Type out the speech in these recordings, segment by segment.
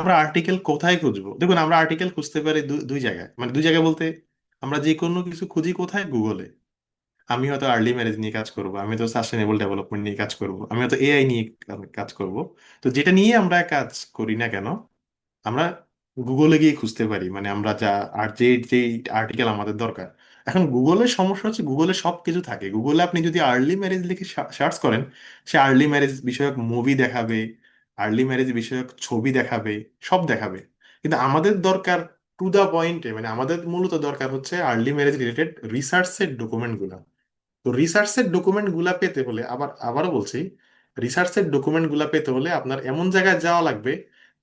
আমরা আর্টিকেল কোথায় খুঁজবো? দেখুন, আমরা আর্টিকেল খুঁজতে পারি দুই জায়গায়, মানে দুই জায়গায় বলতে আমরা যে কোনো কিছু খুঁজি কোথায়? গুগলে। আমি হয়তো আর্লি ম্যারেজ নিয়ে কাজ করব, আমি তো সাস্টেনেবল ডেভেলপমেন্ট নিয়ে কাজ করব, আমি হয়তো এআই নিয়ে কাজ করব। তো যেটা নিয়ে আমরা কাজ করি না কেন, আমরা গুগলে গিয়ে খুঁজতে পারি। মানে আমরা যা আর যে যে আর্টিকেল আমাদের দরকার। এখন গুগলের সমস্যা হচ্ছে, গুগলে সব কিছু থাকে। গুগলে আপনি যদি আর্লি ম্যারেজ লিখে সার্চ করেন, সে আর্লি ম্যারেজ বিষয়ক মুভি দেখাবে, আর্লি ম্যারেজ বিষয়ক ছবি দেখাবে, সব দেখাবে। কিন্তু আমাদের দরকার টু দা পয়েন্টে, মানে আমাদের মূলত দরকার হচ্ছে আর্লি ম্যারেজ রিলেটেড রিসার্চের ডকুমেন্ট গুলা। তো রিসার্চের ডকুমেন্ট গুলা পেতে হলে, আবারও বলছি, রিসার্চের ডকুমেন্ট গুলা পেতে হলে আপনার এমন জায়গায় যাওয়া লাগবে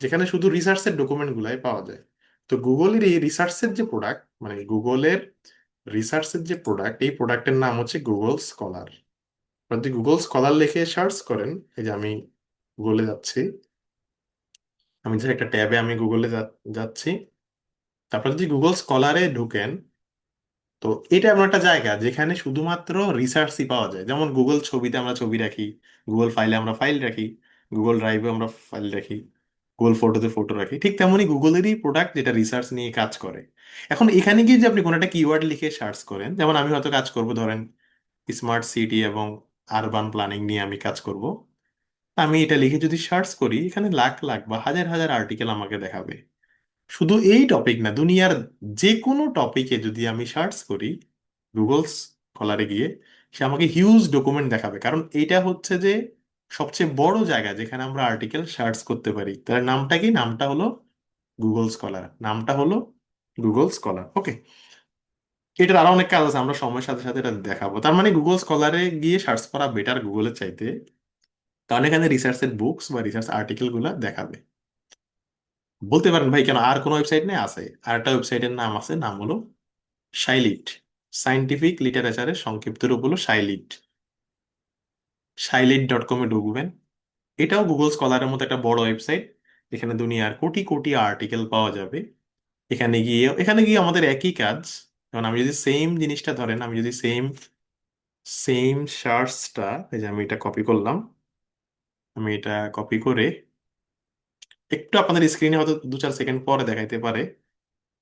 যেখানে শুধু রিসার্চের ডকুমেন্ট গুলাই পাওয়া যায়। তো গুগলের এই রিসার্চের যে প্রোডাক্ট, মানে গুগলের রিসার্চের যে প্রোডাক্ট, এই প্রোডাক্টের নাম হচ্ছে গুগল স্কলার। যদি গুগল স্কলার লিখে সার্চ করেন, এই যে আমি গুগলে যাচ্ছি, আমি যে একটা ট্যাবে আমি গুগলে যাচ্ছি, তারপর যদি গুগল স্কলারে ঢুকেন, তো এটা এমন একটা জায়গা যেখানে শুধুমাত্র রিসার্চই পাওয়া যায়। যেমন গুগল ছবিতে আমরা ছবি রাখি, গুগল ফাইলে আমরা ফাইল রাখি, গুগল ড্রাইভে আমরা ফাইল রাখি, গুগল ফটোতে ফটো রাখি, ঠিক তেমনই গুগলেরই প্রোডাক্ট যেটা রিসার্চ নিয়ে কাজ করে। এখন এখানে গিয়ে যে আপনি কোনো একটা কিওয়ার্ড লিখে সার্চ করেন, যেমন আমি হয়তো কাজ করব ধরেন স্মার্ট সিটি এবং আরবান প্ল্যানিং নিয়ে আমি কাজ করব, আমি এটা লিখে যদি সার্চ করি, এখানে লাখ লাখ বা হাজার হাজার আর্টিকেল আমাকে দেখাবে। শুধু এই টপিক না, দুনিয়ার যে কোনো টপিকে যদি আমি সার্চ করি গুগল স্কলারে গিয়ে, সে আমাকে হিউজ ডকুমেন্ট দেখাবে। কারণ এটা হচ্ছে যে সবচেয়ে বড় জায়গা যেখানে আমরা আর্টিকেল সার্চ করতে পারি। তার নামটা কি? নামটা হলো গুগল স্কলার। নামটা হলো গুগল স্কলার। ওকে, এটার আরো অনেক কাজ আছে, আমরা সময়ের সাথে সাথে এটা দেখাবো। তার মানে গুগল স্কলারে গিয়ে সার্চ করা বেটার গুগলের চাইতে, কারণ এখানে রিসার্চের বুকস বা রিসার্চ আর্টিকেল গুলা দেখাবে। বলতে পারেন ভাই কেন আর কোনো ওয়েবসাইট নেই? আছে, আর একটা ওয়েবসাইটের নাম আছে, নাম হলো শাইলিট। সায়েন্টিফিক লিটারেচারের সংক্ষিপ্ত রূপ হলো শাইলিট। শাইলিট.com এ ঢুকবেন। এটাও গুগল স্কলারের মতো একটা বড় ওয়েবসাইট। এখানে দুনিয়ার কোটি কোটি আর্টিকেল পাওয়া যাবে। এখানে গিয়ে আমাদের একই কাজ। যেমন আমি যদি সেম জিনিসটা ধরেন, আমি যদি সেম সেম সার্চটা, এই যে আমি এটা কপি করলাম, আমি এটা কপি করে একটু আপনাদের স্ক্রিনে হয়তো 2-4 সেকেন্ড পরে দেখাইতে পারে,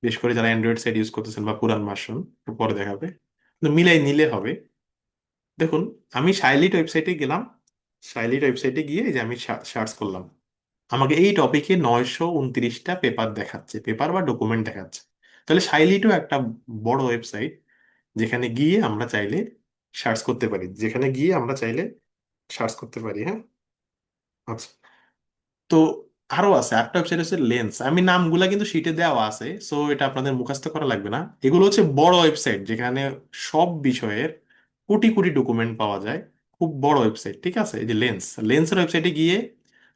বিশেষ করে যারা অ্যান্ড্রয়েড সেট ইউজ করতেছেন বা পুরান ভার্সন, পরে দেখাবে, কিন্তু মিলাই নিলে হবে। দেখুন, আমি শাইলিট ওয়েবসাইটে গেলাম। শাইলিট ওয়েবসাইটে গিয়ে এই যে আমি সার্চ করলাম, আমাকে এই টপিকে 929টা পেপার দেখাচ্ছে, পেপার বা ডকুমেন্ট দেখাচ্ছে। তাহলে শাইলিটও একটা বড় ওয়েবসাইট যেখানে গিয়ে আমরা চাইলে সার্চ করতে পারি, যেখানে গিয়ে আমরা চাইলে সার্চ করতে পারি। হ্যাঁ, আচ্ছা। তো আরো আছে একটা ওয়েবসাইট হচ্ছে লেন্স। আমি নামগুলা কিন্তু শিটে দেওয়া আছে, সো এটা আপনাদের মুখস্থ করা লাগবে না। এগুলো হচ্ছে বড় ওয়েবসাইট যেখানে সব বিষয়ের কোটি কোটি ডকুমেন্ট পাওয়া যায়। খুব বড় ওয়েবসাইট, ঠিক আছে? এই যে লেন্সের ওয়েবসাইটে গিয়ে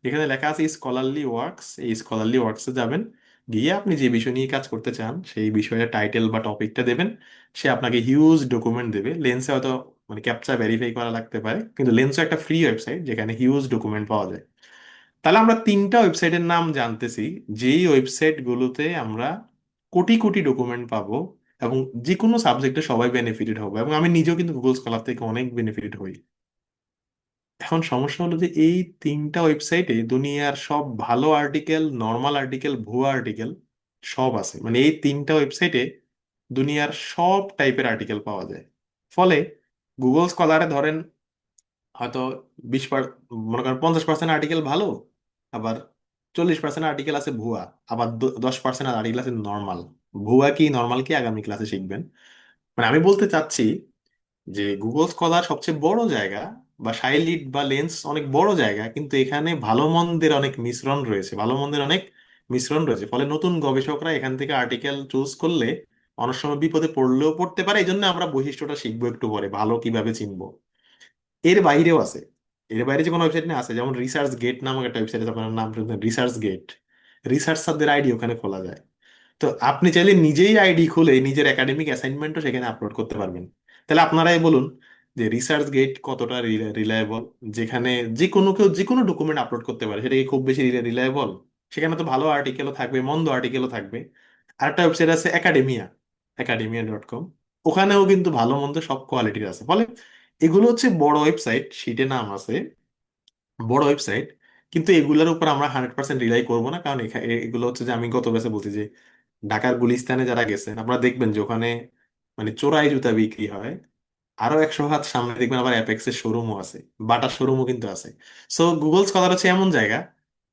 এখানে লেখা আছে স্কলারলি ওয়ার্কস, এই স্কলারলি ওয়ার্কসে যাবেন। গিয়ে আপনি যে বিষয় নিয়ে কাজ করতে চান সেই বিষয়ের টাইটেল বা টপিকটা দেবেন। সে আপনাকে হিউজ ডকুমেন্ট দেবে। লেন্সে হয়তো মানে ক্যাপচা ভেরিফাই করা লাগতে পারে, কিন্তু লেন্সও একটা ফ্রি ওয়েবসাইট যেখানে হিউজ ডকুমেন্ট পাওয়া যায়। তাহলে আমরা তিনটা ওয়েবসাইটের নাম জানতেছি, যেই ওয়েবসাইট গুলোতে আমরা কোটি কোটি ডকুমেন্ট পাবো এবং যে কোনো সাবজেক্টে সবাই বেনিফিটেড হবে। এবং আমি নিজেও কিন্তু গুগল স্কলার থেকে অনেক বেনিফিটেড হই। এখন সমস্যা হলো যে এই তিনটা ওয়েবসাইটে দুনিয়ার সব ভালো আর্টিকেল, নর্মাল আর্টিকেল, ভুয়া আর্টিকেল সব আছে। মানে এই তিনটা ওয়েবসাইটে দুনিয়ার সব টাইপের আর্টিকেল পাওয়া যায়। ফলে গুগল স্কলারে ধরেন হয়তো মনে করেন 50% আর্টিকেল ভালো, আবার 40% আর্টিকেল আছে ভুয়া, আবার 10% আর্টিকেল আছে নর্মাল। ভুয়া কি নর্মাল কি আগামী ক্লাসে শিখবেন। মানে আমি বলতে চাচ্ছি যে গুগল স্কলার সবচেয়ে বড় জায়গা, বা শাইলিট বা লেন্স অনেক বড় জায়গা, কিন্তু এখানে ভালো মন্দের অনেক মিশ্রণ রয়েছে, ভালো মন্দের অনেক মিশ্রণ রয়েছে। ফলে নতুন গবেষকরা এখান থেকে আর্টিকেল চুজ করলে অনেক সময় বিপদে পড়লেও পড়তে পারে। এই জন্য আমরা বৈশিষ্ট্যটা শিখবো একটু পরে, ভালো কিভাবে চিনবো। এর বাইরেও আছে, এর বাইরে যে কোনো ওয়েবসাইট না আছে, যেমন রিসার্চ গেট নামক একটা ওয়েবসাইট আছে, আপনার নাম শুনছেন, রিসার্চ গেট। রিসার্চারদের আইডি ওখানে খোলা যায়। তো আপনি চাইলে নিজেই আইডি খুলে নিজের একাডেমিক অ্যাসাইনমেন্টও সেখানে আপলোড করতে পারবেন। তাহলে আপনারাই বলুন যে রিসার্চ গেট কতটা রিলায়েবল, যেখানে যে কোনো কেউ যে কোনো ডকুমেন্ট আপলোড করতে পারে, সেটা কি খুব বেশি রিলায়েবল? সেখানে তো ভালো আর্টিকেলও থাকবে, মন্দ আর্টিকেলও থাকবে। আরেকটা ওয়েবসাইট আছে একাডেমিয়া, একাডেমিয়া.com। ওখানেও কিন্তু ভালো মন্দ সব কোয়ালিটির আছে। ফলে এগুলো হচ্ছে বড় ওয়েবসাইট, শিটে নাম আছে, বড় ওয়েবসাইট কিন্তু এগুলোর উপর আমরা 100% রিলাই করবো না, কারণ এগুলো হচ্ছে যে আমি গত ব্যাচে বলছি যে ঢাকার গুলিস্তানে যারা গেছেন আপনারা দেখবেন যে ওখানে মানে চোরাই জুতা বিক্রি হয়। আরো 100 হাত সামনে দেখবেন আবার অ্যাপেক্সের শোরুমও আছে, বাটার শোরুমও কিন্তু আছে। সো গুগল স্কলার হচ্ছে এমন জায়গা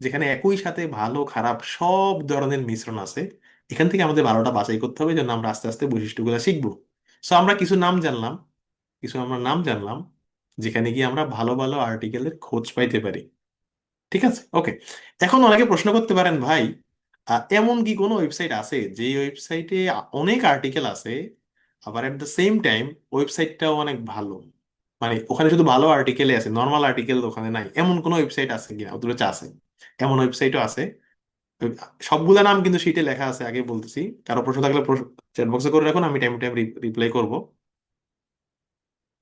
যেখানে একই সাথে ভালো খারাপ সব ধরনের মিশ্রণ আছে। এখান থেকে আমাদের ভালোটা বাছাই করতে হবে যেন আমরা আস্তে আস্তে বৈশিষ্ট্যগুলো শিখবো। সো আমরা কিছু নাম জানলাম, কিছু আমরা নাম জানলাম যেখানে গিয়ে আমরা ভালো ভালো আর্টিকেলের খোঁজ পাইতে পারি। ঠিক আছে, ওকে। এখন অনেকে প্রশ্ন করতে পারেন ভাই, এমন কি কোনো ওয়েবসাইট আছে যে ওয়েবসাইটে অনেক আর্টিকেল আছে, আবার এট দ্য সেম টাইম ওয়েবসাইটটাও অনেক ভালো, মানে ওখানে শুধু ভালো আর্টিকেলে আছে, নর্মাল আর্টিকেল ওখানে নাই, এমন কোনো ওয়েবসাইট আছে কিনা? উত্তর হচ্ছে আছে। এমন ওয়েবসাইটও আছে। সবগুলা নাম কিন্তু শিটে লেখা আছে, আগে বলতেছি। কারো প্রশ্ন থাকলে চ্যাট বক্সে করে রাখুন, আমি টাইম টাইম রিপ্লাই করব।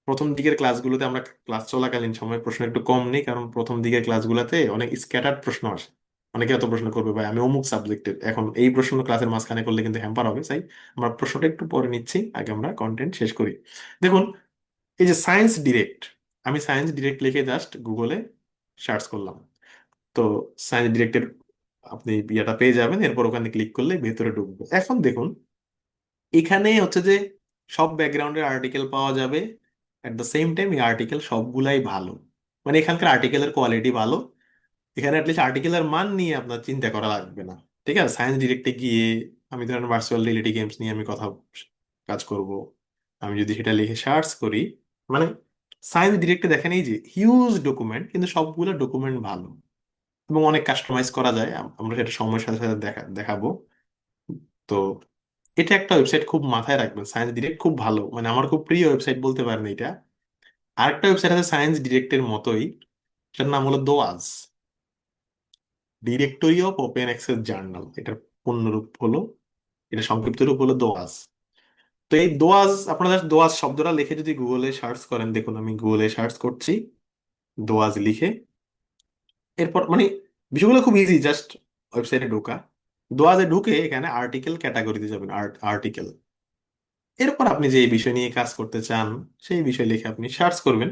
প্রথম দিকের ক্লাসগুলোতে আমরা ক্লাস চলাকালীন সময় প্রশ্ন একটু কম নেই, কারণ প্রথম দিকের ক্লাসগুলোতে অনেক স্ক্যাটার্ড প্রশ্ন আসে। অনেকে এত প্রশ্ন করবে ভাই আমি অমুক সাবজেক্টের, এখন এই প্রশ্ন ক্লাসের মাঝখানে করলে কিন্তু হ্যাম্পার হবে, তাই আমরা প্রশ্নটা একটু পরে নিচ্ছি, আগে আমরা কন্টেন্ট শেষ করি। দেখুন, এই যে সায়েন্স ডিরেক্ট, আমি সায়েন্স ডিরেক্ট লিখে জাস্ট গুগলে সার্চ করলাম, তো সায়েন্স ডিরেক্টের আপনি ইয়েটা পেয়ে যাবেন। এরপর ওখানে ক্লিক করলে ভেতরে ঢুকবো। এখন দেখুন, এখানে হচ্ছে যে সব ব্যাকগ্রাউন্ডের আর্টিকেল পাওয়া যাবে। এট দ্য সেম টাইম এই আর্টিকেল সবগুলাই ভালো, মানে এখানকার আর্টিকেলের কোয়ালিটি ভালো। এখানে অ্যাটলিস্ট আর্টিকেলের মান নিয়ে আপনার চিন্তা করা লাগবে না। ঠিক আছে, সায়েন্স ডিরেক্টে গিয়ে আমি ধরেন ভার্চুয়াল রিয়েলিটি গেমস নিয়ে আমি কথা কাজ করব, আমি যদি সেটা লিখে সার্চ করি, মানে সায়েন্স ডিরেক্টে দেখেন এই যে হিউজ ডকুমেন্ট, কিন্তু সবগুলো ডকুমেন্ট ভালো এবং অনেক কাস্টমাইজ করা যায়। আমরা সেটা সময়ের সাথে সাথে দেখাবো। তো এটা একটা ওয়েবসাইট খুব মাথায় রাখবেন, সায়েন্স ডিরেক্ট খুব ভালো, মানে আমার খুব প্রিয় ওয়েবসাইট বলতে পারেন এটা। আরেকটা ওয়েবসাইট আছে সায়েন্স ডিরেক্টের মতোই, এটার নাম হলো DOAJ, directory of open access journal. এটার পূর্ণরূপ হলো, এটা সংক্ষিপ্ত রূপ হলো দোয়াজ। তো এই দোয়াজ, আপনারা দোয়াজ শব্দটা লিখে যদি গুগলে সার্চ করেন, দেখুন আমি গুগলে সার্চ করছি দোয়াজ লিখে। এরপর মানে বিষয়গুলো খুব ইজি, জাস্ট ওয়েবসাইটে ঢোকা। দোয়াজে ঢুকে এখানে আর্টিকেল ক্যাটাগরিতে যাবেন, আর্টিকেল। এরপর আপনি যে বিষয় নিয়ে কাজ করতে চান সেই বিষয় লিখে আপনি সার্চ করবেন।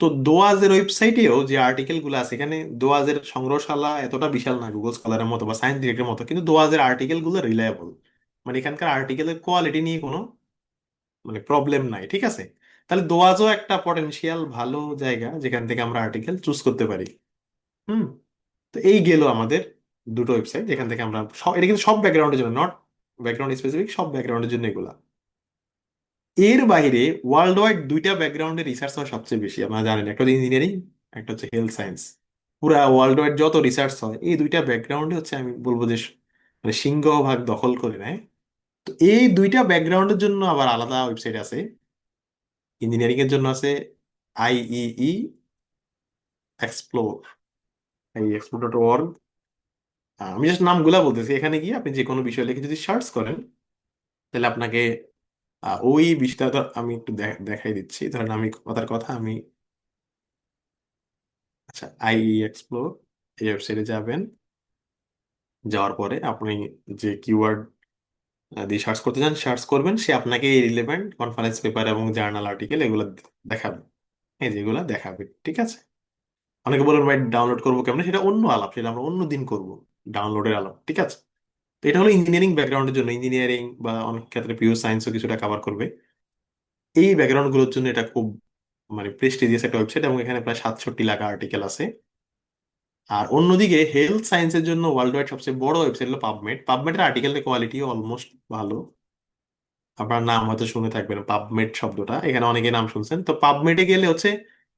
তো দোয়াজের ওয়েবসাইটেও যে আর্টিকেল গুলো আছে, এখানে দোয়াজের সংগ্রহশালা এতটা বিশাল না গুগল স্কলারের মতো বা সায়েন্স ডিরেক্টের মতো, কিন্তু দোয়াজের আর্টিকেল গুলো রিলায়েবল। মানে এখানকার আর্টিকেলের কোয়ালিটি নিয়ে কোনো মানে প্রবলেম নাই। ঠিক আছে, তাহলে দোয়াজও একটা পটেনশিয়াল ভালো জায়গা যেখান থেকে আমরা আর্টিকেল চুজ করতে পারি। হুম। তো এই গেল আমাদের দুটো ওয়েবসাইট যেখান থেকে আমরা এটা কিন্তু সব ব্যাকগ্রাউন্ডের জন্য, নট ব্যাকগ্রাউন্ড স্পেসিফিক, সব ব্যাকগ্রাউন্ডের জন্য এগুলা। এর বাইরে ওয়ার্ল্ড ওয়াইড দুইটা ব্যাকগ্রাউন্ডে রিসার্চ হয় সবচেয়ে বেশি, আপনারা জানেন, একটা হচ্ছে ইঞ্জিনিয়ারিং, একটা হচ্ছে হেলথ সায়েন্স। পুরা ওয়ার্ল্ড ওয়াইড যত রিসার্চ হয় এই দুইটা ব্যাকগ্রাউন্ডে হচ্ছে আমি বলবো যে মানে সিংহভাগ দখল করে নেয়। তো এই দুইটা ব্যাকগ্রাউন্ডের জন্য আবার আলাদা ওয়েবসাইট আছে। ইঞ্জিনিয়ারিং এর জন্য আছে আইইই explore, I explore dot org। আমি জাস্ট নামগুলা বলতেছি, এখানে গিয়ে আপনি যে কোনো বিষয় লিখে যদি সার্চ করেন তাহলে আপনাকে ওই বিষয়টা আমি একটু দেখাই দিচ্ছি। ধরেন আমি কথার কথা আমি, আচ্ছা, আইই এক্সপ্লোর এই ওয়েবসাইটে যাবেন। যাওয়ার পরে আপনি যে কিওয়ার্ড দিয়ে সার্চ করতে চান সার্চ করবেন, সে আপনাকে এই রিলেভেন্ট কনফারেন্স পেপার এবং জার্নাল আর্টিকেল এগুলো দেখাবে, এই যেগুলো দেখাবে। ঠিক আছে, অনেকে বলেন ভাই ডাউনলোড করবো কেমন, সেটা অন্য আলাপ, সেটা আমরা অন্য দিন করবো, ডাউনলোডের আলাপ। ঠিক আছে, তো এটা হলো ইঞ্জিনিয়ারিং ব্যাকগ্রাউন্ডের জন্য, ইঞ্জিনিয়ারিং বা অনেক ক্ষেত্রে পিওর সায়েন্সও কিছুটা কভার করবে। এই ব্যাকগ্রাউন্ড গুলোর জন্য এটা খুব মানে প্রেস্টিজিয়াস একটা ওয়েবসাইট, এবং এখানে প্রায় 67 লাখ আর্টিকেল আছে। আর অন্যদিকে হেলথ সায়েন্সের জন্য ওয়ার্ল্ড ওয়াইড সবচেয়ে বড় ওয়েবসাইট হলো পাবমেড। পাবমেডের আর্টিকেলের কোয়ালিটি অলমোস্ট ভালো, আপনার নাম হয়তো শুনে থাকবেন পাবমেড শব্দটা, এখানে অনেকে নাম শুনছেন। তো পাবমেডে গেলে হচ্ছে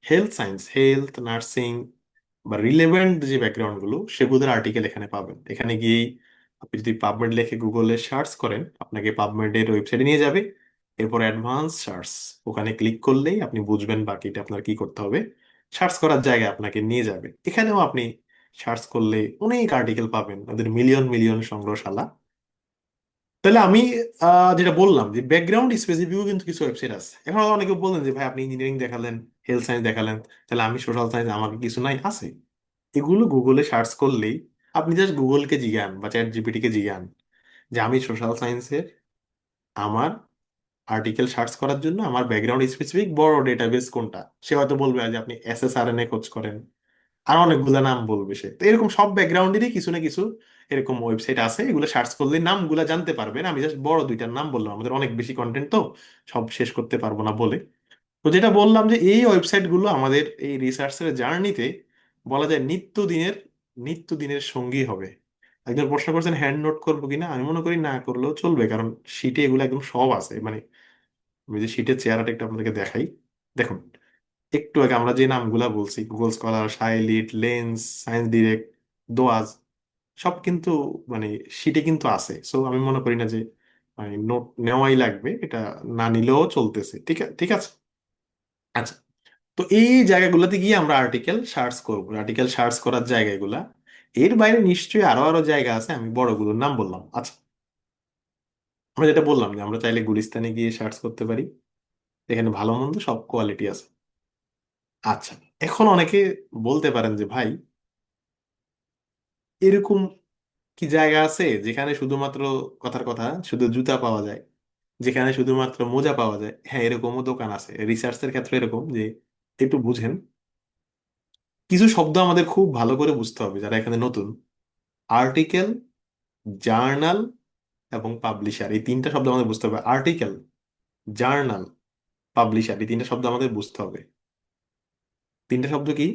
হেলথ সায়েন্স, হেলথ নার্সিং বা রিলেভেন্ট যে ব্যাকগ্রাউন্ড গুলো সেগুলোর আর্টিকেল এখানে পাবেন। এখানে গিয়ে আপনি যদি পাবমেড লিখে গুগলে সার্চ করেন আপনাকে পাবমেডের ওয়েবসাইটে নিয়ে যাবে। এরপর অ্যাডভান্স সার্চ, ওখানে ক্লিক করলেই আপনি বুঝবেন বাকিটা আপনার কি করতে হবে। সার্চ করার জায়গায় আপনাকে নিয়ে যাবে, এখানেও আপনি সার্চ করলে অনেক আর্টিকেল পাবেন, ওদের মিলিয়ন মিলিয়ন সংগ্রহশালা। তাহলে আমি যেটা বললাম যে ব্যাকগ্রাউন্ড স্পেসিফিকও কিন্তু কিছু ওয়েবসাইট আছে। এখন অনেকে বললেন যে ভাই আপনি ইঞ্জিনিয়ারিং দেখালেন, হেলথ সায়েন্স দেখালেন, তাহলে আমি সোশ্যাল সায়েন্স, আমার কি কিছু নাই? আছে। এগুলো গুগলে সার্চ করলেই, আপনি জাস্ট গুগলকে জিজ্ঞান বা চ্যাট জিপিটি কে জিজ্ঞান যে আমি সোশ্যাল সায়েন্সের আমার আর্টিকেল সার্চ করার জন্য আমার ব্যাকগ্রাউন্ড স্পেসিফিক বড় ডেটাবেস কোনটা, সে হয়তো বলবে যে আপনি এসএসআরএন এ খোঁজ করেন, আর অনেকগুলা নাম বলবে সে। তো এরকম সব ব্যাকগ্রাউন্ডেরই কিছু না কিছু এরকম ওয়েবসাইট আছে, এগুলো সার্চ করলে নামগুলা জানতে পারবেন। আমি জাস্ট বড় দুইটার নাম বললাম, আমাদের অনেক বেশি কন্টেন্ট তো সব শেষ করতে পারবো না বলে। তো যেটা বললাম যে এই ওয়েবসাইট গুলো আমাদের এই রিসার্চের জার্নিতে বলা যায় নিত্যদিনের সঙ্গী হবে। একজন প্রশ্ন করছেন হ্যান্ড নোট করবো কিনা, আমি মনে করি না করলেও চলবে, কারণ শিটে এগুলো একদম সব আছে। মানে আমি যে শিটের চেহারাটা একটু আপনাদেরকে দেখাই, দেখুন। একটু আগে আমরা যে নামগুলা বলছি, Google scholar, Scilit, lens, science direct, DOAJ, সব কিন্তু মানে শিটে কিন্তু আছে। সো আমি মনে করি না যে মানে নোট নেওয়াই লাগবে, এটা না নিলেও চলতেছে। ঠিক আছে। আচ্ছা, তো এই জায়গাগুলোতে গিয়ে আমরা আর্টিকেল সার্চ করবো, আর্টিকেল সার্চ করার জায়গাগুলা। এর বাইরে নিশ্চয়ই আরো আরো জায়গা আছে, আমি বড়গুলোর নাম বললাম। আচ্ছা, আমরা যেটা বললাম যে আমরা চাইলে গুলিস্তানে গিয়ে সার্চ করতে পারি, এখানে ভালো মন্দ সব কোয়ালিটি আছে। আচ্ছা, এখন অনেকে বলতে পারেন যে ভাই, এরকম কি জায়গা আছে যেখানে শুধুমাত্র, কথার কথা, শুধু জুতা পাওয়া যায়, যেখানে শুধুমাত্র মোজা পাওয়া যায়? হ্যাঁ, এরকমও দোকান আছে। রিসার্চের ক্ষেত্রে এরকম যে, একটু বুঝেন, কিছু শব্দ আমাদের খুব ভালো করে বুঝতে হবে যারা এখানে নতুন। আর্টিকেল, জার্নাল এবং পাবলিশার, এই তিনটা শব্দ আমাদের বুঝতে হবে। আর্টিকেল, জার্নাল, পাবলিশার, এই তিনটা শব্দ আমাদের বুঝতে হবে। তিনটা শব্দ কি?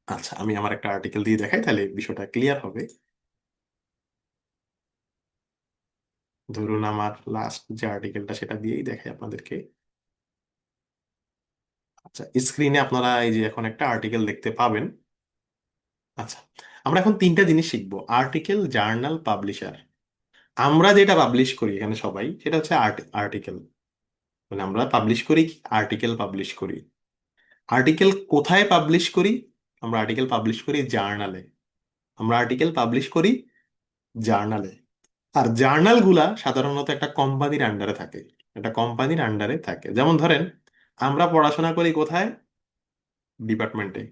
আচ্ছা, আমি আমার একটা আর্টিকেল দিয়ে দেখাই, তাহলে বিষয়টা ক্লিয়ার হবে। ধরুন আমার লাস্ট যে আর্টিকেলটা, সেটা দিয়েই দেখাই আপনাদেরকে। আচ্ছা, স্ক্রিনে আপনারা এই যে এখন একটা আর্টিকেল দেখতে পাবেন। আচ্ছা, আমরা এখন তিনটা জিনিস শিখবো: আর্টিকেল, জার্নাল, পাবলিশার। আমরা যেটা পাবলিশ করি এখানে সবাই, সেটা হচ্ছে আর্টিকেল। মানে আমরা পাবলিশ করি, আর্টিকেল পাবলিশ করি। আর্টিকেল কোথায় পাবলিশ করি? আমরা আর্টিকেল পাবলিশ করি জার্নালে। আমরা আর্টিকেল পাবলিশ করি জার্নালে। আর জার্নাল গুলা সাধারণত একটা কোম্পানির আন্ডারে থাকে। একটা কোম্পানির আন্ডারে থাকে, যেমন ধরেন আমরা পড়াশোনা করি কোথায়? ডিপার্টমেন্টে।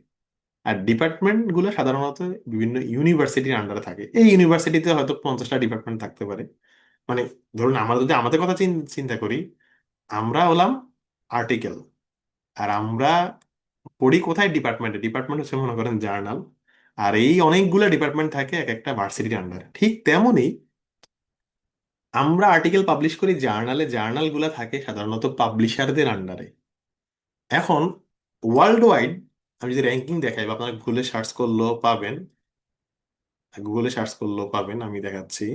আর ডিপার্টমেন্ট গুলো সাধারণত বিভিন্ন ইউনিভার্সিটির আন্ডারে থাকে। এই ইউনিভার্সিটিতে হয়তো 50টা ডিপার্টমেন্ট থাকতে পারে। মানে ধরুন আমরা যদি আমাদের কথা চিন্তা করি, আমরা হলাম আর্টিকেল, আর আমরা পড়ি কোথায়? ডিপার্টমেন্টে। ডিপার্টমেন্ট হচ্ছে মনে করেন জার্নাল। আর এই অনেকগুলো ডিপার্টমেন্ট থাকে এক একটা ভার্সিটির আন্ডারে। ঠিক তেমনি আমরা আর্টিকেল পাবলিশ করি জার্নালে, জার্নাল গুলা থাকে সাধারণত পাবলিশারদের আন্ডারে। এখন ওয়ার্ল্ড ওয়াইড আমি যদি র্যাঙ্কিং দেখাই, বা আপনারা গুগলে সার্চ করলেও পাবেন, গুগলে সার্চ করলেও পাবেন, আমি দেখাচ্ছি,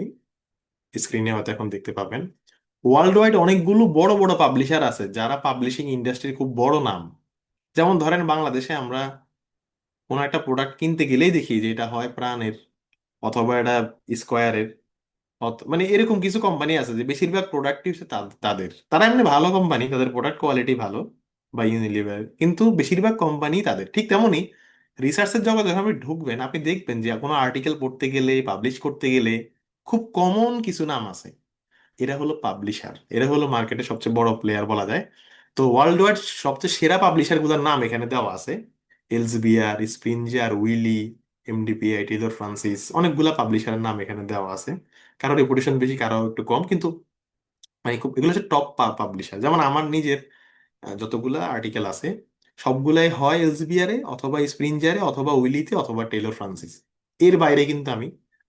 স্ক্রিনে হয়তো এখন দেখতে পাবেন। ওয়ার্ল্ড ওয়াইড অনেকগুলো বড় বড় পাবলিশার আছে যারা পাবলিশিং ইন্ডাস্ট্রির খুব বড় নাম। যেমন ধরেন বাংলাদেশে আমরা কোনো একটা প্রোডাক্ট কিনতে গেলেই দেখি যে এটা হয় প্রাণের, অথবা এটা স্কয়ারের, মানে এরকম কিছু কোম্পানি আছে যে বেশিরভাগ প্রোডাক্টই হচ্ছে তাদের। তারা এমনি ভালো কোম্পানি, তাদের প্রোডাক্ট কোয়ালিটি ভালো, বা ইউনিলিভার, কিন্তু বেশিরভাগ কোম্পানি তাদের। ঠিক তেমনি রিসার্চের জগতে যখন আপনি ঢুকবেন, আপনি দেখবেন যে কোনো আর্টিকেল পড়তে গেলে, পাবলিশ করতে গেলে খুব কমন কিছু নাম আছে। এরা হলো পাবলিশার, এরা হলো মার্কেটে সবচেয়ে বড় প্লেয়ার বলা যায়। তো ওয়ার্ল্ড ওয়াইড সবচেয়ে সেরা পাবলিশার গুলোর নাম এখানে দেওয়া আছে: এলসবিআর, স্প্রিনজার, উইলি, এমডিপিআই, টেলর ফ্রান্সিস, অনেকগুলা পাবলিশারের নাম এখানে দেওয়া আছে। কারো রেপুটেশন বেশি, কারো একটু কম, কিন্তু মানে খুব এগুলো হচ্ছে টপ পাবলিশার। যেমন আমার নিজের যতগুলা আর্টিকেল আছে, সবগুলাই হয় এলসবিআরে, অথবা স্প্রিনজারে, অথবা উইলিতে, অথবা টেলর ফ্রান্সিস। এর বাইরে কিন্তু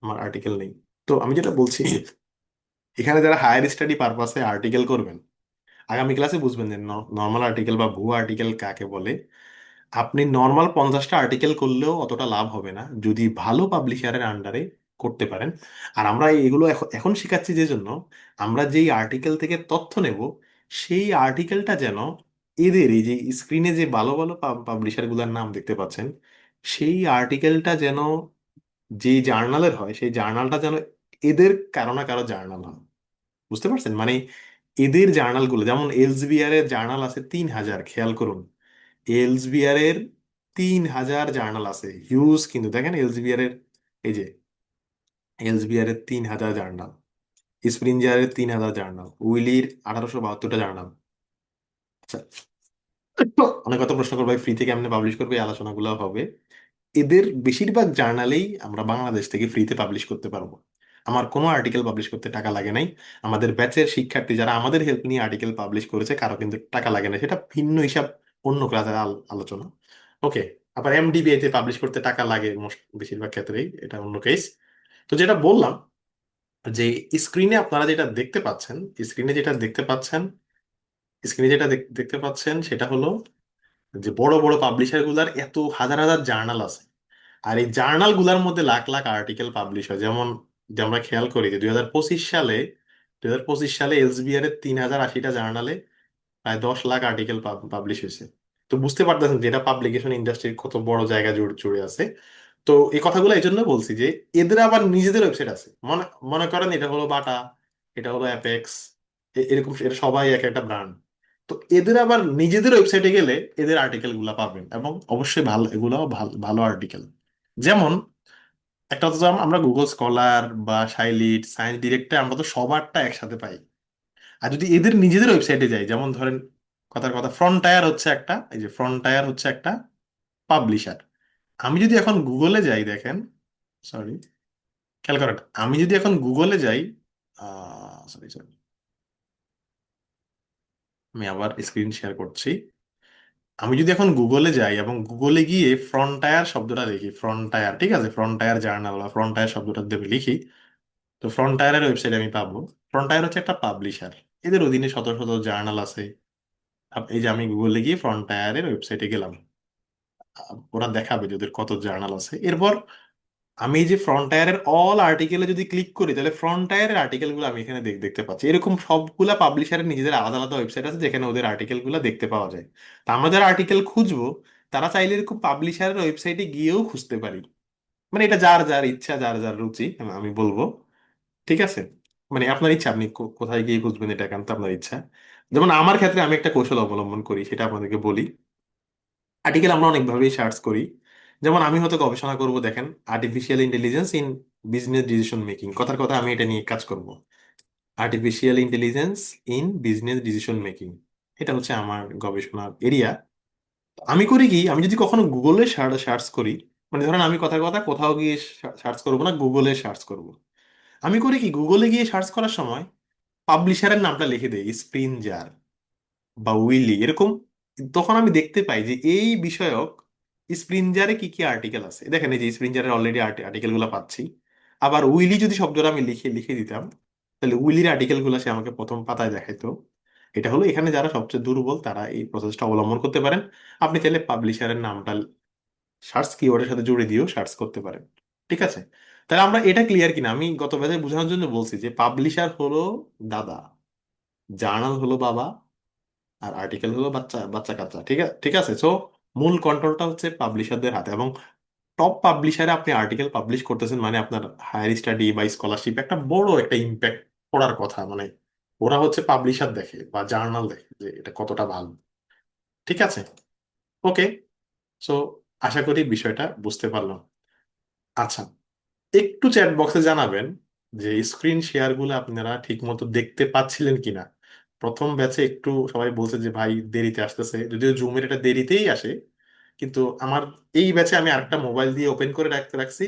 আমার আর্টিকেল নেই। তো আমি যেটা বলছি, এখানে যারা হায়ার স্টাডি পারপাসে আর্টিকেল করবেন, আগামী ক্লাসে বুঝবেন যে নর্মাল আর্টিকেল বা ভুয়া আর্টিকেল কাকে বলে। আপনি নর্মাল 50টা আর্টিকেল করলেও অতটা লাভ হবে না যদি ভালো পাবলিশারের আন্ডারে করতে পারেন। আর আমরা এগুলো এখন এখন শেখাচ্ছি যে জন্য, আমরা যেই আর্টিকেল থেকে তথ্য নেব, সেই আর্টিকেলটা যেন এদের এই যে স্ক্রিনে যে ভালো ভালো পাবলিশার গুলার নাম দেখতে পাচ্ছেন, সেই আর্টিকেলটা যেন যেই জার্নালের হয়, সেই জার্নালটা যেন এদের কারো না কারো জার্নাল হয়। বুঝতে পারছেন? মানে এদের জার্নালগুলো, যেমন এলসবিআর এর জার্নাল আছে 3,000, খেয়াল করুন। এলসবিআর এর 3,000 জার্নাল আছে, হিউজ। কিন্তু দেখেন এলসবিআর এর, এই যে এলসবিআর এর 3,000 জার্নাল, স্প্রিনজার এর 3,000 জার্নাল, উইলির 1872টা জার্নাল। আচ্ছা, অনেক কথা প্রশ্ন করবে, ফ্রি থেকে কেমনে পাবলিশ করবে, এই আলোচনাগুলো হবে। এদের বেশিরভাগ জার্নালেই আমরা বাংলাদেশ থেকে ফ্রিতে পাবলিশ করতে পারবো। আমার কোনো আর্টিকেল পাবলিশ করতে টাকা লাগে নাই। আমাদের ব্যাচের শিক্ষার্থী যারা আমাদের হেল্প নিয়ে আর্টিকেল পাবলিশ করেছে, কারো কিন্তু টাকা লাগে না। সেটা ভিন্ন হিসাব, অন্য ক্লাসের আলোচনা। ওকে। আবার এমডিবিআই তে পাবলিশ করতে টাকা লাগে মোস্ট বেশিরভাগ ক্ষেত্রেই, এটা অন্য কেস। তো যেটা বললাম, যে স্ক্রিনে আপনারা যেটা দেখতে পাচ্ছেন, স্ক্রিনে যেটা দেখতে পাচ্ছেন স্ক্রিনে যেটা দেখতে পাচ্ছেন সেটা হলো যে বড় বড় পাবলিশার গুলার এত হাজার হাজার জার্নাল আছে। আর এই জার্নাল গুলার মধ্যে লাখ লাখ আর্টিকেল পাবলিশ হয়। যেমন যে আমরা খেয়াল করি যে 2025 সালে, 2025 সালে এলসবিআর এর 3080টা জার্নালে প্রায় 10 লাখ আর্টিকেল পাবলিশ হয়েছে। তো বুঝতে পারতেছেন যে এটা পাবলিকেশন ইন্ডাস্ট্রির কত বড় জায়গা জুড়ে জুড়ে আছে। তো এই কথাগুলো এই জন্য বলছি যে এদের আবার নিজেদের ওয়েবসাইট আছে। মনে মনে করেন এটা হলো বাটা, এটা হলো অ্যাপেক্স, এরকম এটা সবাই এক একটা ব্র্যান্ড। তো এদের আবার নিজেদের ওয়েবসাইটে গেলে এদের আর্টিকেল গুলা পাবেন, এবং অবশ্যই ভালো, এগুলাও ভালো ভালো আর্টিকেল। যেমন একটা হচ্ছে আমরা গুগল স্কলার বা সাইলিট সায়েন্স ডিরেক্টে আমরা তো সবারটা একসাথে পাই। আর যদি এদের নিজেদের ওয়েবসাইটে যাই, যেমন ধরেন কথার কথা ফ্রন্টায়ার হচ্ছে একটা, এই যে ফ্রন্টায়ার হচ্ছে একটা পাবলিশার। আমি যদি এখন গুগলে যাই, দেখেন, সরি, খেয়াল করেন, আমি যদি এখন গুগলে যাই, সরি সরি, আমি আবার স্ক্রিন শেয়ার করছি। আমি যদি এখন গুগলে যাই এবং গুগলে গিয়ে ফ্রন্টায়ার শব্দটা দেখি, ফ্রন্টায়ার, ঠিক আছে, ফ্রন্টায়ার জার্নাল বা ফ্রন্টায়ার শব্দটা দেবে লিখি, তো ফ্রন্টায়ারের ওয়েবসাইটে আমি পাবো। ফ্রন্টায়ার হচ্ছে একটা পাবলিশার, এদের অধীনে শত শত জার্নাল আছে। এই যে আমি গুগলে গিয়ে ফ্রন্টায়ারের ওয়েবসাইটে গেলাম, ওরা দেখাবে যে ওদের কত জার্নাল আছে। এরপর আমি এই যে ফ্রন্টায়ারের অল আর্টিকেলে যদি ক্লিক করি, তাহলে ফ্রন্টায়ারের আর্টিকেল গুলো আমি এখানে দেখতে পাচ্ছি। এরকম সবগুলা পাবলিশারের নিজেদের আলাদা আলাদা ওয়েবসাইট আছে যেখানে ওদের আর্টিকেল গুলো দেখতে পাওয়া যায়। তা আমরা যারা আর্টিকেল খুঁজবো, তারা চাইলে এরকম পাবলিশারের ওয়েবসাইটে গিয়েও খুঁজতে পারি। মানে এটা যার যার ইচ্ছা, যার যার রুচি, আমি বলবো। ঠিক আছে, মানে আপনার ইচ্ছা, আপনি কোথায় গিয়ে খুঁজবেন এটা একান্ত আপনার ইচ্ছা। যেমন আমার ক্ষেত্রে আমি একটা কৌশল অবলম্বন করি, সেটা আপনাদেরকে বলি। আর্টিকেল আমরা অনেকভাবেই সার্চ করি। যেমন আমি হয়তো গবেষণা করব, দেখেন, artificial intelligence in business decision making, কথার কথা আমি এটা নিয়ে কাজ করব। Artificial intelligence in business decision making, এটা হচ্ছে আমার গবেষণার এরিয়া। আমি করি কি, আমি যদি কখনো গুগলে সার্চ করি, মানে ধরেন আমি কথার কথা কোথাও গিয়ে সার্চ করবো না, গুগলে সার্চ করব। আমি করি কি, গুগলে গিয়ে সার্চ করার সময় পাবলিশারের নামটা লিখে দেই, স্প্রিনজার বা উইলি এরকম। তখন আমি দেখতে পাই যে এই বিষয়ক স্প্রিনজারে কি কি আর্টিকেল আছে। দেখেন এই যে স্প্রিনজারের অলরেডি আর্টিকেল গুলো পাচ্ছি। আবার উইলি যদি শব্দটা আমি লিখে লিখে দিতাম, তাহলে উইলির আর্টিকেল গুলো সে আমাকে প্রথম পাতায় দেখাইতো। এটা হলো, এখানে যারা সবচেয়ে দুর্বল তারা এই প্রসেসটা অবলম্বন করতে পারেন। আপনি চাইলে পাবলিশারের নামটা সার্চ কিওয়ার্ডের সাথে জুড়ে দিয়েও সার্চ করতে পারেন। ঠিক আছে, তাহলে আমরা এটা ক্লিয়ার কিনা, আমি গত ব্যাচে বোঝানোর জন্য বলছি যে পাবলিশার হলো দাদা, জার্নাল হলো বাবা, আর আর্টিকেল হলো বাচ্চা বাচ্চা কাচ্চা। ঠিক আছে, ঠিক আছে। সো মূল কন্ট্রোলটা হচ্ছে পাবলিশারদের হাতে, এবং টপ পাবলিশারে আপনি আর্টিকেল পাবলিশ করতেছেন মানে আপনার হায়ার স্টাডি বা স্কলারশিপ একটা বড় একটা ইম্প্যাক্ট পড়ার কথা। মানে ওরা হচ্ছে পাবলিশার দেখে বা জার্নাল দেখে যে এটা কতটা ভালো। ঠিক আছে, ওকে। সো আশা করি বিষয়টা বুঝতে পারলাম। আচ্ছা, একটু চ্যাট বক্সে জানাবেন যে স্ক্রিন শেয়ার গুলো আপনারা ঠিক মতো দেখতে পাচ্ছিলেন কিনা। প্রথম ব্যাচে একটু সবাই বলছে যে ভাই দেরিতে আসতেছে, যদিও জুমের এটা দেরিতেই আসে, কিন্তু আমার এই ব্যাচে আমি আরেকটা মোবাইল দিয়ে ওপেন করে রাখতে রাখছি।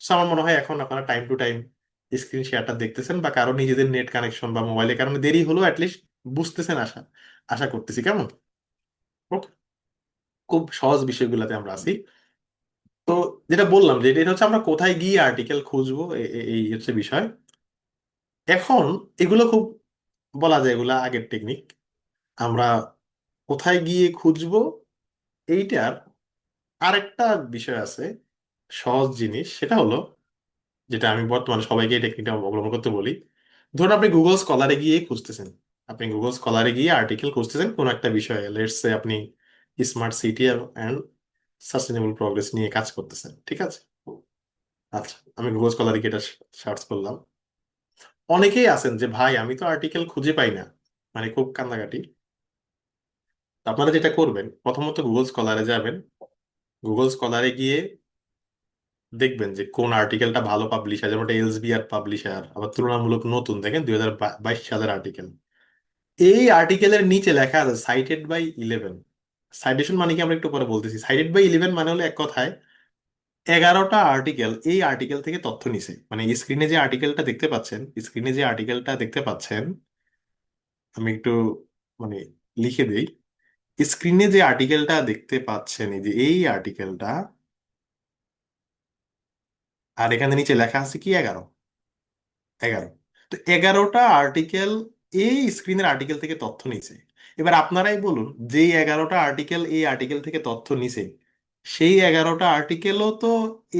So আমার মনে হয় এখন আপনারা টাইম টু টাইম স্ক্রিন শেয়ারটা দেখতেছেন, বা কারো নিজেদের নেট কানেকশন বা মোবাইলের কারণে দেরি হলেও অ্যাটলিস্ট বুঝতেছেন, আশা আশা করতেছি। কেমন? ওকে, খুব সহজ বিষয়গুলোতে আমরা আছি। তো যেটা বললাম যে এটা হচ্ছে আমরা কোথায় গিয়ে আর্টিকেল খুঁজবো, এই হচ্ছে বিষয়। এখন এগুলো খুব বলা যায় এগুলা আগের টেকনিক। আমরা কোথায় গিয়ে খুঁজবো এইটার আরেকটা বিষয় আছে, সহজ জিনিস, সেটা হলো, যেটা আমি বর্তমানে সবাইকে এই টেকনিকটা অবলম্বন করতে বলি। ধরুন আপনি গুগল স্কলারে গিয়ে খুঁজতেছেন, আপনি গুগল স্কলারে গিয়ে আর্টিকেল খুঁজতেছেন কোন একটা বিষয়ে, লেটস সে আপনি smart city and sustainable progress নিয়ে কাজ করতেছেন। ঠিক আছে, আচ্ছা, আমি গুগল স্কলারে গিয়ে এটা সার্চ করলাম। অনেকেই আছেন যে ভাই আমি তো আর্টিকেল খুঁজে পাই না, মানে খুব কান্নাকাটি। তো আপনারা যেটা করবেন, প্রথমত গুগল স্কলারে যাবেন। গুগল স্কলারে গিয়ে দেখবেন যে কোন আর্টিকেলটা ভালো পাবলিশার, যেমন এলসবিআর পাবলিশার, আবার তুলনামূলক নতুন, দেখেন 2022 সালের আর্টিকেল। এই আর্টিকেলের নিচে লেখা আছে সাইটেড বাই 11। সাইটেশন মানে কি আমরা একটু পরে বলতেছি। সাইটেড বাই 11 মানে হলো এক কথায় 11টা আর্টিকেল এই আর্টিকেল থেকে তথ্য নিছে। মানে স্ক্রিনে যে আর্টিকেলটা দেখতে পাচ্ছেন, স্ক্রিনে যে আর্টিকেলটা দেখতে পাচ্ছেন, আমি একটু মানে লিখে দেই, স্ক্রিনে যে আর্টিকেলটা দেখতে পাচ্ছেন, এই যে এই আর্টিকেলটা, আর এখানে নিচে লেখা আছে কি 11, 11। তো 11টা আর্টিকেল এই স্ক্রিনের আর্টিকেল থেকে তথ্য নিছে। এবার আপনারাই বলুন, যেই 11টা আর্টিকেল এই আর্টিকেল থেকে তথ্য নিছে, সেই 11টা আর্টিকেলও তো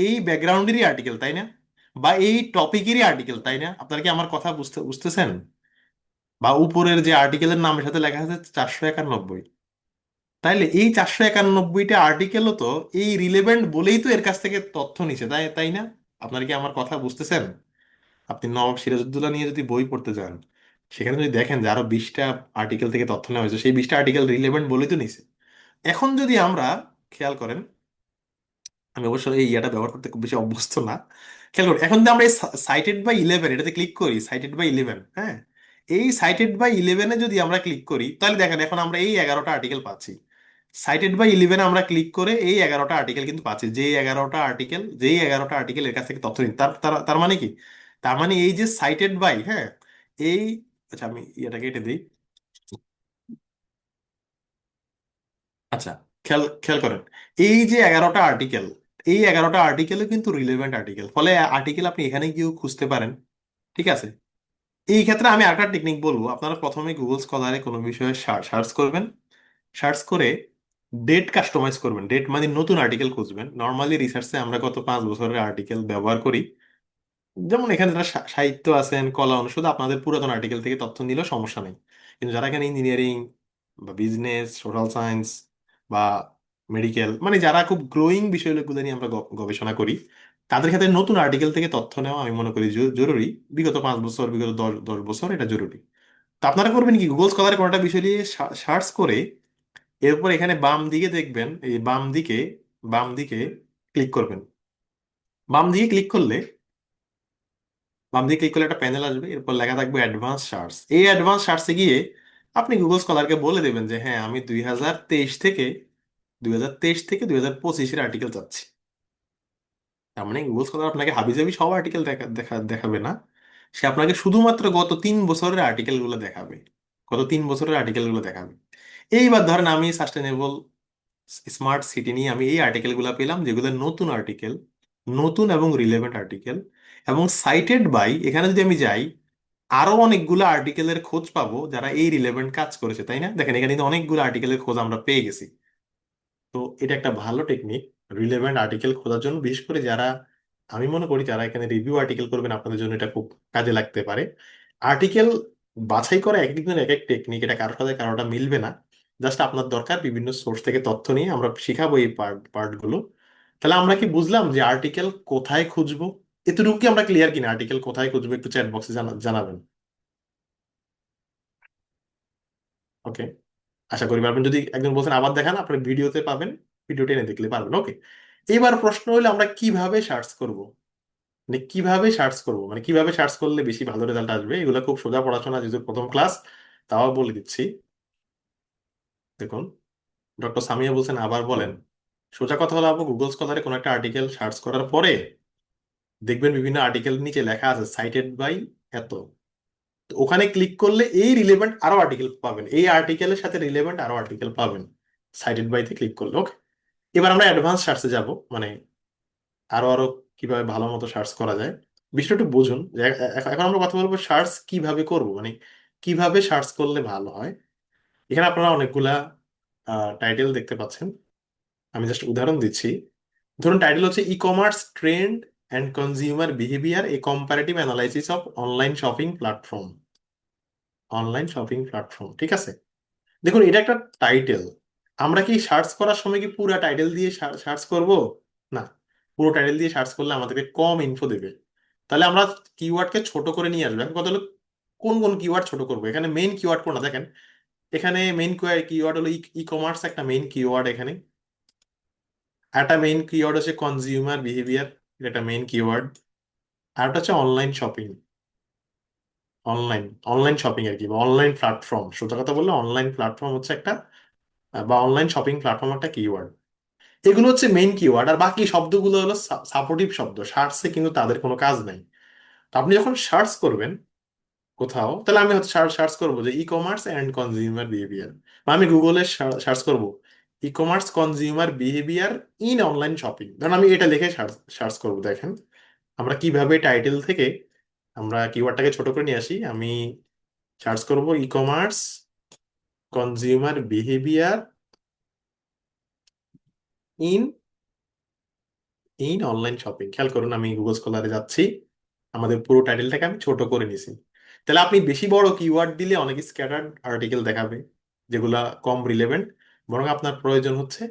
এই ব্যাকগ্রাউন্ডেরই আর্টিকেল, তাই না? বা এই টপিকেরই আর্টিকেল, তাই না? আপনারা কি আমার কথা বুঝতেছেন? বা উপরের যে আর্টিকেলের নামের সাথে লেখা আছে 491, তাইলে এই 491টা আর্টিকেলও তো এই রিলেভেন্ট বলেই তো এর কাছ থেকে তথ্য নিছে, তাই তাই না? আপনারা কি আমার কথা বুঝতেছেন? আপনি নবাব সিরাজউদ্দৌলা নিয়ে যদি বই পড়তে যান, সেখানে যদি দেখেন যে আরো 20টা আর্টিকেল থেকে তথ্য নেওয়া হয়েছে, সেই 20টা আর্টিকেল রিলেভেন্ট বলেই তো নিছে। এখন যদি আমরা খেয়াল করেন, আমি অবশ্য এই ইয়াটা ব্যবহার করতে খুব বেশি অভ্যস্ত না, খেয়াল করি এখন যদি আমরা এই সাইটেড বাই 11 এটাতে ক্লিক করি, সাইটেড বাই 11, হ্যাঁ, এই সাইটেড বাই 11-এ যদি আমরা ক্লিক করি, তাহলে দেখেন এখন আমরা এই 11টা আর্টিকেল পাচ্ছি। সাইটেড বাই 11-এ আমরা ক্লিক করে এই 11টা আর্টিকেল কিন্তু পাচ্ছি, যেই 11টা আর্টিকেল এর কাছ থেকে তথ্য নিই, তার তার তার মানে কি? তার মানে এই যে সাইটেড বাই, হ্যাঁ, এই, আচ্ছা আমি এটাকে কেটে দিই। আচ্ছা, খেয়াল খেয়াল করেন, এই যে 11টা আর্টিকেল, এই 11টা আর্টিকেলও কিন্তু রিলেভেন্ট আর্টিকেল, ফলে আর্টিকেল আপনি এখানে গিয়েও খুঁজতে পারেন। ঠিক আছে। এই ক্ষেত্রে আমি একটা টেকনিক বলবো, আপনারা প্রথমে গুগল স্কলারে কোনো বিষয়ে সার্চ করবেন। সার্চ করে ডেট কাস্টমাইজ করবেন, ডেট মানে নতুন আর্টিকেল খুঁজবেন। নর্মালি রিসার্চে আমরা গত 5 বছরের আর্টিকেল ব্যবহার করি। যেমন এখানে যারা সাহিত্য আছেন, কলা অনুষদ, আপনাদের পুরাতন আর্টিকেল থেকে তথ্য নিলেও সমস্যা নেই। কিন্তু যারা এখানে ইঞ্জিনিয়ারিং বা বিজনেস, সোশ্যাল সায়েন্স বা মেডিকেল, মানে যারা খুব গ্রোয়িং বিষয়গুলো নিয়ে আমরা গবেষণা করি, তাদের ক্ষেত্রে নতুন আর্টিকেল থেকে তথ্য নেওয়া আমি মনে করি জরুরি। বিগত 5 বছর, বিগত 10 বছর এটা জরুরি। তো আপনারা করবেন কি, গুগল স্কলারে কোনোটা বিষয় নিয়ে সার্চ করে, এরপর এখানে বাম দিকে দেখবেন, এই বাম দিকে ক্লিক করবেন। বাম দিকে ক্লিক করলে একটা প্যানেল আসবে, এরপর লেখা থাকবে অ্যাডভান্স সার্চ। এই অ্যাডভান্স সার্চে গিয়ে আপনি গুগল স্কলারকে বলে দেবেন যে হ্যাঁ, আমি 2023 থেকে 2025-এর আর্টিকেল চাচ্ছি। তার মানে গুগল স্কলার আপনাকে হাবিজাবি সব আর্টিকেল দেখাবে না, সে আপনাকে শুধুমাত্র গত 3 বছরের আর্টিকেল গুলো দেখাবে। গত 3 বছরের আর্টিকেল গুলো দেখাবে। এইবার ধরেন আমি সাস্টেনেবল স্মার্ট সিটি নিয়ে আমি এই আর্টিকেল গুলা পেলাম, যেগুলো নতুন আর্টিকেল, নতুন এবং রিলেভেন্ট আর্টিকেল, এবং সাইটেড বাই, এখানে যদি আমি যাই, আরো অনেকগুলো আর্টিকেলের খোঁজ পাবো যারা এই রিলেভেন্ট কাজ করেছে, তাই না? দেখেন এখানে কিন্তু অনেকগুলো আর্টিকেলের খোঁজ আমরা পেয়ে গেছি। তো এটা একটা ভালো টেকনিক রিলেভেন্ট আর্টিকেল খোঁজার জন্য, বিশেষ করে যারা, আমি মনে করি যারা এখানে রিভিউ আর্টিকেল করবেন, আপনাদের জন্য এটা খুব কাজে লাগতে পারে। আর্টিকেল বাছাই করা এক একজনের এক এক টেকনিক, এটা কারোর সাথে কারোটা মিলবে না। জাস্ট আপনার দরকার বিভিন্ন সোর্স থেকে তথ্য নিয়ে আমরা শিখাবো এই পার্টগুলো। তাহলে আমরা কি বুঝলাম যে আর্টিকেল কোথায় খুঁজবো? এতটুকু কি আমরা ক্লিয়ার কিনা, আর্টিকেল কোথায় খুঁজবো? একটু চ্যাট বক্সে জানাবেন। ওকে, আশা করি পারবেন। যদি একজন বলছেন আবার দেখান, আপনি ভিডিওতে পাবেন, ভিডিওটা এনে দেখলে পারবেন। ওকে, এবার প্রশ্ন হলো আমরা কিভাবে সার্চ করব। মানে কিভাবে সার্চ করলে বেশি ভালো রেজাল্ট আসবে, এগুলো খুব সোজা পড়াশোনা, যেহেতু প্রথম ক্লাস, তাও বলে দিচ্ছি। দেখুন, ডক্টর সামিয়া বলছেন আবার বলেন। সোজা কথা হলো, আপু গুগল স্কলারে কোনো একটা আর্টিকেল সার্চ করার পরে দেখবেন বিভিন্ন আর্টিকেল নিচে লেখা আছে সাইটেড বাই এত। তো ওখানে ক্লিক করলে এই রিলেভেন্ট আরো আর্টিকেল পাবেন, এই আর্টিকেলের সাথে রিলেভেন্ট আরো আর্টিকেল পাবেন সাইটেড বাইতে ক্লিক করলে। ওকে, এবার আমরা অ্যাডভান্স সার্চে যাব, মানে আরো আরো কিভাবে ভালো মতো সার্চ করা যায়। বিষয়টা একটু বুঝুন যে এখন আমরা কথা বলবো সার্চ কিভাবে করব, মানে কিভাবে সার্চ করলে ভালো হয়। এখানে আপনারা অনেকগুলা টাইটেল দেখতে পাচ্ছেন, আমি জাস্ট উদাহরণ দিচ্ছি। ধরুন টাইটেল হচ্ছে e commerce trend and consumer behaviour, A comparative analysis of online shopping platform, ঠিক আছে? দেখুন এটা একটা টাইটেল। আমরা কি সার্চ করার সময় কি পুরো টাইটেল দিয়ে সার্চ করব? না, পুরো টাইটেল দিয়ে সার্চ করলে আমাদেরকে কম ইনফো দেবে। তাহলে আমরা কিওয়ার্ডকে ছোট করে নিয়ে আসবো। এখন কথা হলো কোন কোন কিওয়ার্ড ছোট করবো। এখানে মেইন কিওয়ার্ড কোনটা দেখেন, এখানে মেইন কিওয়ার্ড হলো ই কমার্স, একটা মেইন কিওয়ার্ড এখানে। আর একটা মেইন কিওয়ার্ড হচ্ছে কনজিউমার বিহেভিয়ার, এটা একটা মেইন কিওয়ার্ড। আর একটা হচ্ছে online shopping, online online shopping আর কি, বা অনলাইন প্ল্যাটফর্ম। সোজা কথা বললে অনলাইন প্ল্যাটফর্ম হচ্ছে একটা, বা অনলাইন শপিং প্ল্যাটফর্ম একটা কিওয়ার্ড। এগুলো হচ্ছে মেইন কিওয়ার্ড, আর বাকি শব্দগুলো হলো সাপোর্টিভ শব্দ, সার্চে কিন্তু তাদের কোনো কাজ নাই। তো আপনি যখন সার্চ করবেন, কোথাও, তাহলে আমি হচ্ছে সার্চ করবো যে e commerce and consumer behaviour, বা আমি গুগলে সার্চ করব e commerce consumer behaviour in online shopping, ধরুন আমি এটা লিখে সার্চ সার্চ করবো। দেখেন আমরা কিভাবে টাইটেল থেকে আমরা কিওয়ার্ডটাকে ছোট করে নিয়ে আসি। আমি সার্চ করব e commerce consumer behaviour in in online shopping. খেয়াল করুন আমি গুগল স্কলারে যাচ্ছি, আমাদের পুরো টাইটেলটাকে আমি ছোট করে নিছি। তাহলে আপনি বেশি বড় কিওয়ার্ড দিলে অনেক স্ক্যাটার্ড আর্টিকেল দেখাবে, যেগুলা কম রিলেভেন্ট। বরং আপনার প্রয়োজন হচ্ছে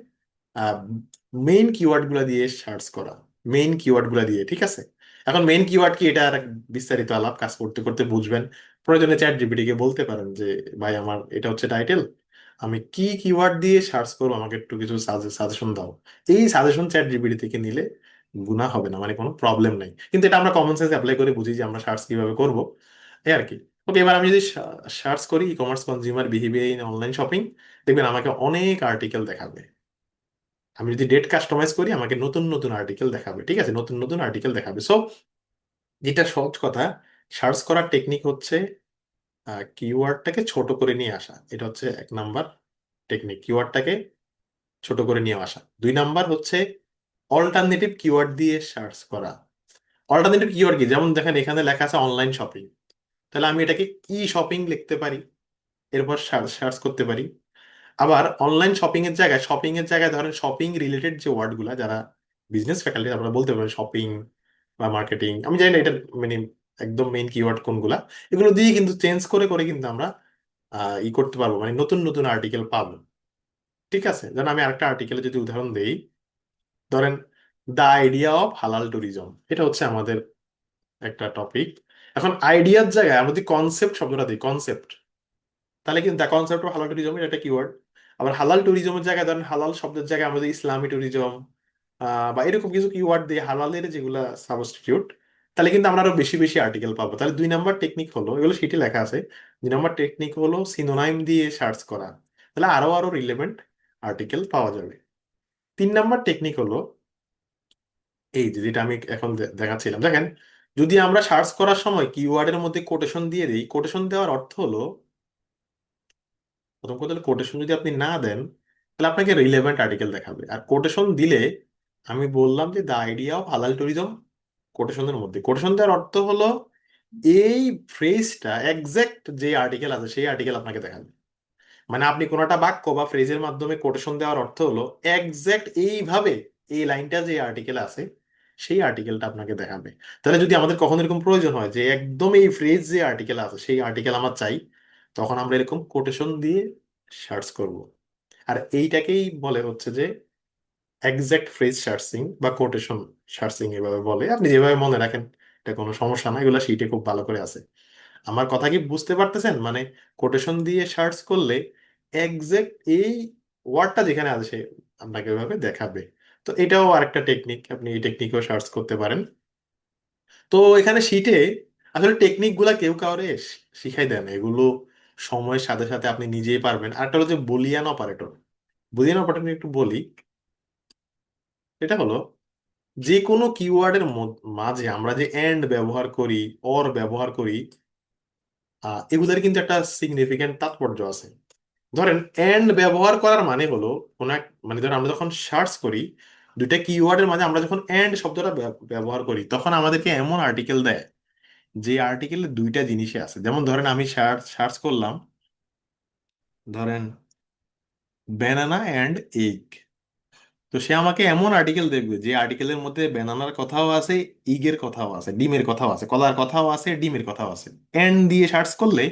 মেইন কিওয়ার্ড গুলা দিয়ে সার্চ করা, মেইন কিওয়ার্ড গুলা দিয়ে, ঠিক আছে? এখন মেইন কিওয়ার্ড কি, এটা আর এক বিস্তারিত আলাপ, কাজ করতে করতে বুঝবেন। প্রয়োজনে চ্যাট জিপিটি কে বলতে পারেন যে ভাই আমার এটা হচ্ছে টাইটেল, আমি কি কিওয়ার্ড দিয়ে সার্চ করবো, আমাকে একটু কিছু সাজেশন দাও। এই সাজেশন চ্যাট জিপিটি থেকে নিলে গুণা হবে না, মানে কোনো প্রবলেম নাই। কিন্তু এটা আমরা কমন সেন্স অ্যাপ্লাই করে বুঝি যে আমরা সার্চ কিভাবে করব, এই আর কি। ওকে, এবার আমি যদি সার্চ করি e commerce consumer behaviour in online shopping, দেখবেন আমাকে অনেক আর্টিকেল দেখাবে। আমি যদি ডেট কাস্টমাইজ করি আমাকে নতুন নতুন আর্টিকেল দেখাবে, ঠিক আছে, নতুন নতুন আর্টিকেল দেখাবে। সো যেটা সহজ কথা, সার্চ করার টেকনিক হচ্ছে কিওয়ার্ডটাকে ছোট করে নিয়ে আসা, এটা হচ্ছে এক নাম্বার টেকনিক, কিওয়ার্ডটাকে ছোট করে নিয়ে আসা। দুই নাম্বার হচ্ছে অল্টারনেটিভ কিওয়ার্ড দিয়ে সার্চ করা। অল্টারনেটিভ কিওয়ার্ড কি, যেমন দেখেন এখানে লেখা আছে অনলাইন শপিং, তাহলে আমি এটাকে ই শপিং লিখতে পারি, এরপর সার্চ করতে পারি। আবার অনলাইন শপিং এর জায়গায় ধরেন শপিং রিলেটেড যে ওয়ার্ড গুলা, যারা বিজনেস ফ্যাকাল্টি আপনারা বলতে পারেন শপিং বা মার্কেটিং, আমি জানি না এটা মানে একদম মেইন কিওয়ার্ড কোনগুলা, এগুলো দিয়ে কিন্তু চেঞ্জ করে করে কিন্তু আমরা ই করতে পারবো, মানে নতুন নতুন আর্টিকেল পাবো। ঠিক আছে, যেন আমি আরেকটা আর্টিকেলে যদি উদাহরণ দেই, ধরেন দ্য আইডিয়া অফ হালাল ট্যুরিজম, এটা হচ্ছে আমাদের একটা টপিক। এখন আইডিয়ার জায়গায় আমরা যদি কনসেপ্ট শব্দটা দিই, কনসেপ্ট, তাহলে কিন্তু দ্য কনসেপ্ট অফ হালাল ট্যুরিজম এটা একটা কিওয়ার্ড। আবার হালাল ট্যুরিজমের জায়গায় ধরেন হালাল শব্দের জায়গায় আমরা যদি ইসলামী ট্যুরিজম বা এরকম কিছু কিওয়ার্ড দিয়ে হালালের যেগুলা সাবস্টিটিউট, তাহলে কিন্তু আমরা আরো বেশি বেশি আর্টিকেল পাবো। তাহলে দুই নাম্বার টেকনিক হলো, এগুলো সেটি লেখা আছে, দুই নাম্বার টেকনিক হলো সিনোনাইম দিয়ে সার্চ করা, তাহলে আরো আরো রিলেভেন্ট আর্টিকেল পাওয়া যাবে। তিন নাম্বার টেকনিক হলো এই যে যেটা আমি এখন দেখাচ্ছিলাম, দেখেন যদি আমরা সার্চ করার সময় কিওয়ার্ডের মধ্যে কোটেশন দিয়ে দিই, কোটেশন দেওয়ার অর্থ হলো, প্রথম কথা হলো কোটেশন যদি আপনি না দেন তাহলে আপনাকে রিলেভেন্ট আর্টিকেল দেখাবে। আর কোটেশন দিলে, আমি বললাম যে দ্য আইডিয়া অফ হালাল ট্যুরিজম, কোটেশনের মধ্যে কোটেশন দেওয়ার অর্থ হলো এই ফ্রেজটা এক্সাক্ট যে আর্টিকেল আছে সেই আর্টিকেল আপনাকে দেখাবে। মানে আপনি কোনো একটা বাক্য বা ফ্রেজের মাধ্যমে কোটেশন দেওয়ার অর্থ হলো এক্সাক্ট এইভাবে এই লাইনটা যে আর্টিকেল আছে সেই আর্টিকেলটা আপনাকে দেখাবে। তাহলে যদি আমাদের কখনো এরকম প্রয়োজন হয় যে একদম এই ফ্রেজ যে আর্টিকেল আছে সেই আর্টিকেল আমার চাই, তখন আমরা এরকম কোটেশন দিয়ে সার্চ করব। আর এইটাকেই বলে হচ্ছে যে এক্সাক্ট ফ্রেজ সার্চিং বা কোটেশন সার্চিং, এভাবে বলে। আপনি যেভাবে মনে রাখেন এটা কোনো সমস্যা না, এগুলো শিটে খুব ভালো করে আছে। আমার কথা কি বুঝতে পারতেছেন? মানে কোটেশন দিয়ে সার্চ করলে এক্সাক্ট এই ওয়ার্ডটা যেখানে আছে সে আপনাকে ওইভাবে দেখাবে। তো এটাও আরেকটা টেকনিক, আপনি এই টেকনিকও সার্চ করতে পারেন। তো এখানে শিটে আসলে টেকনিক গুলা কেউ কাউরে শিখাই দেয় না, এগুলো সময়ের সাথে সাথে আপনি নিজেই পারবেন। আরেকটা হলো যে বুলিয়ান অপারেটর। বুলিয়ান অপারেটর একটু বলি, এটা হলো যে কোনো কিওয়ার্ডের মাঝে আমরা যে এন্ড ব্যবহার করি, অর ব্যবহার করি, এগুলোর কিন্তু একটা সিগনিফিকেন্ট তাৎপর্য আছে। ধরেন এন্ড ব্যবহার করার মানে হলো কোন এক, মানে ধরেন আমরা যখন সার্চ করি দুইটা কিওয়ার্ডের মাঝে আমরা যখন এন্ড শব্দটা ব্যবহার করি, তখন আমাদেরকে এমন আর্টিকেল দেয় যে আর্টিকেলে দুইটা জিনিসই আছে। যেমন ধরেন আমি সার্চ সার্চ করলাম, ধরেন ব্যানানা অ্যান্ড এগ, তো সে আমাকে এমন আর্টিকেল দেখবে যে আর্টিকেলের মধ্যে ব্যানানার কথাও আছে, ইগের কথাও আছে, ডিমের কথাও আছে, কলার কথাও আছে, ডিমের কথাও আছে। এন্ড দিয়ে সার্চ করলে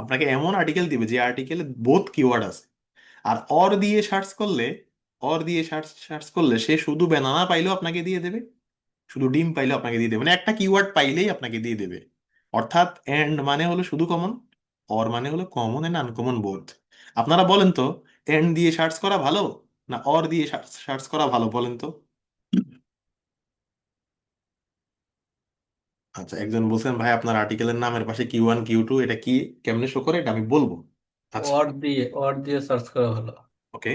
আপনাকে এমন আর্টিকেল দিবে যে আর্টিকেলে বোথ কিওয়ার্ড আছে। আর অর দিয়ে সার্চ করলে, অর দিয়ে সার্চ সার্চ করলে সে শুধু ব্যানানা পাইলেও আপনাকে দিয়ে দেবে, শুধু ডিম পাইলেও আপনাকে দিয়ে দেবে, মানে একটা কিওয়ার্ড পাইলেই আপনাকে দিয়ে দেবে। অর্থাৎ এন্ড মানে হলো শুধু কমন, অর মানে হলো কমন এন্ড আনকমন বোথ। আপনারা বলেন তো, এন্ড দিয়ে সার্চ করা ভালো না অর দিয়ে সার্চ করা ভালো, বলেন তো? আচ্ছা, একজন বলছেন ভাই আপনার আর্টিকেলের নামের পাশে Q1 Q2 এটা কি, কেমনে শো করে, এটা আমি বলবো। আচ্ছা, ওয়ার্ড দিয়ে সার্চ করা হলো। ওকে,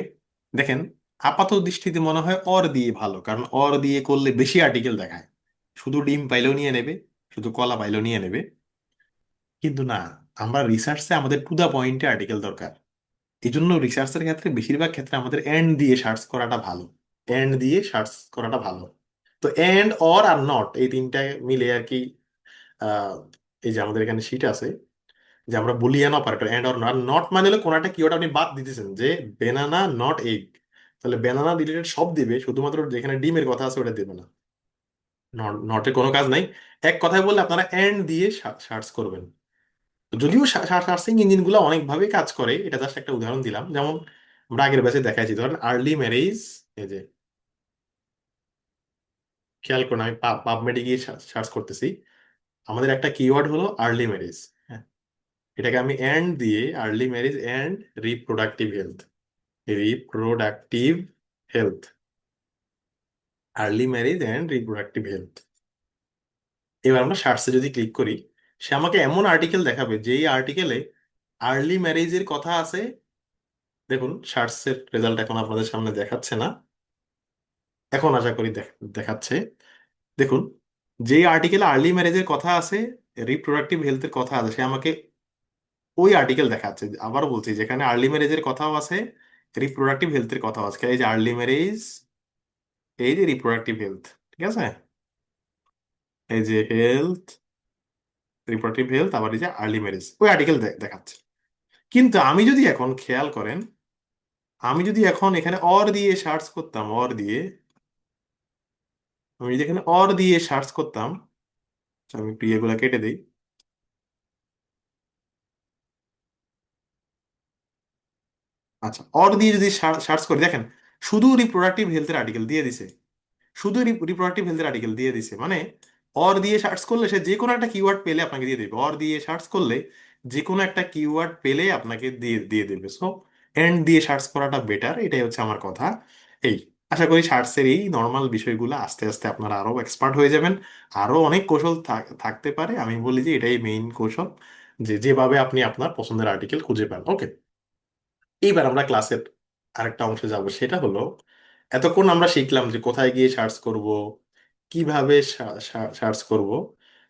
দেখেন আপাত দৃষ্টিতে মনে হয় অর দিয়ে ভালো, কারণ অর দিয়ে করলে বেশি আর্টিকেল দেখায়, শুধু ডিম পাইলেও নিয়ে নেবে, শুধু কলা পাইলেও নিয়ে নেবে। কিন্তু না, আমরা রিসার্চে আমাদের টু দা পয়েন্টে আর্টিকেল দরকার। এই জন্য রিসার্চের ক্ষেত্রে বেশিরভাগ ক্ষেত্রে আমাদের এন্ড দিয়ে সার্চ করাটা ভালো। এন্ড দিয়ে সার্চ করাটা ভালো। তো এন্ড, অর আর নট, এই তিনটা মিলে আর কি। আহ, এই যে আমাদের এখানে শিট আছে, যে আমরা boolean operator and or not. Not মানে হলো কোনো একটা কিওয়ার্ড আপনি বাদ দিতেছেন, যে বেনানা নট এগ, তাহলে বেনানা রিলেটেড সব দিবে, শুধুমাত্র যেখানে ডিমের কথা আছে ওটা দিবে না। নটের কোনো কাজ নাই। এক কথায় বললে আপনারা এন্ড দিয়ে সার্চ করবেন। যদিও সার্চিং ইঞ্জিনগুলো অনেকভাবে কাজ করে, এটা জাস্ট একটা উদাহরণ দিলাম। যেমন আমরা আগের ব্যাচে দেখাইছি, ধরেন আর্লি ম্যারেজ। এই যে খেয়াল করুন, আমি পাবমেডে গিয়ে সার্চ করতেছি, আমাদের একটা কিওয়ার্ড হলো আর্লি ম্যারেজ। হ্যাঁ, এটাকে আমি এন্ড দিয়ে early marriage and reproductive health, reproductive health, early marriage and reproductive health. এবার আমরা সার্চে যদি ক্লিক করি, সে আমাকে এমন আর্টিকেল দেখাবে যেই আর্টিকেলে আর্লি ম্যারেজের কথা আছে। দেখুন সার্চের রেজাল্ট এখন আপনাদের সামনে দেখাচ্ছে না, এখন আশা করি দেখাচ্ছে। দেখুন, যেই আর্টিকেলে আর্লি ম্যারেজের কথা আছে, রিপ্রোডাক্টিভ হেলথের কথা আছে, সে আমাকে ওই আর্টিকেল দেখাচ্ছে। আবার বলছি, যেখানে আর্লি ম্যারেজের কথাও আছে, রিপ্রোডাক্টিভ হেলথের কথাও আছে। এই যে আর্লি ম্যারেজ, এই যে রিপ্রোডাক্টিভ হেলথ, ঠিক আছে, এই যে হেলথ, রিপ্রোডাক্টিভ হেলথ, আবার এই যে আর্লি ম্যারেজ, ওই আর্টিকেল দেখাচ্ছে। কিন্তু আমি যদি এখন খেয়াল করেন, আমি যদি এখন এখানে অর দিয়ে সার্চ করতাম, অর দিয়ে, আমি যদি এখানে অর দিয়ে সার্চ করতাম, আমি একটু ইয়েগুলো কেটে দিই। আচ্ছা, অর দিয়ে যদি সার্চ করি, দেখেন শুধু রিপ্রোডাক্টিভ হেলথের আর্টিকেল দিয়ে দিছে, শুধু রিপ্রোডাক্টিভ হেলথের আর্টিকেল দিয়ে দিছে। মানে অর দিয়ে সার্চ করলে সে যে কোনো একটা কিওয়ার্ড পেলে আপনাকে দিয়ে দেবে। অর দিয়ে সার্চ করলে যে কোনো একটা কিওয়ার্ড পেলে আপনাকে দিয়ে দিয়ে দেবে। সো এন্ড দিয়ে সার্চ করাটা বেটার, এটাই হচ্ছে আমার কথা। এই, আশা করি সার্চের এই নর্মাল বিষয়গুলো আস্তে আস্তে আপনারা আরো এক্সপার্ট হয়ে যাবেন। আরো অনেক কৌশল থাকতে পারে, আমি বলি যে এটাই মেইন কৌশল, যে যেভাবে আপনি আপনার পছন্দের আর্টিকেল খুঁজে পান। ওকে, এইবার আমরা ক্লাসের আরেকটা অংশে যাব, সেটা হলো এতক্ষণ আমরা শিখলাম যে কোথায় গিয়ে সার্চ করব, কিভাবে সার্চ করব।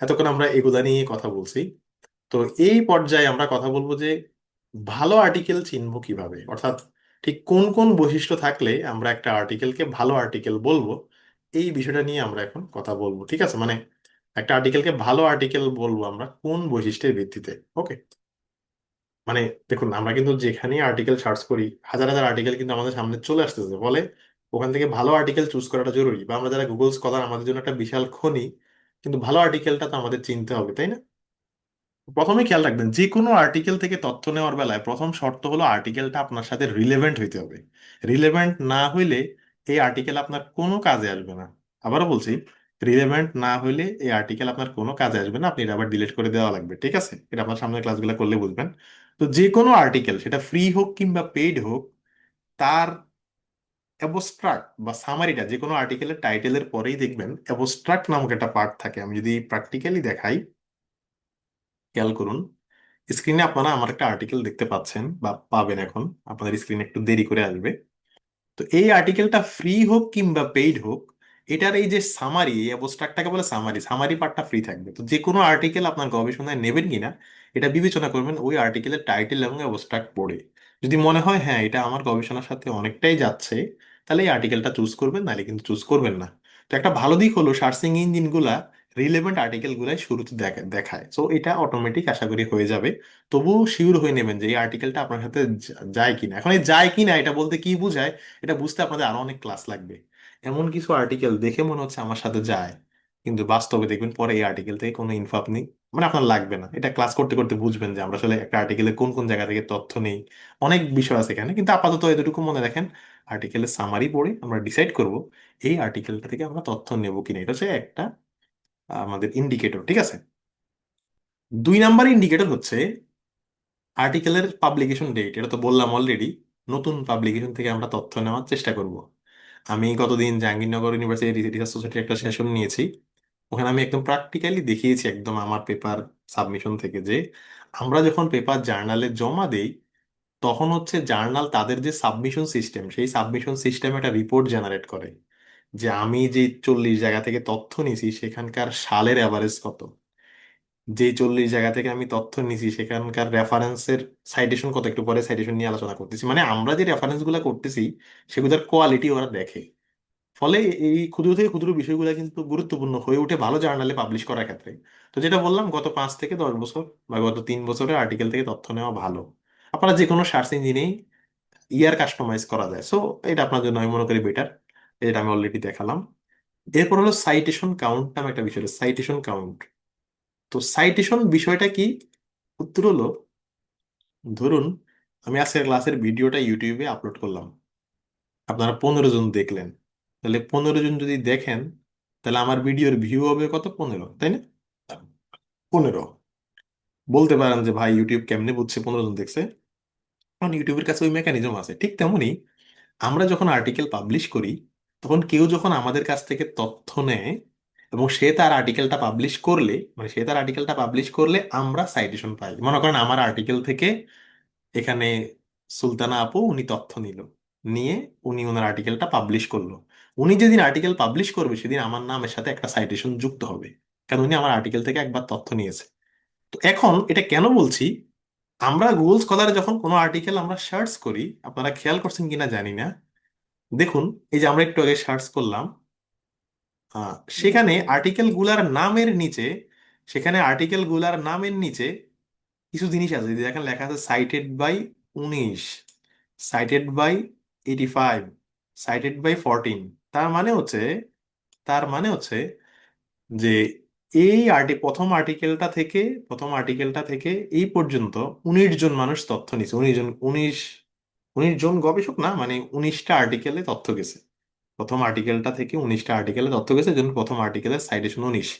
এতক্ষণ আমরা এগুলা নিয়ে কথা বলছি। তো এই পর্যায়ে আমরা কথা বলবো যে ভালো আর্টিকেল চিনবো কিভাবে, অর্থাৎ ঠিক কোন কোন বৈশিষ্ট্য থাকলে আমরা একটা আর্টিকেলকে ভালো আর্টিকেল বলবো। এই বিষয়টা নিয়ে আমরা এখন কথা বলবো, ঠিক আছে? মানে একটা আর্টিকেলকে ভালো আর্টিকেল বলবো আমরা কোন বৈশিষ্ট্যের ভিত্তিতে। ওকে, মানে দেখুন, আমরা কিন্তু যেখানেই আর্টিকেল সার্চ করি, হাজার হাজার আর্টিকেল কিন্তু আমাদের সামনে চলে আসতেছে, বলে ওখান থেকে ভালো আর্টিকেল চুজ করাটা জরুরি। বা আমরা যারা গুগল স্কলার, আমাদের জন্য একটা বিশাল খনি, কিন্তু ভালো আর্টিকেলটা তো আমাদের চিনতে হবে, তাই না? প্রথমে খেয়াল রাখবেন, যে কোনো আর্টিকেল থেকে তথ্য নেওয়ার বেলায় প্রথম শর্ত হলো আর্টিকেলটা আপনার সাথে রিলেভেন্ট হইতে হবে। রিলেভেন্ট না হইলে এই আর্টিকেল আপনার কোনো কাজে আসবে না। আবারও বলছি, রিলেভেন্ট না হইলে এই আর্টিকেল আপনার কোনো কাজে আসবে না, আপনি এটা আবার ডিলিট করে দেওয়া লাগবে, ঠিক আছে? এটা আপনার সামনের ক্লাসগুলো করলে বুঝবেন। তো যে কোনো আর্টিকেল, সেটা ফ্রি হোক কিংবা পেইড হোক, তার অ্যাবস্ট্রাক্ট বা সামারিটা, যে কোনো আর্টিকেলের টাইটেলের পরেই দেখবেন অ্যাবস্ট্রাক্ট নামক একটা পার্ট থাকে। আমি যদি প্র্যাকটিক্যালি দেখাই, খেয়াল করুন, স্ক্রিনে আপনারা আমার একটা আর্টিকেল দেখতে পাচ্ছেন বা পাবেন এখন, আপনাদের স্ক্রিনে একটু দেরি করে আসবে। তো এই আর্টিকেলটা ফ্রি হোক কিংবা পেইড হোক, এটার এই যে সামারি, এই অ্যাবস্ট্রাক্টটাকে বলে সামারি, সামারি পার্টটা ফ্রি থাকবে। তো যে কোনো আর্টিকেল আপনার গবেষণায় নেবেন কিনা এটা বিবেচনা করবেন ওই আর্টিকেলের টাইটেল এবং অ্যাবস্ট্রাক্ট পড়ে। যদি মনে হয় হ্যাঁ এটা আমার গবেষণার সাথে অনেকটাই যাচ্ছে, তাহলে এই আর্টিকেলটা চুজ করবেন, নাহলে কিন্তু চুজ করবেন না। তো একটা ভালো দিক হলো সার্চিং ইঞ্জিনগুলা রিলেভেন্ট আর্টিকেল গুলাই শুরুতে দেখায়। সো এটা অটোমেটিক আশা করি হয়ে যাবে। তবুও শিওর হয়ে নেবেন যে এই আর্টিকেলটা আপনার সাথে যায় কিনা। এখন এই যায় কিনা এটা বলতে কি বোঝায়, এটা বুঝতে আপনাদের আরো অনেক ক্লাস লাগবে। এমন কিছু আর্টিকেল দেখে মনে হচ্ছে আমার সাথে যায়, কিন্তু বাস্তবে দেখবেন পরে এই আর্টিকেল থেকে কোনো ইনফো আপনি, মানে আপনার লাগবে না। এটা ক্লাস করতে করতে বুঝবেন যে আমরা আসলে একটা আর্টিকেলে কোন কোন জায়গা থেকে তথ্য নেই। অনেক বিষয় আছে এখানে, কিন্তু আপাতত এতটুকু মনে রাখেন, আর্টিকেলের সামারি পড়ে আমরা ডিসাইড করব এই আর্টিকেলটা থেকে আমরা তথ্য নেব কিনা। এটা হচ্ছে একটা আমাদের ইন্ডিকেটর, ঠিক আছে? 2 নাম্বার ইন্ডিকেটর হচ্ছে আর্টিকেলের পাবলিকেশন ডেট। এটা তো বললাম অলরেডি, নতুন পাবলিকেশন থেকে আমরা তথ্য নেওয়ার চেষ্টা করব। আমি গতদিন জাহাঙ্গীরনগর ইউনিভার্সিটি রিসার্চ সোসাইটির একটা সেশন নিয়েছি, ওখানে আমি একদম প্র্যাকটিক্যালি দেখিয়েছি, একদম আমার পেপার সাবমিশন থেকে, যে আমরা যখন পেপার জার্নালে জমা দেই, তখন হচ্ছে জার্নাল তাদের যে সাবমিশন সিস্টেম, সেই সাবমিশন সিস্টেম একটা রিপোর্ট জেনারেট করে, যে আমি যে 40 জায়গা থেকে তথ্য নিয়েছি সেখানকার সালের অ্যাভারেজ কত। যে 40 জায়গা থেকে আমি তথ্য নিছি সেখানকার রেফারেন্সের সাইটেশন কত, একটু পরে সাইটেশন নিয়ে আলোচনা করতেছি, মানে আমরা যে রেফারেন্স গুলা করতেছি সেগুলোর কোয়ালিটি ওরা দেখে। ফলে এই ক্ষুদ্র থেকে ক্ষুদ্র বিষয়গুলো কিন্তু গুরুত্বপূর্ণ হয়ে ওঠে ভালো জার্নালে পাবলিশ করার ক্ষেত্রে। তো যেটা বললাম, গত 5 থেকে 10 বছর বা গত 3 বছরের আর্টিকেল থেকে তথ্য নেওয়া ভালো। আপনারা যে কোনো সার্চ ইঞ্জিনেই ইয়ার কাস্টমাইজ করা যায়, সো এটা আপনার জন্য আমি মনে করি বেটার। এটা আমি অলরেডি দেখালাম। এরপর হলো সাইটেশন কাউন্ট নামে একটা বিষয়, সাইটেশন কাউন্ট। তো সাইটেশন বিষয়টা কি? উত্তর হলো, ধরুন আমি আজকের ক্লাসের ভিডিওটা ইউটিউবে আপলোড করলাম, আপনারা 15 জন দেখলেন। তাহলে 15 জন যদি দেখেন, তাহলে আমার ভিডিওর ভিউ হবে কত? 15, তাই না? 15। বলতে পারেন যে ভাই ইউটিউব কেমনে বুঝছে 15 জন দেখছে? কারণ ইউটিউবের কাছে ওই মেকানিজম আছে। ঠিক তেমনি আমরা যখন আর্টিকেল পাবলিশ করি, তখন কেউ যখন আমাদের কাছ থেকে তথ্য নেয় এবং সে তার আর্টিকেলটা পাবলিশ করলে, মানে সে তার আর্টিকেলটা পাবলিশ করলে আমরা সাইটেশন পাই। মনে করেন আমার আর্টিকেল থেকে এখানে সুলতানা আপু উনি তথ্য নিল, নিয়ে উনি ওনার আর্টিকেলটা পাবলিশ করলো। উনি যেদিন আর্টিকেল পাবলিশ করবে সেদিন আমার নামের সাথে একটা সাইটেশন যুক্ত হবে, কারণ উনি আমার আর্টিকেল থেকে একবার তথ্য নিয়েছে। তো এখন এটা কেন বলছি, আমরা গুগল স্কলারে যখন কোনো আর্টিকেল আমরা সার্চ করি, আপনারা খেয়াল করছেন কিনা জানি না, দেখুন এই যে আমরা একটু আগে সার্চ করলাম, সেখানে আর্টিকেল গুলার নামের নিচে, সেখানে আর্টিকেল গুলার নামের নিচে কিছু জিনিস আছে। যে দেখেন লেখা আছে cited by 19, cited by 85, cited by 14। তার মানে হচ্ছে, তার মানে হচ্ছে যে এই প্রথম আর্টিকেলটা থেকে এই পর্যন্ত 19 জন মানুষ তথ্য নিছে। 19 জন, 19 জন গবেষক না, মানে 19টা আর্টিকেলে তথ্য গেছে। প্রথম আর্টিকেলটা থেকে 19টা আর্টিকেলে তথ্য গেছে, জন্য প্রথম আর্টিকেলের সাইটেশন 19।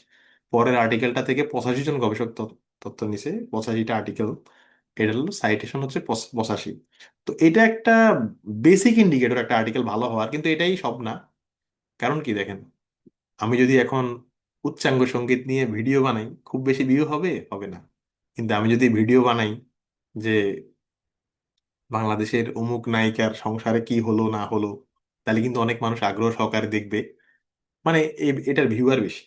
পরের আর্টিকেলটা থেকে 85 জন গবেষক তথ্য নিছে, 85টা আর্টিকেল। এটা হলো সাইটেশন হচ্ছে 85। তো এটা একটা বেসিক ইন্ডিকেটর একটা আর্টিকেল ভালো হওয়ার, কিন্তু এটাই সব না। কারণ কি দেখেন, আমি যদি এখন উচ্চাঙ্গ সঙ্গীত নিয়ে ভিডিও বানাই, খুব বেশি ভিউ হবে? হবে না। কিন্তু আমি যদি ভিডিও বানাই যে বাংলাদেশের অমুক নায়িকার সংসারে কি হলো না হলো, তাহলে কিন্তু অনেক মানুষ আগ্রহ সহকারে দেখবে, মানে এটার ভিউয়ার বেশি।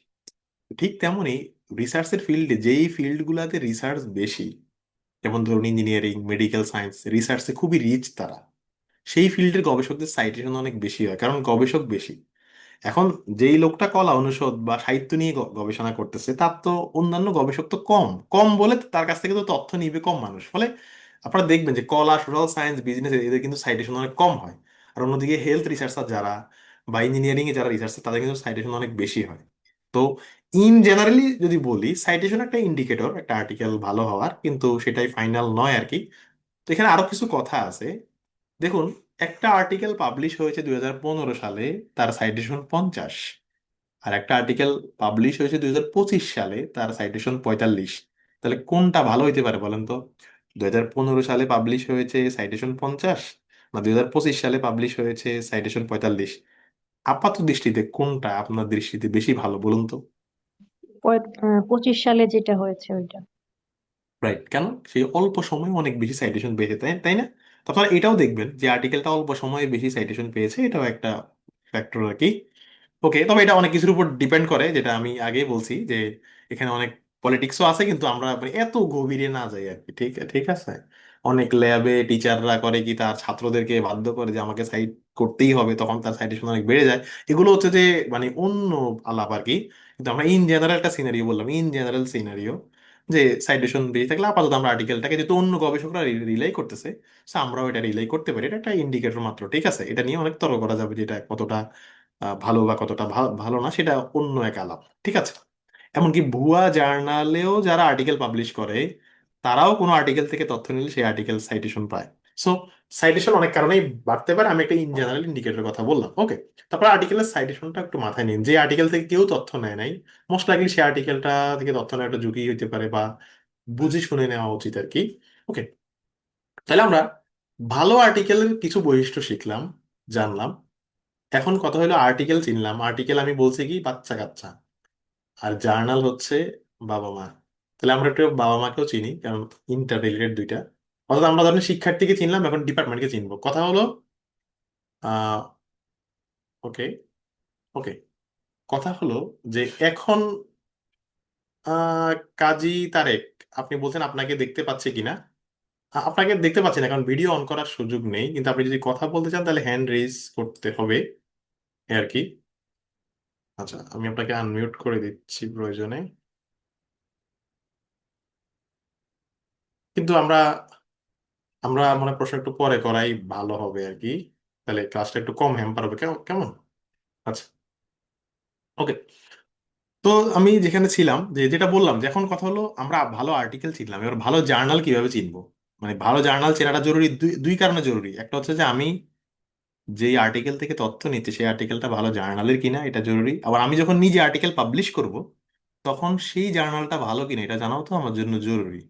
ঠিক তেমনই রিসার্চের ফিল্ডে, যেই ফিল্ডগুলোতে রিসার্চ বেশি, যেমন ধরুন ইঞ্জিনিয়ারিং, মেডিকেল সায়েন্স, রিসার্চে খুবই রিচ তারা, সেই ফিল্ডের গবেষকদের সাইটেশন অনেক বেশি হয়, কারণ গবেষক বেশি। এখন যেই লোকটা কলা অনুষদ বা সাহিত্য নিয়ে গবেষণা করতেছে, তার তো অন্যান্য গবেষক তো কম কম বলে তার কাছ থেকে তো তথ্য নিবে কম মানুষ। ফলে আপনারা দেখবেন যে কলা, সোশ্যাল সায়েন্স, বিজনেস, এদের কিন্তু সাইটেশন অনেক কম হয়। আর অন্যদিকে হেলথ রিসার্চার যারা বা ইঞ্জিনিয়ারিং এ যারা রিসার্চার, তাদের কিন্তু সাইটেশন অনেক বেশি হয়। তো ইন জেনারেলি যদি বলি, সাইটেশন একটা ইন্ডিকেটর একটা আর্টিকেল ভালো হওয়ার, কিন্তু সেটাই ফাইনাল নয় আর কি। তো এখানে আরো কিছু কথা আছে। দেখুন, একটা আর্টিকেল পাবলিশ হয়েছে 2015 সালে, তার সাইটেশন 50। আর একটা আর্টিকেল পাবলিশ হয়েছে 2025 সালে, তার সাইটেশন 45। তাহলে কোনটা ভালো হইতে পারে বলেন তো? 2015 সালে পাবলিশ হয়েছে সাইটেশন 50, না 2025 সালে পাবলিশ হয়েছে সাইটেশন 45? আপাত দৃষ্টিতে কোনটা আপনার দৃষ্টিতে বেশি ভালো বলুন তো? 25 সালে যেটা হয়েছে ওইটা। রাইট, কেন? সেই অল্প সময়ে অনেক বেশি সাইটেশন পেয়েছে, তাই তাই না? তো আপনারা এটাও দেখবেন যে আর্টিকেলটা অল্প সময়ে বেশি সাইটেশন পেয়েছে, এটাও একটা ফ্যাক্টর আর কি। ওকে, তবে এটা অনেক কিছুর উপর ডিপেন্ড করে, যেটা আমি আগে বলছি যে এখানে অনেক পলিটিক্সও আছে, কিন্তু আমরা মানে এত গভীরে না যাই আর কি। ঠিক ঠিক আছে। অনেক ল্যাবে টিচাররা করে কি, তার ছাত্রদেরকে বাধ্য করে যে আমাকে সাইট করতেই হবে, তখন তার সাইটেশন অনেক বেড়ে যায়। এগুলো হচ্ছে যে মানে অন্য আলাপ আর কি। কিন্তু আমরা ইন জেনারেল একটা সিনারিও বললাম, ইন জেনারেল সিনারিও, যে সাইটেশন বেশি থাকলে আপাতত আমরা আর্টিকেলটাকে, যেহেতু অন্য গবেষকরা রিলাই করতেছে, so আমরাও এটা রিলাই করতে পারি। এটা একটা ইন্ডিকেটর মাত্র, ঠিক আছে? এটা নিয়ে অনেক তর্ক করা যাবে, যেটা কতটা ভালো বা কতটা ভালো না, সেটা অন্য এক আলাপ। ঠিক আছে। এমনকি ভুয়া জার্নালেও যারা আর্টিকেল পাবলিশ করে, তারাও কোনো আর্টিকেল থেকে তথ্য নিলে সেই আর্টিকেল সাইটেশন পায়। সো সাইটেশন অনেক কারণেই বাড়তে পারে, আমি একটা ইন জেনারেল ইন্ডিকেটরের কথা বললাম। ওকে, তারপর আর্টিকেলের সাইটেশনটা একটু মাথায় নিন। যে আর্টিকেল থেকে কেউ তথ্য নেয় নাই, মোস্ট লাইকলি সেই আর্টিকেলটা থেকে তথ্য নেওয়া একটা ঝুঁকি হইতে পারে, বা বুঝে শুনে নেওয়া উচিত আর কি। ওকে, তাহলে আমরা ভালো আর্টিকেলের কিছু বৈশিষ্ট্য শিখলাম, জানলাম। এখন কথা হলো আর্টিকেল চিনলাম, আর্টিকেল আমি বলছি কি বাচ্চা কাচ্চা, আর জার্নাল হচ্ছে বাবা মা। তাহলে আমরা একটু বাবা মাকেও চিনি, কারণ ইন্টার রিলেটেড দুইটা। অর্থাৎ আমরা ধরেন শিক্ষার্থীকে চিনলাম, এখন ডিপার্টমেন্টকে চিনবো। কথা হলো আহ ওকে, ওকে, কথা হলো যে এখন আহ কাজী তারেক, আপনি বলছেন আপনাকে দেখতে পাচ্ছে কিনা। আপনাকে দেখতে পাচ্ছি না কারণ ভিডিও অন করার সুযোগ নেই, কিন্তু আপনি যদি কথা বলতে চান তাহলে হ্যান্ড রেজ করতে হবে, এই আর কি। আচ্ছা, আমি আপনাকে আনমিউট করে দিচ্ছি প্রয়োজনে। কিন্তু আমরা আমরা মানে প্রশ্ন একটু পরে করাই ভালো হবে আর কি, তাহলে ক্লাসটা একটু কম হ্যাম্পার হবে, কেমন কেমন? আচ্ছা, ওকে। তো আমি যেখানে ছিলাম, যে যেটা বললাম, যে এখন কথা হলো আমরা ভালো আর্টিকেল চিনলাম, এবার ভালো জার্নাল কিভাবে চিনবো। মানে ভালো জার্নাল চেনাটা জরুরি দুই দুই কারণে জরুরি। একটা হচ্ছে যে আমি যেই আর্টিকেল থেকে তথ্য নিচ্ছি সেই আর্টিকেলটা ভালো জার্নালের কিনা এটা জরুরি। আবার আমি যখন নিজে আর্টিকেল পাবলিশ করব তখন সেই জার্নালটা ভালো কিনা এটা জানাও তো আমার জন্য জরুরি।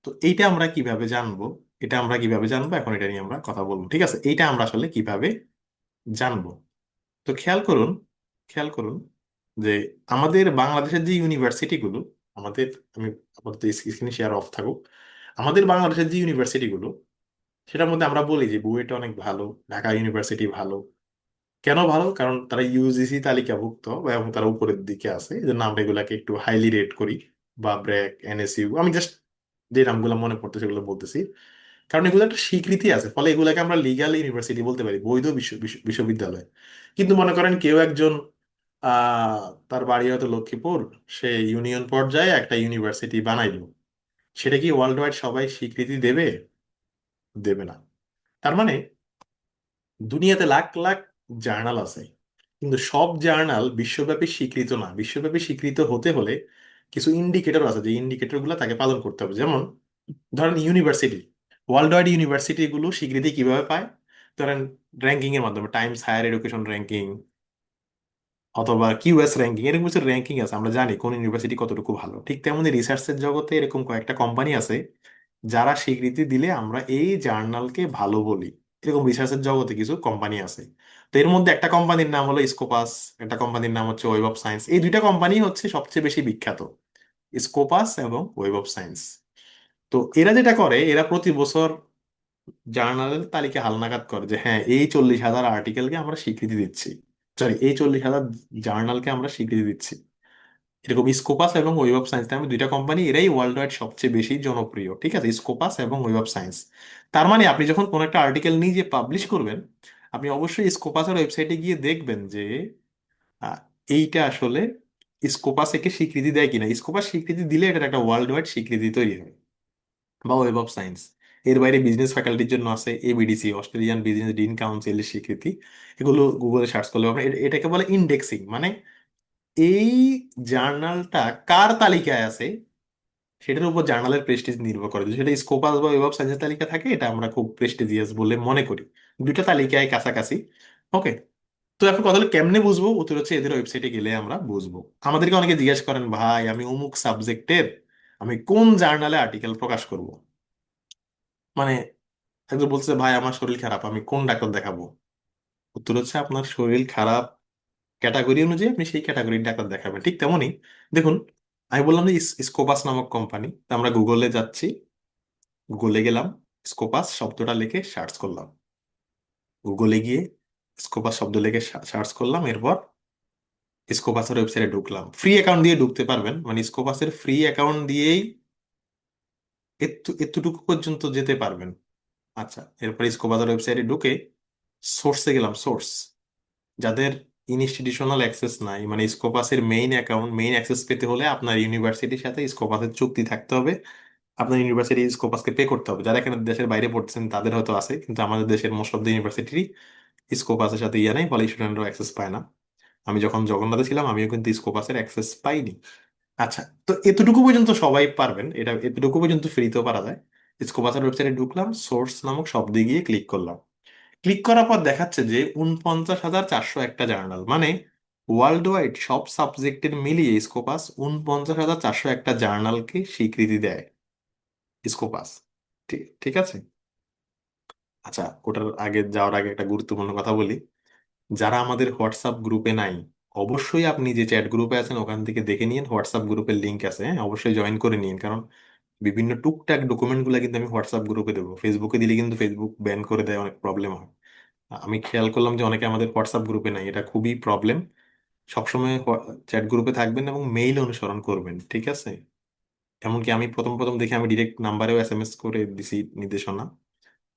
তো এইটা আমরা কিভাবে জানবো, এটা আমরা কিভাবে জানবো, এখন এটা নিয়ে আমরা কথা বলবো, ঠিক আছে? এইটা আমরা আসলে কিভাবে জানবো। তো খেয়াল করুন যে আমাদের বাংলাদেশের যে ইউনিভার্সিটিগুলো, আমাদের, আমি আপাতত স্ক্রিনে শেয়ার অফ থাকুক, আমাদের বাংলাদেশের যে ইউনিভার্সিটিগুলো, সেটার মধ্যে আমরা বলি যে বুয়েট অনেক ভালো, ঢাকা ইউনিভার্সিটি ভালো। কেন ভালো? কারণ তারা ইউজিসি তালিকাভুক্ত বা এবং তারা উপরের দিকে আছে, এই জন্য আমরা এগুলাকে একটু হাইলি রেট করি। বা ব্র্যাক, এনএসইউ, আমি জাস্ট যে নামগুলো মনে পড়তে সেগুলো বলতেছি। কারণ এগুলো একটা স্বীকৃতি আছে, ফলে এগুলাকে আমরা লিগ্যাল ইউনিভার্সিটি বলতে পারি, বৈধ বিশ্ববিদ্যালয়। কিন্তু মনে করেন কেউ একজন আহ তার বাড়ি হয়তো লক্ষ্মীপুর, সে ইউনিয়ন পর্যায়ে একটা ইউনিভার্সিটি বানাইলো, সেটা কি ওয়ার্ল্ড ওয়াইড সবাই স্বীকৃতি দেবে? দেবে না। তার মানে দুনিয়াতে লাখ লাখ জার্নাল আছে, কিন্তু সব জার্নাল বিশ্বব্যাপী স্বীকৃত না। বিশ্বব্যাপী স্বীকৃত হতে হলে কিছু ইন্ডিকেটর আছে, যে ইন্ডিকেটর গুলো তাকে পালন করতে হবে। যেমন ধরেন ইউনিভার্সিটি, ওয়ার্ল্ড ওয়াইড ইউনিভার্সিটি গুলো স্বীকৃতি কিভাবে পায়? ধরেন র্যাঙ্কিং এর মাধ্যমে, টাইমস হায়ার এডুকেশন র্যাঙ্কিং অথবা কিউএস র্যাঙ্কিং, এরকম কিছু র্যাঙ্কিং আছে, আমরা জানি কোন ইউনিভার্সিটি কতটুকু ভালো। ঠিক তেমনি রিসার্চের জগতে এরকম কয়েকটা কোম্পানি আছে যারা স্বীকৃতি দিলে আমরা এই জার্নালকে ভালো বলি। এরকম রিসার্চের জগতে কিছু কোম্পানি আছে। তো এর মধ্যে একটা কোম্পানির নাম হলো স্কোপাস, একটা কোম্পানির নাম হচ্ছে ওয়েব অফ সায়েন্স। এই দুইটা কোম্পানি হচ্ছে সবচেয়ে বেশি বিখ্যাত, স্কোপাস এবং ওয়েব অফ সায়েন্স। তো এরা যেটা করে, এরা প্রতি বছর জার্নালের তালিকা হালনাগাদ করে যে হ্যাঁ, এই 40,000 আর্টিকেলকে আমরা স্বীকৃতি দিচ্ছি, সরি এই 40,000 জার্নালকে আমরা স্বীকৃতি দিচ্ছি। এরকম স্কোপাস এবং ওয়েব অফ সায়েন্স নামে দুইটা কোম্পানি, এরাই ওয়ার্ল্ড ওয়াইড সবচেয়ে বেশি জনপ্রিয়, ঠিক আছে? স্কোপাস এবং ওয়েব অফ সায়েন্স। তার মানে আপনি যখন কোনো একটা আর্টিকেল নিজে পাবলিশ করবেন, আপনি অবশ্যই স্কোপাসের ওয়েবসাইটে গিয়ে দেখবেন যে আহ, এইটা আসলে স্কোপাস একে স্বীকৃতি দেয় কিনা। স্কোপাস স্বীকৃতি দিলে এটার একটা ওয়ার্ল্ড ওয়াইড স্বীকৃতি তৈরি হয়। বা ওয়েব অফ সায়েন্স, এর বাইরে বিজনেস ফ্যাকাল্টির জন্য আছে এবিডিসি, অস্ট্রেলিয়ান বিজনেস ডিন কাউন্সিলের স্বীকৃতি। এগুলো গুগলে সার্চ করলে পাবেন। এটাকে বলে ইন্ডেক্সিং, মানে এই জার্নালটা কার তালিকায় আছে সেটার উপর জার্নালের প্রেস্টিজ নির্ভর করে। যদি সেটা স্কোপাস বা ওয়েব অফ সায়েন্সের তালিকা থাকে, এটা আমরা খুব প্রেস্টিজিয়াস বলে মনে করি। দুইটা তালিকায় কাছাকাছি। ওকে। তো এখন কথা হলো কেমনে বুঝবো, উত্তর হচ্ছে এদের ওয়েবসাইটে গেলে আমরা বুঝবো। আমাদেরকে অনেকে জিজ্ঞেস করেন, ভাই আমি অমুক সাবজেক্টের, আমি কোন জার্নালে আর্টিকেল প্রকাশ করব? মানে একজন বলছে, ভাই আমার শরীর খারাপ, আমি কোন ডাক্তার দেখাবো? উত্তর হচ্ছে আপনার শরীর খারাপ ক্যাটাগরি অনুযায়ী আপনি সেই ক্যাটাগরির ডাক্তার দেখাবেন। ঠিক তেমনই দেখুন, আমি বললাম যে স্কোপাস নামক কোম্পানি, তো আমরা গুগলে যাচ্ছি, গুগলে গেলাম, স্কোপাস শব্দটা লিখে সার্চ করলাম, গুগলে গিয়ে স্কোপাস শব্দ লিখে সার্চ করলাম, এরপর স্কোপাসের ওয়েবসাইটে ঢুকলাম। ফ্রি অ্যাকাউন্ট দিয়ে ঢুকতে পারবেন, মানে স্কোপাসের ফ্রি অ্যাকাউন্ট দিয়েই এতটুকু পর্যন্ত যেতে পারবেন। আচ্ছা, এরপর স্কোপাসের ওয়েবসাইটে ঢুকে সোর্সে গেলাম। সোর্স, যাদের ইনস্টিটিউশনাল অ্যাক্সেস নাই, মানে স্কোপাসের মেইন অ্যাকাউন্ট, মেইন অ্যাক্সেস পেতে হলে আপনার ইউনিভার্সিটির সাথে স্কোপাসের চুক্তি থাকতে হবে। আপনার ইউনিভার্সিটি স্কোপাসকে পে করতে হবে। যারা এখানে দেশের বাইরে পড়ছেন তাদের হয়তো আছে, কিন্তু আমাদের দেশের মোস্ট অফ দ্য ইউনিভার্সিটি স্কোপাসের সাথে ইয়ে নেই, ফলে স্টুডেন্টরা অ্যাক্সেস পায় না। আমি যখন জগন্নাথে ছিলাম আমিও কিন্তু স্কোপাসের অ্যাক্সেস পাইনি। আচ্ছা, তো এতটুকু পর্যন্ত সবাই পারবেন, এটা এতটুকু পর্যন্ত ফ্রিতেও পারা যায়। স্কোপাসের ওয়েবসাইটে ঢুকলাম, সোর্স নামক শব্দে গিয়ে ক্লিক করলাম। ক্লিক করার পর দেখাচ্ছে যে 49,401টা জার্নাল, মানে ওয়ার্ল্ড ওয়াইড সব সাবজেক্টের মিলিয়ে স্কোপাস 49,401টা জার্নালকে স্বীকৃতি দেয়, স্কোপাস। ঠিক ঠিক আছে। আচ্ছা, ওটার আগে যাওয়ার আগে একটা গুরুত্বপূর্ণ কথা বলি। যারা আমাদের হোয়াটসঅ্যাপ গ্রুপে নাই, অবশ্যই আপনি যে চ্যাট গ্রুপে আছেন ওখান থেকে দেখে নিন, হোয়াটসঅ্যাপ গ্রুপের লিংক আছে, হ্যাঁ অবশ্যই জয়েন করে নিন। কারণ বিভিন্ন টুকটাক ডকুমেন্ট গুলো কিন্তু আমি হোয়াটসঅ্যাপ গ্রুপে দেবো, ফেসবুকে দিলে কিন্তু ফেসবুক ব্যান করে দেয়, অনেক প্রবলেম হয়। আমি খেয়াল করলাম যে অনেকে আমাদের হোয়াটসঅ্যাপ গ্রুপে নাই, এটা খুবই প্রবলেম। সবসময় চ্যাট গ্রুপে থাকবেন এবং মেইল অনুসরণ করবেন, ঠিক আছে? এমনকি আমি প্রথম প্রথম দেখে আমি ডিরেক্ট নাম্বারেও এসএমএস করে দিছি নির্দেশনা।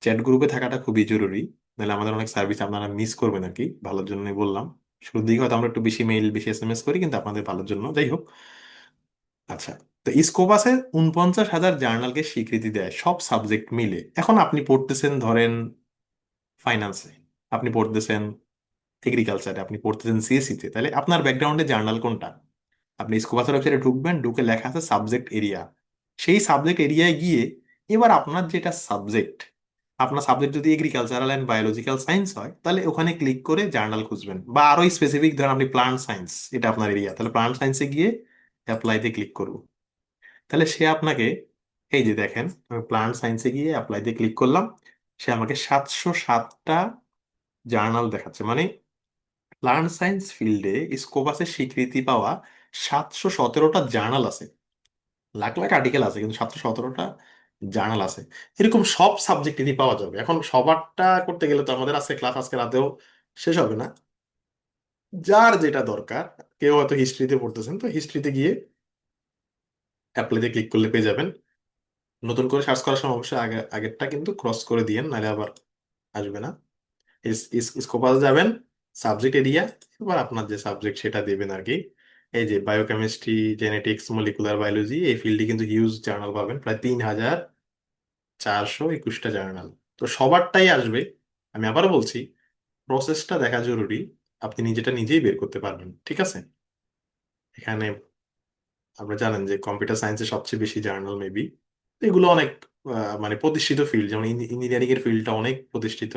চ্যাট গ্রুপে থাকাটা খুবই জরুরি, নাহলে আমাদের অনেক সার্ভিস আপনারা মিস করবেন আর কি। ভালোর জন্যই বললাম। শুরুর দিকে হয়তো আমরা একটু বেশি মেইল বেশি এসএমএস করি, কিন্তু আপনাদের ভালোর জন্য, যাই হোক। আচ্ছা, তো স্কোপাসে 49,000 জার্নালকে স্বীকৃতি দেয় সব সাবজেক্ট মিলে। এখন আপনি পড়তেছেন ধরেন ফাইন্যান্সে, আপনি পড়তেছেন এগ্রিকালচারে, আপনি পড়তেছেন সিএসসি তে, তাহলে আপনার ব্যাকগ্রাউন্ডে জার্নাল কোনটা? আপনি স্কোপাসের ওয়েবসাইটে ঢুকবেন, ঢুকে লেখা আছে সাবজেক্ট এরিয়া। সেই সাবজেক্ট এরিয়ায় গিয়ে এবার আপনার যেটা সাবজেক্ট, আপনার সাবজেক্ট যদি এগ্রিকালচারাল অ্যান্ড বায়োলজিক্যাল সায়েন্স হয়, তাহলে ওখানে ক্লিক করে জার্নাল খুঁজবেন। বা আরো স্পেসিফিক ধরেন আপনি প্লান্ট সায়েন্স, এটা আপনার এরিয়া, তাহলে প্লান্ট সায়েন্সে গিয়ে অ্যাপ্লাইতে ক্লিক করব। তাহলে সে আপনাকে, এই যে দেখেন, আমি প্লান্ট সায়েন্সে গিয়ে অ্যাপ্লাইতে ক্লিক করলাম, সে আমাকে 707টা জার্নাল দেখাচ্ছে। মানে প্লান্ট সায়েন্স ফিল্ডে স্কোপাসের স্বীকৃতি পাওয়া 717টা জার্নাল আছে। লাখ লাখ আর্টিকেল আছে, কিন্তু 717টা জার্নাল আছে। এরকম সব সাবজেক্টেরই পাওয়া যাবে। এখন সবারটা করতে গেলে তো আমাদের আজকে ক্লাস আজকে রাতেও শেষ হবে না। যার যেটা দরকার, কেউ হয়তো হিস্ট্রিতে পড়তেছেন, তো হিস্ট্রিতে গিয়ে অ্যাপ্লাইতে ক্লিক করলে পেয়ে যাবেন। নতুন করে সার্চ করার সময় অবশ্যই আগেরটা কিন্তু ক্রস করে দিয়েন, নাহলে আবার আসবে না। স্কোপাস যাবেন, সাবজেক্ট এরিয়া, এবার আপনার যে সাবজেক্ট সেটা দেবেন আর কি। এই যে বায়োকেমিস্ট্রি, জেনেটিক্স, মলিকুলার বায়োলজি, এই ফিল্ডে কিন্তু হিউজ জার্নাল পাবেন, প্রায় 3,421টা জার্নাল। তো সবারটাই আসবে। আমি আবার বলছি, প্রসেসটা দেখা জরুরি। আপনি নিজেটা নিজেই বের করতে পারবেন, ঠিক আছে? এখানে আপনি জানেন যে কম্পিউটার সায়েন্সে সবচেয়ে বেশি জার্নাল মেবি। এগুলো অনেক মানে প্রতিষ্ঠিত ফিল্ড, যেমন ইঞ্জিনিয়ারিং এর ফিল্ডটা অনেক প্রতিষ্ঠিত।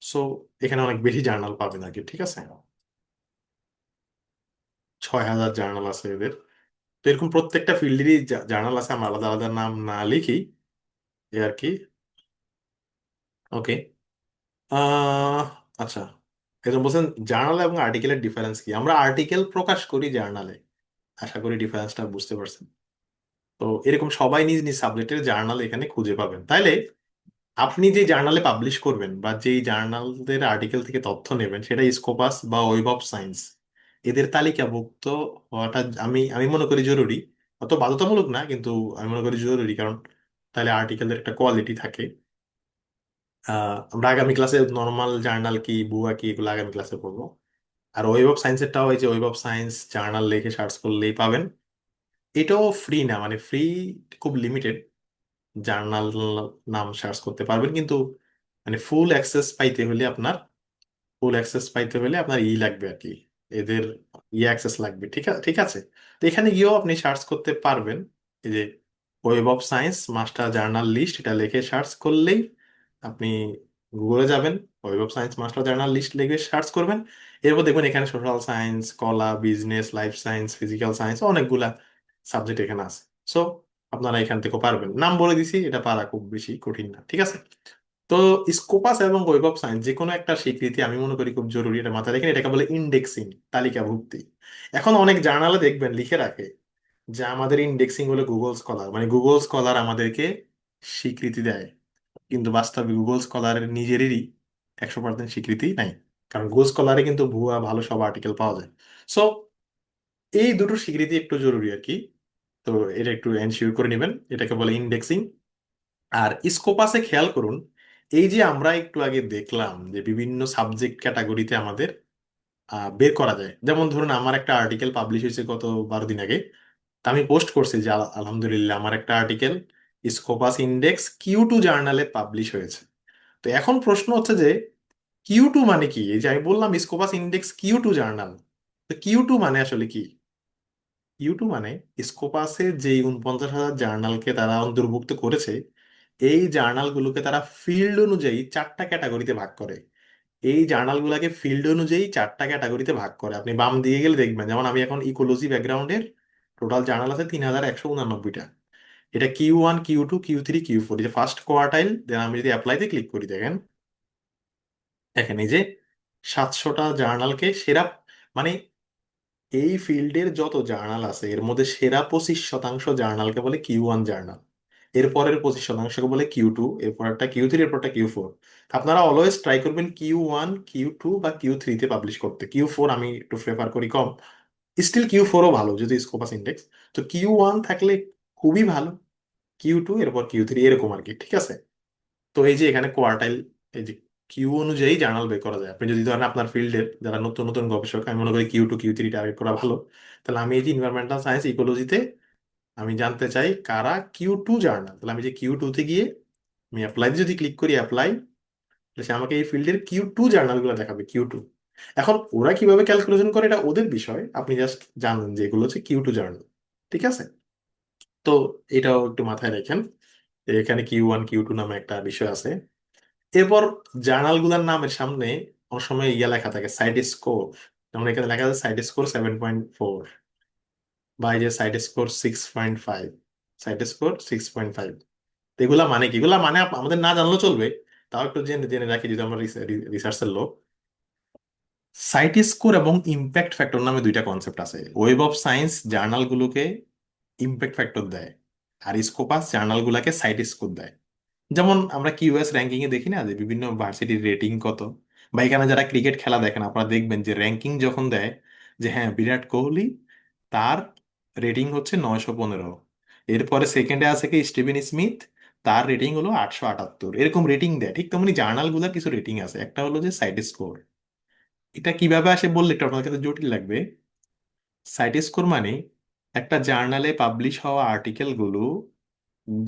সো এখানে অনেক বেশি জার্নাল পাবেন আর কি, ঠিক আছে? 6,000 জার্নাল আছে এদের। তো এরকম প্রত্যেকটা ফিল্ডেরই জার্নাল আছে, আমরা আলাদা আলাদা নাম না লিখি, এ আর কি। ওকে। আহ আচ্ছা, একজন বলছেন জার্নাল এবং আর্টিকেলের ডিফারেন্স কি। আমরা আর্টিকেল প্রকাশ করি জার্নালে, আশা করি ডিফারেন্সটা বুঝতে পারছেন। তো এরকম সবাই নিজ নিজ সাবজেক্টের জার্নাল এখানে খুঁজে পাবেন। তাইলে আপনি যে জার্নালে পাবলিশ করবেন বা যেই জার্নালদের আর্টিকেল থেকে তথ্য নেবেন, সেটা স্কোপাস বা ওয়েব অফ সায়েন্স, এদের তালিকাভুক্ত হওয়াটা আমি আমি মনে করি জরুরি। অত বাধ্যতামূলক না, কিন্তু আমি মনে করি জরুরি, কারণ তাহলে আর্টিকেলের একটা কোয়ালিটি থাকে। আমরা আগামী ক্লাসে নর্মাল জার্নাল কি ভুয়া কি এগুলো আগামী ক্লাসে পড়বো। আর ওয়েব অফ সায়েন্সেরটাও এই যে ওয়েব অফ সায়েন্স জার্নাল লিখে সার্চ করলেই পাবেন। এটাও ফ্রি না, মানে ফ্রি, খুব লিমিটেড জার্নাল নাম সার্চ করতে পারবেন, কিন্তু মানে ফুল অ্যাক্সেস পাইতে হলে আপনার লাগবে আর কি, এদের অ্যাক্সেস লাগবে, ঠিক আছে, ঠিক আছে। তো এখানে গিয়েও আপনি সার্চ করতে পারবেন। এই যে web of science master journal list, এটা লিখে সার্চ করলেই আপনি গুগলে যাবেন, web of science master journal list লিখে সার্চ করবেন। এরপর দেখবেন এখানে সোশ্যাল সায়েন্স, কলা, business, life science, physical science, অনেকগুলা সাবজেক্ট এখানে আছে। সো আপনারা এখান থেকে পারবেন, নাম বলে দিছি, এটা পারা খুব বেশি কঠিন না, ঠিক আছে? তো স্কোপাস এবং ওয়েব অফ সায়েন্স যে কোনো একটা স্বীকৃতি আমি মনে করি খুব জরুরি, এটা মাথায় রেখে এটাকে বলে ইন্ডেক্সিং, তালিকাভুক্তি। এখন অনেক জার্নালে দেখবেন লিখে রাখে যে আমাদের ইন্ডেক্সিং হলো গুগল স্কলার, মানে গুগল স্কলার আমাদেরকে স্বীকৃতি দেয়। কিন্তু বাস্তবে গুগল স্কলারের নিজেরই 100% স্বীকৃতি নাই, কারণ গুগল স্কলারে কিন্তু ভুয়া ভালো সব আর্টিকেল পাওয়া যায়। সো এই দুটো স্বীকৃতি একটু জরুরি আর কি। তো এটা একটু এনশিওর করে নেবেন, এটাকে বলে ইন্ডেক্সিং। আর স্কোপাসে খেয়াল করুন, এই যে আমরা একটু আগে দেখলাম যে বিভিন্ন সাবজেক্ট ক্যাটাগরিতে আমাদের বের করা যায়। যেমন ধরুন আমার একটা আর্টিকেল পাবলিশ হয়েছে গত 12 দিন আগে, তা আমি পোস্ট করছি যে আলহামদুলিল্লাহ আমার একটা আর্টিকেল স্কোপাস ইন্ডেক্স Q2 জার্নালে পাবলিশ হয়েছে। তো এখন প্রশ্ন হচ্ছে যে Q2 মানে কি? এই যে আমি বললাম স্কোপাস ইন্ডেক্স Q2 জার্নাল, তো Q2 মানে আসলে কি? Q2 মানে স্কোপাসে যেই 49,000 জার্নালকে তারা অন্তর্ভুক্ত করেছে, এই জার্নালগুলোকে তারা ফিল্ড অনুযায়ী 4টা ক্যাটাগরিতে ভাগ করে। এই জার্নালগুলোকে ফিল্ড অনুযায়ী 4টা ক্যাটাগরিতে ভাগ করে। আপনি বাম দিকে গেলে দেখবেন, যেমন আমি এখন ইকোলজি ব্যাকগ্রাউন্ডের টোটাল জার্নাল আছে 3,189টা। এটা Q1, Q2, Q3, Q4, এই যে ফার্স্ট কোয়ার্টাইল। দেন আমি যদি অ্যাপ্লাইতে ক্লিক করি, দেখেন দেখেন এই যে 700টা জার্নালকে সেরা, মানে এই ফিল্ডের যত জার্নাল আছে এর মধ্যে সেরা 25% জার্নালকে বলে Q1 জার্নাল। এরপরের 25%কে বলে Q2, এরপরটা Q3, এরপরটা Q4। আপনারা অলওয়েজ ট্রাই করবেন Q1, Q2 বা Q3 তে পাবলিশ করতে। Q4 আমি একটু প্রেফার করি কম। স্টিল Q4ও ভালো যদি স্কোপাস ইন্ডেক্স। তো Q1 থাকলে খুবই ভালো, Q2 এরপর Q3 এরকম আর কি, ঠিক আছে? তো এই যে এখানে কোয়ার্টাইল, এই যে কিউ অনুযায়ী জার্নাল বের করা যায়। আপনি যদি ধরেন আপনার ফিল্ডের যারা নতুন নতুন গবেষক, আমি মনে করি Q2 Q3 টার্গেট করা ভালো। তাহলে আমি এই যে ইনভারমেন্টাল সায়েন্স ইকোলজিতে আমি জানতে চাই কারা Q2 জার্নাল, তাহলে আমি যে Q2 তে গিয়ে আমি অ্যাপ্লাই যদি ক্লিক করি অ্যাপ্লাই, সে আমাকে এই ফিল্ডের Q2 জার্নালগুলো দেখাবে, Q2। এখন ওরা কিভাবে ক্যালকুলেশন করে এটা ওদের বিষয়, আপনি জাস্ট জানেন যে এগুলো হচ্ছে Q2 জার্নাল, ঠিক আছে? তো এটাও একটু মাথায় রাখেন, এখানে Q1 Q2 নামে একটা বিষয় আছে। এরপর জার্নালগুলোর নামের সামনে অনেক সময় ইয়া লেখা থাকে সাইড স্কোর, যেমন এখানে লেখা আছে সাইড স্কোর 7.4, বা এই যে সাইড স্কোর 6.5, সাইড স্কোর 6.5। এগুলা মানে কি? এগুলা মানে আমাদের না জানলেও চলবে, তাও একটু জেনে জেনে রাখি যদি আমরা রিসার্চের লোক। সাইট স্কোর এবং ইম্প্যাক্ট ফ্যাক্টর নামে দুইটা কনসেপ্ট আছে। ওয়েব অফ সায়েন্স জার্নালগুলোকে ইম্প্যাক্ট ফ্যাক্টর দেয়, আর স্কোপাস জার্নালগুলোকে সাইট স্কোর দেয়। যেমন আমরা কিউএস র্যাঙ্কিং এ দেখি না যে বিভিন্ন ভার্সিটির রেটিং কত, বা এখানে যারা ক্রিকেট খেলা দেখেন আপনারা দেখবেন যে র্যাঙ্কিং যখন দেয়, যে হ্যাঁ বিরাট কোহলি, তার রেটিং হচ্ছে 915, এরপরে সেকেন্ডে আছে কি স্টিভেন স্মিথ, তার রেটিং হলো 878, এরকম রেটিং দেয়। ঠিক তেমনি জার্নালগুলোর কিছু রেটিং আছে, একটা হলো যে সাইট স্কোর। এটা কিভাবে আসে বললে একটু আপনার কাছে জটিল লাগবে। সাইট স্কোর মানে একটা জার্নালে পাবলিশ হওয়া আর্টিকেলগুলো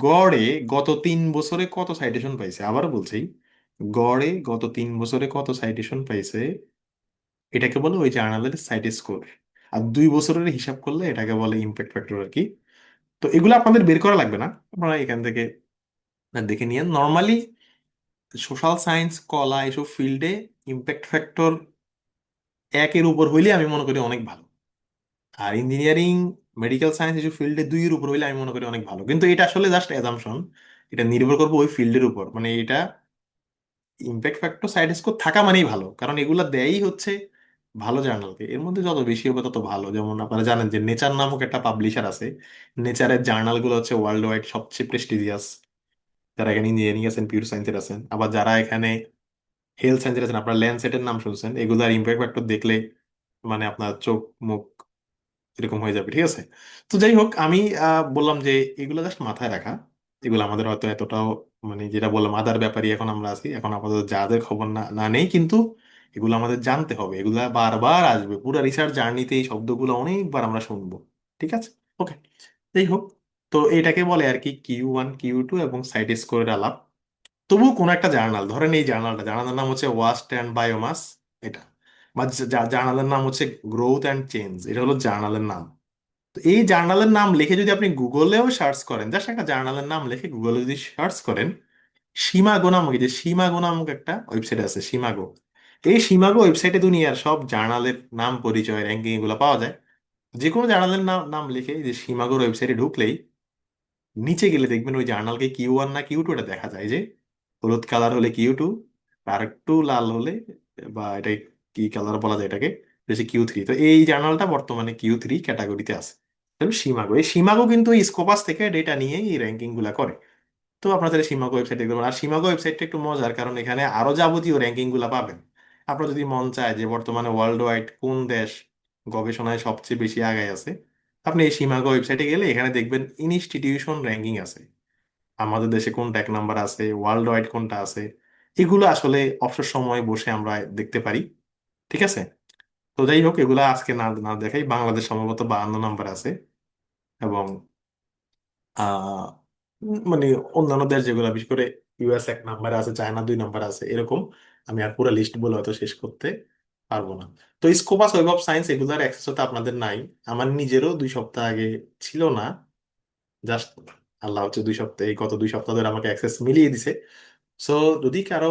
গড়ে গত 3 বছরে কত সাইটেশন পাইছে, আবার বলছি, গড়ে গত 3 বছরে কত সাইটেশন পাইছে, এটাকে বলে ওই জার্নালের সাইট স্কোর। আর 2 বছরের হিসাব করলে এটাকে বলে ইম্প্যাক্ট ফ্যাক্টর আর কি। তো এগুলো আপনাদের বের করা লাগবে না, আপনারা এখান থেকে দেখে নিয়ে নর্মালি সোশ্যাল সায়েন্স কলা এসব ফিল্ডে ইম্প্যাক্ট ফ্যাক্টর 1-এর উপর হইলে আমি মনে করি অনেক ভালো। আর ইঞ্জিনিয়ারিং মেডিকেল সায়েন্স এসব ফিল্ডে 2-এর উপর হইলে আমি মনে করি অনেক ভালো। কিন্তু এটা আসলে জাস্ট অ্যাজাম্পশন, এটা নির্ভর করবো ওই ফিল্ডের উপর। মানে এটা ইম্প্যাক্ট ফ্যাক্টর সাইড স্কোর থাকা মানেই ভালো, কারণ এগুলা দেয়ই হচ্ছে ভালো জার্নালকে। এর মধ্যে যত বেশি হবে তত ভালো। যেমন আপনারা জানেন যে নেচার নামক একটা পাবলিশার আছে, নেচারের জার্নালগুলো হচ্ছে ওয়ার্ল্ড ওয়াইড সবচেয়ে প্রেস্টিজিয়াস। যারা এখানে ইঞ্জিনিয়ারিং আছেন, পিউর সায়েন্সের আছেন, আবার যারা এখানে হেলথ সায়েন্সের আছেন, আপনার ল্যান্ডসেটের নাম শুনছেন, এগুলার ইম্প্যাক্ট ফ্যাক্টর দেখলে মানে আপনার চোখ মুখ এরকম হয়ে যাবে, ঠিক আছে? তো যাই হোক, আমি বললাম যে এগুলো জাস্ট মাথায় রাখা। এগুলো আমাদের হয়তো এতটাও, মানে যেটা বললাম আদার ব্যাপারই এখন আমরা আছি, এখন আপাতত যাদের খবর না না নেই, কিন্তু এগুলো আমাদের জানতে হবে, এগুলা বারবার আসবে পুরো রিসার্চ জার্নিতে, এই শব্দগুলো অনেকবার আমরা শুনবো, ঠিক আছে? ওকে, যাই হোক, তো এটাকে বলে আর কি Q1 Q2 এবং সাইট স্কোরের আলাপ। তবুও কোন একটা জার্নাল ধরেন, এই জার্নালের নাম হচ্ছে ওয়াস্ট অ্যান্ড বায়োমাস, এটা, বা জার্নালের নাম হচ্ছে গ্রোথ অ্যান্ড চেঞ্জ, এটা হলো জার্নালের নাম। তো এই জার্নালের নাম লিখে যদি আপনি গুগলেও সার্চ করেন, জাস্ট একটা জার্নালের নাম লিখে গুগলে যদি সার্চ করেন, সীমাগো নামক, এই যে সীমাগো নামক একটা ওয়েবসাইট আছে, সীমাগো। এই সীমাগো ওয়েবসাইটে দুনিয়ার সব জার্নালের নাম, পরিচয়, র্যাঙ্কিং এগুলো পাওয়া যায়। যে কোনো জার্নালের নাম নাম লিখে এই যে সীমাগোর ওয়েবসাইটে ঢুকলেই নিচে গেলে দেখবেন ওই জার্নালকে Q1 না Q2 এটা দেখা যায়, যে হলুদ কালার হলে Q2, আর একটু লাল হলে, বা এটা কি কালার বলা যায় এটাকে, বেশি Q3। তো এই জার্নালটা বর্তমানে Q3 ক্যাটাগরিতে আছে। তবে সীমাগো, এই সীমাগো কিন্তু এই স্কোপাস থেকে ডেটা নিয়ে এই র্যাঙ্কিং গুলা করে। তো আপনার তাহলে সীমাগো ওয়েবসাইট দেখতে পারেন। আর সীমাগো ওয়েবসাইটটা একটু মজার, কারণ এখানে আরো যাবতীয় র্যাঙ্কিং গুলা পাবেন। আপনার যদি মন চায় যে বর্তমানে ওয়ার্ল্ড ওয়াইড কোন দেশ গবেষণায় সবচেয়ে বেশি আগায় আছে, আপনি এই সীমাগো ওয়েবসাইটে গেলে এখানে দেখবেন ইনস্টিটিউশন র্যাঙ্কিং আছে, আমাদের দেশে কোনটা 1 নাম্বার আছে, ওয়ার্ল্ড ওয়াইড কোনটা আছে, এগুলো আসলে অবসর সময় বসে আমরা দেখতে পারি, ঠিক আছে? তো যাই হোক, এগুলা আজকে না না দেখাই, বাংলাদেশ সম্ভবত 52 নাম্বার আছে, এবং আহ মানে অন্যান্য দেশ যেগুলো, বিশেষ করে ইউএস 1 নাম্বারে আছে, চায়না 2 নাম্বার আছে, এরকম। আমি আর পুরো লিস্ট বলে হয়তো শেষ করতে পারবো না। তো স্কোপাস ওয়েব অফ সায়েন্স এগুলার অ্যাক্সেস হতে আপনাদের নাই, আমার নিজেরও 2 সপ্তাহ আগে ছিল না। জাস্ট আল্লাহ হচ্ছে 2 সপ্তাহ, এই গত 2 সপ্তাহ ধরে আমাকে অ্যাক্সেস মিলিয়ে দিছে। সো যদি কারো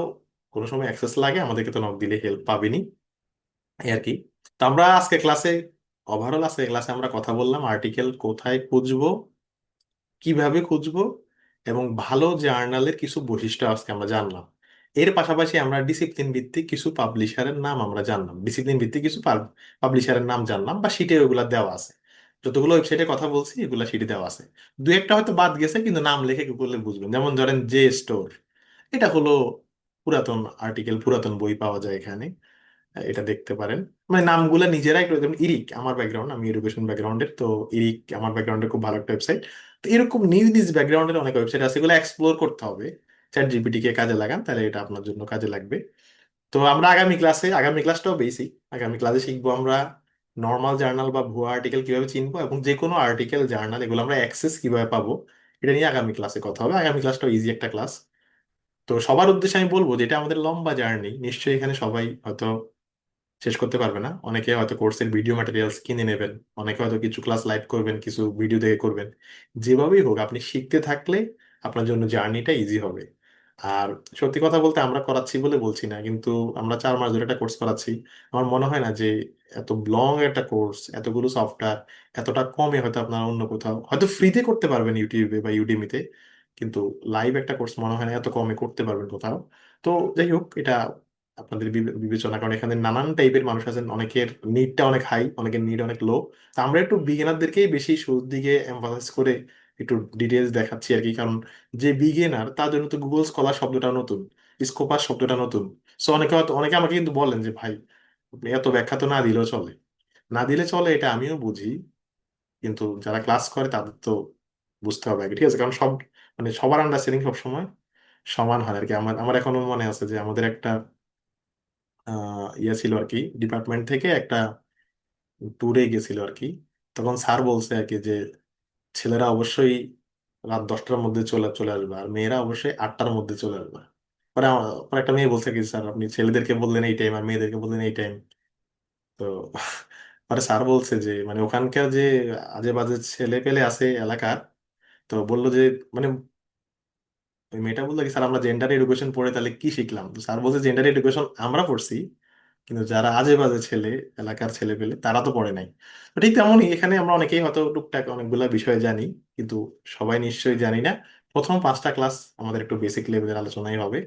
কোনো সময় অ্যাক্সেস লাগে আমাদেরকে তো নক দিলে হেল্প পাবেনি, এই আর কি। তো আমরা আজকে ক্লাসে, ওভারঅল আজকে ক্লাসে আমরা কথা বললাম আর্টিকেল কোথায় খুঁজবো, কিভাবে খুঁজবো, এবং ভালো জার্নালের কিছু বৈশিষ্ট্য আজকে আমরা জানলাম। এর পাশাপাশি আমরা ডিসিপ্লিন ভিত্তিক কিছু পাবলিশারের নাম আমরা জানলাম, ডিসিপ্লিন ভিত্তিক কিছু পাবলিশারের নাম জানলাম, বা শিটে ওগুলা দেওয়া আছে। যতগুলো ওয়েবসাইটে কথা বলছি এগুলো সিটি দেওয়া আছে। দু একটা হয়তো বাদ গেছে, কিন্তু নাম লিখে গুগলে বুঝবেন। যেমন ধরেন জে স্টোর, এটা হলো পুরাতন আর্টিকেল, পুরাতন বই পাওয়া যায় এখানে, এটা দেখতে পারেন। মানে নামগুলো নিজেরা একটু, যেমন ইরিক আমার ব্যাকগ্রাউন্ড, আমি এডুকেশন ব্যাকগ্রাউন্ডের, তো ইরিক আমার ব্যাকগ্রাউন্ডের খুব ভালো একটা ওয়েবসাইট। তো এরকম নিজ নিজ ব্যাকগ্রাউন্ডের অনেক ওয়েবসাইট আছে, এগুলো এক্সপ্লোর করতে হবে। চ্যাট জিপিটি কে কাজে লাগান, তাহলে এটা আপনার জন্য কাজে লাগবে। তো আমরা আগামী ক্লাসটাও বেসিক, আগামী ক্লাসে শিখবো আমরা নর্মাল জার্নাল বা ভুয়া আর্টিকেল কিভাবে চিনবো, এবং যে কোনো আর্টিকেল জার্নাল এগুলো আমরা অ্যাক্সেস কিভাবে পাবো, এটা নিয়ে আগামী ক্লাসে কথা হবে। আগামী ক্লাসটাও ইজি একটা ক্লাস। তো সবার উদ্দেশ্যে আমি বলবো যে এটা আমাদের লম্বা জার্নি, নিশ্চয়ই এখানে সবাই হয়তো শেষ করতে পারবে না। অনেকে হয়তো কোর্সের ভিডিও ম্যাটেরিয়ালস কিনে নেবেন, অনেকে হয়তো কিছু ক্লাস লাইভ করবেন, কিছু ভিডিও দেখে করবেন। যেভাবেই হোক আপনি শিখতে থাকলে আপনার জন্য জার্নিটা ইজি হবে। আর সত্যি কথা বলতে, আমরা করাচ্ছি বলে বলছি না, কিন্তু আমরা 4 মাস ধরে একটা কোর্স করাচ্ছি। আমার মনে হয় না যে এত লং একটা কোর্স, এতগুলো সফটওয়্যার, এতটা কমে হয়তো আপনারা অন্য কোথাও হয়তো ফ্রিতে করতে পারবেন, ইউটিউবে বা ইউডেমিতে, কিন্তু লাইভ একটা কোর্স মনে হয় না এত কমে করতে পারবেন কোথাও। তো যাই হোক, এটা আপনাদের বিবেচনা, কারণ এখানে নানান টাইপের মানুষ আছেন, অনেকের নিডটা অনেক হাই, অনেকের নিড অনেক লো। তো আমরা একটু বিগিনারদেরকেই বেশি শুরুর দিকে এমফাসাইজ করে একটু ডিটেলস দেখাচ্ছি আর কি। কারণ যে বিগিনার তার জন্য তো গুগল স্কলার শব্দটা নতুন, স্কোপাস শব্দটা নতুন। সো অনেকে আমাকে কিন্তু বলেন যে ভাই, আপনি এত ব্যাখ্যা তো না দিলেও চলে। না দিলে চলে, এটা আমিও বুঝি, কিন্তু যারা ক্লাস করে তাদের তো বুঝতে হবে আগে, ঠিক আছে? কারণ মানে সবার আন্ডারস্ট্যান্ডিং সবসময় সমান হয় আর কি। আমার আমার এখনো মনে আছে যে আমাদের একটা ইয়ে ছিল আর কি, ডিপার্টমেন্ট থেকে একটা ট্যুরে গেছিল আর কি। তখন স্যার বলছে আর কি যে ছেলেরা অবশ্যই রাত 10টার মধ্যে চলে চলে আসবে, আর মেয়েরা অবশ্যই 8টার মধ্যে চলে আসবে। পরে একটা মেয়ে বলছে কি, স্যার আপনি ছেলেদেরকে বললেন এই টাইম আর মেয়েদেরকে বললেন এই টাইম। তো পরে স্যার বলছে যে মানে ওখানকার যে আজে বাজে ছেলে পেলে আছে এলাকার, তো বললো যে মানে ওই মেয়েটা বললো কি, স্যার আমরা জেন্ডার এডুকেশন পড়ে তাহলে কি শিখলাম? তো স্যার বলছে জেন্ডার এডুকেশন আমরা পড়ছি, কিন্তু যারা আজে বাজে ছেলে, এলাকার ছেলে পেলে, তারা তো পড়ে নাই। তো ঠিক তেমনই এখানে আমরা অনেকেই হয়তো টুকটাক অনেকগুলা বিষয় জানি, কিন্তু সবাই নিশ্চয়ই জানি না। প্রথম 5টা ক্লাস আমাদের একটু বেসিক লেভেলের আলোচনাই হবে।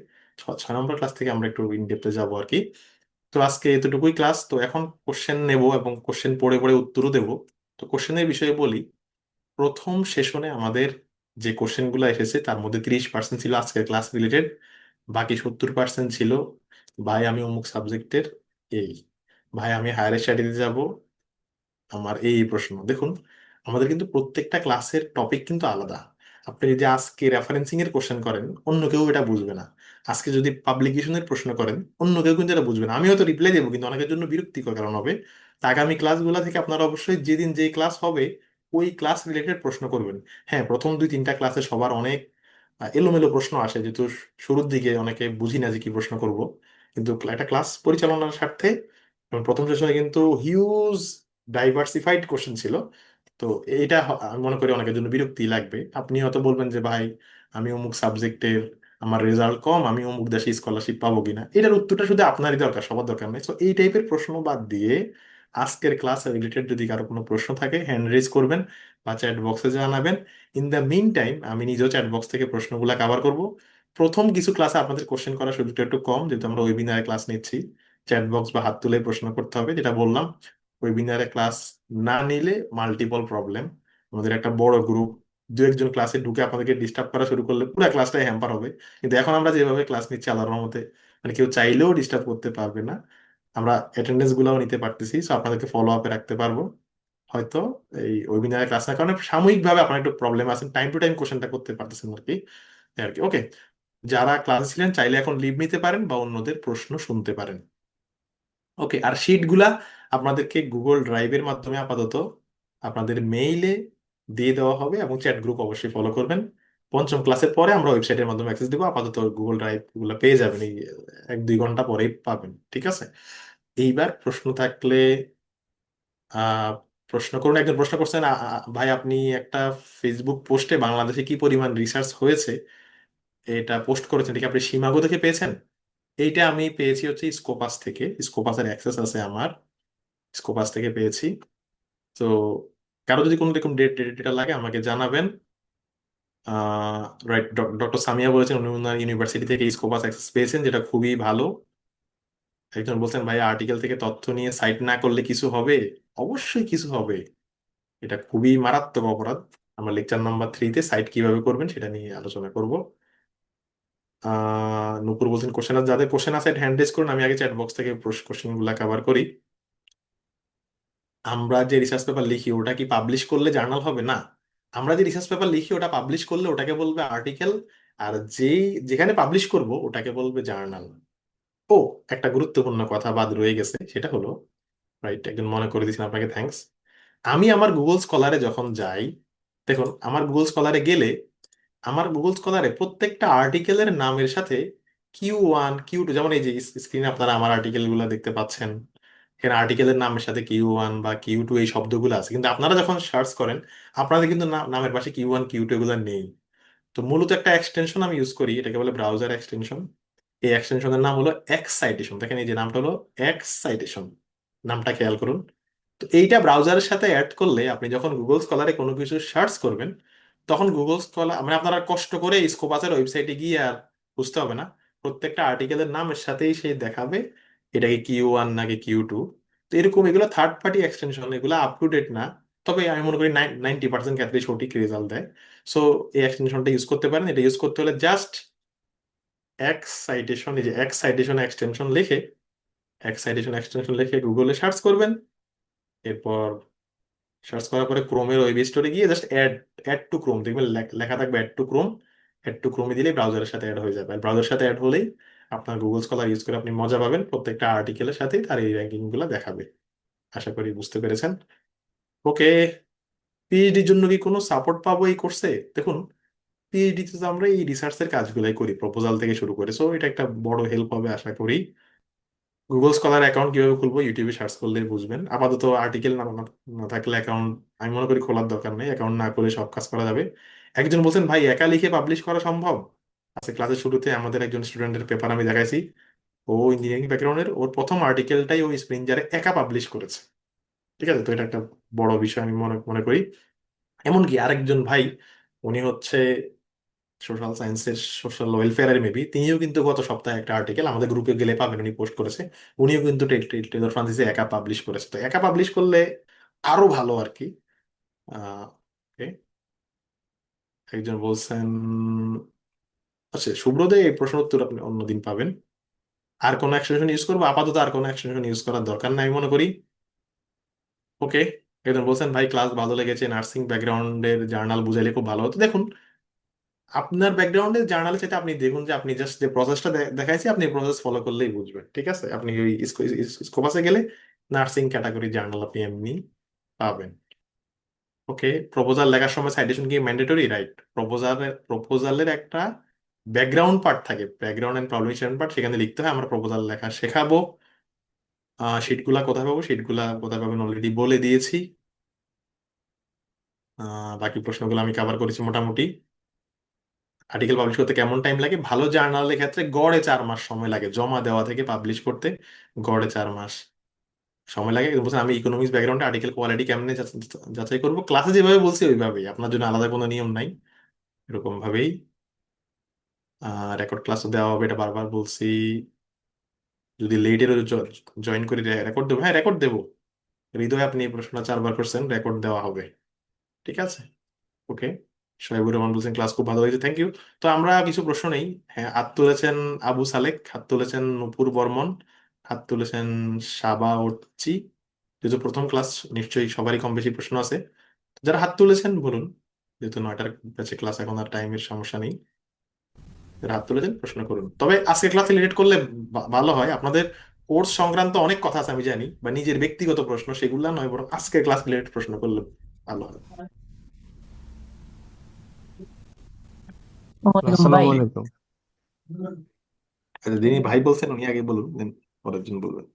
6 নম্বর ক্লাস থেকে আমরা একটু ইন ডেপথে যাবো আর কি। তো আজকে এতটুকুই ক্লাস। তো এখন কোশ্চেন নেব এবং কোশ্চেন পড়ে পড়ে উত্তরও দেবো। তো কোশ্চেনের বিষয়ে বলি, প্রথম সেশনে আমাদের যে কোশ্চেনগুলো এসেছে তার মধ্যে 30% ছিল আজকের ক্লাস রিলেটেড, বাকি 70% ছিল ভাই আমি অমুক সাবজেক্টের এই, ভাই আমি হায়ার স্টাডিতে যাব, আমার এই প্রশ্ন। দেখুন, আমাদের কিন্তু প্রত্যেকটা ক্লাসের টপিক কিন্তু আলাদা। আপনি যদি আজকে রেফারেন্সিং এর কোশ্চেন করেন, অন্য কেউ এটা বুঝবে না। আজকে যদি পাবলিকেশনের প্রশ্ন করেন, অন্য কেউ কিন্তু এটা বুঝবে না। আমি হয়তো রিপ্লাই দেবো, কিন্তু অনেকের জন্য বিরক্তিকর কারণ হবে। তা আগামী ক্লাসগুলো থেকে আপনারা অবশ্যই যেদিন যেই ক্লাস হবে ওই ক্লাস রিলেটেড প্রশ্ন করবেন। হ্যাঁ, প্রথম 2-3টা ক্লাসে সবার অনেক এলোমেলো প্রশ্ন আসে, যেহেতু শুরুর দিকে অনেকে বুঝি না যে কি প্রশ্ন করব। কিন্তু একটা ক্লাস পরিচালনার স্বার্থে প্রথম সেশনে কিন্তু হিউজ ডাইভার্সিফাইড কোশ্চেন ছিল। তো এটা আমি মনে করি অনেকের জন্য বিরক্তি লাগবে। আপনি হয়তো বলবেন যে ভাই আমি অমুক সাবজেক্টের, আমার রেজাল্ট কম, আমি অমুক দেশে স্কলারশিপ পাবো কিনা, এটার উত্তরটা শুধু আপনারই দরকার, সবার দরকার নেই। তো এই টাইপের প্রশ্ন বাদ দিয়ে আজকের ক্লাস রিলেটেড যদি কারো কোনো প্রশ্ন থাকে হ্যান্ড রেজ করবেন বা চ্যাট বক্সে জানাবেন। ইন দ্য মিন টাইম আমি নিজেও চ্যাট বক্স থেকে প্রশ্নগুলো কভার করব। প্রথম কিছু ক্লাসে আপনাদের কোশ্চেন করার সুযোগটা একটু কম, যেহেতু আমরা ওয়েবিনারে ক্লাস নিচ্ছি। চ্যাট বক্স বা হাত তুলে প্রশ্ন করতে হবে, যেটা বললাম। ওয়েবিনারে ক্লাস না নিলে মাল্টিপল প্রবলেম, আমাদের একটা বড় গ্রুপ, 2-1 জন ক্লাসে ঢুকে আপনাদেরকে ডিস্টার্ব করা শুরু করলে পুরো ক্লাসটাই হ্যাম্পার হবে। কিন্তু এখন আমরা যেভাবে ক্লাস নিচ্ছি আল্লাহর রহমতে, মানে কেউ চাইলেও ডিস্টার্ব করতে পারবে না। আমরা অ্যাটেন্ডেন্স গুলাও নিতে পারতেছি, সো আপনাদেরকে ফলো আপে রাখতে পারবো। হয়তো এই ওয়েবিনারে ক্লাস না কারণে সাময়িকভাবে আপনার একটু প্রবলেম আছে, টাইম টু টাইম কোশ্চেনটা করতে পারতেছেন আর কি। এই আর কি, ওকে। যারা ক্লাসে ছিলেন চাইলে এখন লিভ নিতে পারেন বা অন্যদের প্রশ্ন শুনতে পারেন। ওকে, আর শিটগুলা আপনাদেরকে গুগল ড্রাইভের মাধ্যমে আপাতত আপনাদের মেইলে দিয়ে দেওয়া হবে, এবং চ্যাট গ্রুপ অবশ্যই ফলো করবেন। পঞ্চম ক্লাসের পরে আমরা ওয়েবসাইটের মাধ্যমে অ্যাক্সেস দেবো। আপাতত গুগল ড্রাইভ গুলো পেয়ে যাবেন এই 1-2 ঘন্টা পরেই পাবেন, ঠিক আছে? এইবার প্রশ্ন থাকলে আহ প্রশ্ন করুন। একজন প্রশ্ন করছেন, ভাই আপনি একটা ফেসবুক পোস্টে বাংলাদেশে কি পরিমাণ রিসার্চ হয়েছে এটা পোস্ট করেছেন, ঠিক আপনি সীমাগো থেকে পেয়েছেন? এইটা আমি পেয়েছি হচ্ছে স্কোপাস থেকে, স্কোপাসের অ্যাক্সেস আছে আমার, স্কোপাস থেকে পেয়েছি। তো কারো যদি কোনো রকম ডেটা লাগে আমাকে জানাবেন। রাইট, ডক্টর সামিয়া বলেছেন উনি ওনার ইউনিভার্সিটি থেকে স্কোপাস অ্যাক্সেস পেয়েছেন, যেটা খুবই ভালো। একজন বলছেন ভাই আর্টিকেল থেকে তথ্য নিয়ে সাইট না করলে কিছু হবে? অবশ্যই কিছু হবে। এটা খুবই মারাত্মক অপরাধ। আমরা লেকচার নাম্বার 3-তে সাইট কিভাবে করবেন সেটা নিয়ে আলোচনা করব। নূপুর বলছেন কোশ্চেন আছে, যাদের কোশ্চেন আছে হ্যান্ড রেজ করুন, আমি আগে চ্যাট বক্স থেকে কোশ্চেন গুলা কভার করি। আমরা যে রিসার্চ পেপার লিখি ওটা কি পাবলিশ করলে জার্নাল হবে? না। আমরা যে রিসার্চ পেপার লিখি ওটা পাবলিশ করলে ওটাকে বলবে আর্টিকেল, আর যেই যেখানে পাবলিশ করব ওটাকে বলবে জার্নাল। ও, একটা গুরুত্বপূর্ণ কথা বাদ রয়ে গেছে, সেটা হলো, রাইট, একজন মনে করে দিয়েছেন, আপনাকে থ্যাঙ্কস। আমি আমার গুগল স্কলারে যখন যাই, দেখুন আমার গুগল স্কলারে গেলে আমার গুগল স্কলারে প্রত্যেকটা আর্টিকেলের নামের সাথে Q1 Q2, যেমন এই যে স্ক্রিনে আপনারা আমার আর্টিকেল গুলো দেখতে পাচ্ছেন, এখানে আর্টিকেলের নামের সাথে Q1 বা Q2 এই শব্দগুলো আছে, কিন্তু আপনারা যখন সার্চ করেন আপনাদের কিন্তু নামের পাশে Q1 Q2 এগুলো নেই। তো মূলত একটা এক্সটেনশন আমি ইউজ করি, এটাকে বলে ব্রাউজার এক্সটেনশন। এই এক্সটেনশনের নাম হলো এক্সাইটেশন। দেখেন এই যে নামটা হলো এক্সাইটেশন, নামটা খেয়াল করুন। তো এইটা ব্রাউজারের সাথে অ্যাড করলে আপনি যখন গুগল স্কলারে কোনো কিছু সার্চ করবেন, তখন গুগল স্কলার মানে আপনারা কষ্ট করে স্কোপাসের ওয়েবসাইটে গিয়ে আর বুঝতে হবে না, প্রত্যেকটা আর্টিকেলের নামের সাথেই সে দেখাবে এটাকে Q1 নাকি Q2। তো এরকম এগুলো থার্ড পার্টি এক্সটেনশন, এগুলো আপ টু ডেট না, তবে আমি মনে করি 90% ক্ষেত্রে সঠিক রেজাল্ট দেয়। সো এই এক্সটেনশনটা ইউজ করতে পারেন। এটা ইউজ করতে হলে জাস্ট এক্সাইটেশন, এই যে এক্সাইটেশন এক্সটেনশন লিখে, এক্সাইটেশন এক্সটেনশন লিখে গুগলে সার্চ করবেন। এরপর সার্চ করার পরে ক্রোমের ওয়েব স্টোরে গিয়ে just add add to Chrome দেখবেন, লেখা থাকবে add to Chrome. Add to ক্রোমে দিলেই ব্রাউজারের সাথে অ্যাড হয়ে যাবে, আর ব্রাউজারের সাথে অ্যাড হলেই আপনার গুগল স্কলার ইউজ করে আপনি মজা পাবেন, প্রত্যেকটা আর্টিকেলের সাথেই তার এই র্যাঙ্কিং গুলো দেখাবে। আশা করি বুঝতে পেরেছেন। ওকে, পিএইচডির জন্য কি কোনো সাপোর্ট পাবো এই কোর্সে? দেখুন, পিএইচডি তে তো আমরা এই রিসার্চের কাজগুলাই করি, প্রপোজাল থেকে শুরু করে, সো এটা একটা বড় হেল্প হবে আশা করি। গুগল স্কলার অ্যাকাউন্ট কিভাবে খুলবো ইউটিউবে সার্চ করলেই বুঝবেন। আপাতত আর্টিকেল না থাকলে অ্যাকাউন্ট আমি মনে করি খোলার দরকার নেই, অ্যাকাউন্ট না করে সব কাজ করা যাবে। একজন বলছেন ভাই একা লিখে পাবলিশ করা সম্ভব? আজকে ক্লাসের শুরুতে আমাদের একজন স্টুডেন্টের পেপার আমি দেখাইছি, ও ইঞ্জিনিয়ারিং ব্যাকগ্রাউন্ডের, ওর প্রথম আর্টিকেলটাই ও স্প্রিঞ্জারে একা পাবলিশ করেছে। ঠিক আছে, তো এটা একটা বড় বিষয় আমি মনে মনে করি। এমনকি আরেকজন ভাই, উনি হচ্ছে সোশ্যাল সায়েন্সের সোশ্যাল ওয়েলফেয়ারের মেবি, তিনিও কিন্তু গত সপ্তাহে একটা আর্টিকেল আমাদের গ্রুপে গেলে পাবেন, উনি পোস্ট করেছে। উনিও কিন্তু টেলর ফ্রান্সিসে একা পাবলিশ করেছে, তো একা পাবলিশ করলে আরো ভালো আর কি। আহ, okay, একজন বলছেন, আচ্ছা সুব্রত, এই প্রশ্ন উত্তর আপনি অন্যদিন পাবেন। আর কোনো এক্সটেনশন ইউজ করবো? আপাতত আর কোনো এক্সটেনশন ইউজ করার দরকার নাই মনে করি। ওকে, একজন বলছেন ভাই ক্লাস ভালো লেগেছে, নার্সিং ব্যাকগ্রাউন্ডের জার্নাল বুঝাইলে খুব ভালো হতো। দেখুন, আপনার ব্যাকগ্রাউন্ডে জার্নালে সেটা আপনি দেখুন, যে আপনি জাস্ট যে প্রসেসটা দেখাইছি আপনি প্রসেস ফলো করলেই বুঝবেন। ঠিক আছে, আপনি ওই স্কোপাসে গেলে নার্সিং ক্যাটাগরি জার্নাল আপনি এমনি পাবেন। ওকে, প্রপোজাল লেখার সময় সাইটেশন কি ম্যান্ডেটরি? রাইট, প্রপোজালের একটা ব্যাকগ্রাউন্ড পার্ট থাকে, ব্যাকগ্রাউন্ড এন্ড প্রবলেম পার্ট, সেখানে লিখতে হয়। আমরা প্রপোজাল লেখা শেখাবো। শিটগুলা কোথায় পাবো, শিটগুলা কোথায় পাবেন অলরেডি বলে দিয়েছি। বাকি প্রশ্নগুলো আমি কভার করেছি মোটামুটি। আর্টিকেল পাবলিশ করতে কেমন টাইম লাগে? ভালো জার্নালের ক্ষেত্রে গড়ে 4 মাস সময় লাগে, জমা দেওয়া থেকে পাবলিশ করতে গড়ে 4 মাস সময় লাগে। কিন্তু বলছেন আমি ইকোনমিক্স ব্যাকগ্রাউন্ডে আর্টিকেল কোয়ালিটি কেমনে যাচাই করবো? ক্লাসে যেভাবে বলছি ওইভাবেই, আপনার জন্য আলাদা কোনো নিয়ম নাই, এরকম ভাবেই রেকর্ড ক্লাসও দেওয়া হবে, এটা বারবার বলছি। যদি লেটেরও জয়েন করি রেকর্ড দেবো, হ্যাঁ রেকর্ড দেবো। হৃদয়, আপনি এই প্রশ্নটা 4বার করছেন, রেকর্ড দেওয়া হবে। ঠিক আছে, ওকে। শোয়েবুর রহমান বলছেন ক্লাস খুব ভালো হয়েছে, থ্যাংক ইউ। তো আমরা কিছু প্রশ্ন নেই। হ্যাঁ, হাত তুলেছেন আবু সালেক, হাত তুলেছেন নুপুর বর্মন, হাত তুলেছেন সাবা উর্চি। যেহেতু প্রথম ক্লাস, নিশ্চয়ই সবারই কম বেশি প্রশ্ন আছে। যারা হাত তুলেছেন বলুন, যেহেতু 9টার কাছে ক্লাস, এখন আর টাইমের সমস্যা নেই। যারা হাত তুলেছেন প্রশ্ন করুন, তবে আজকে ক্লাস রিলেট করলে ভালো হয়। আপনাদের কোর্স সংক্রান্ত অনেক কথা আছে আমি জানি, বা নিজের ব্যক্তিগত প্রশ্ন সেগুলা নয়, বরং আজকে ক্লাস রিলেটেড প্রশ্ন করলে ভালো হয়। ওয়ালাইকুম ভাই। আসসালামু আলাইকুম। আচ্ছা, যিনি ভাই বলছেন উনি আগে বলুন, দেন পরের জন বলবেন।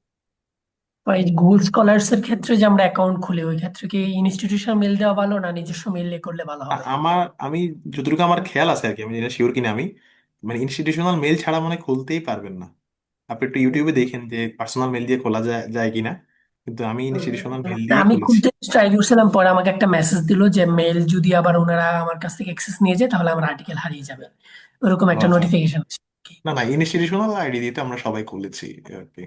ভাই গুগল স্কলার্স এর ক্ষেত্রে যে আমরা অ্যাকাউন্ট খুলি ওই ক্ষেত্রে কি ইনস্টিটিউশন মেল দেওয়া ভালো না নিজস্ব মেল করলে ভালো হবে? আমি যতটুকু আমার খেয়াল আছে আর কি, আমি এটা শিওর কিনা, আমি মানে ইনস্টিটিউশনাল মেল ছাড়া মানে খুলতেই পারবেন না। আপনি একটু ইউটিউবে দেখেন যে পার্সোনাল মেল দিয়ে খোলা যায় যায় কিনা, কিন্তু আমি ইনস্টিটিউশনাল মেল না, দিয়ে আমি খুলেছি। খুলতে ট্রাই করছিলাম, পরে আমাকে একটা মেসেজ দিল যে মেল যদি আবার ওনারা আমার কাছ থেকে অ্যাক্সেস নিয়ে যায় তাহলে আমার আর্টিকেল হারিয়ে যাবে, ওরকম ও একটা আচ্ছা, নোটিফিকেশন। না না, ইনস্টিটিউশনাল আইডি দিয়ে তো আমরা সবাই খুলেছি আর কি।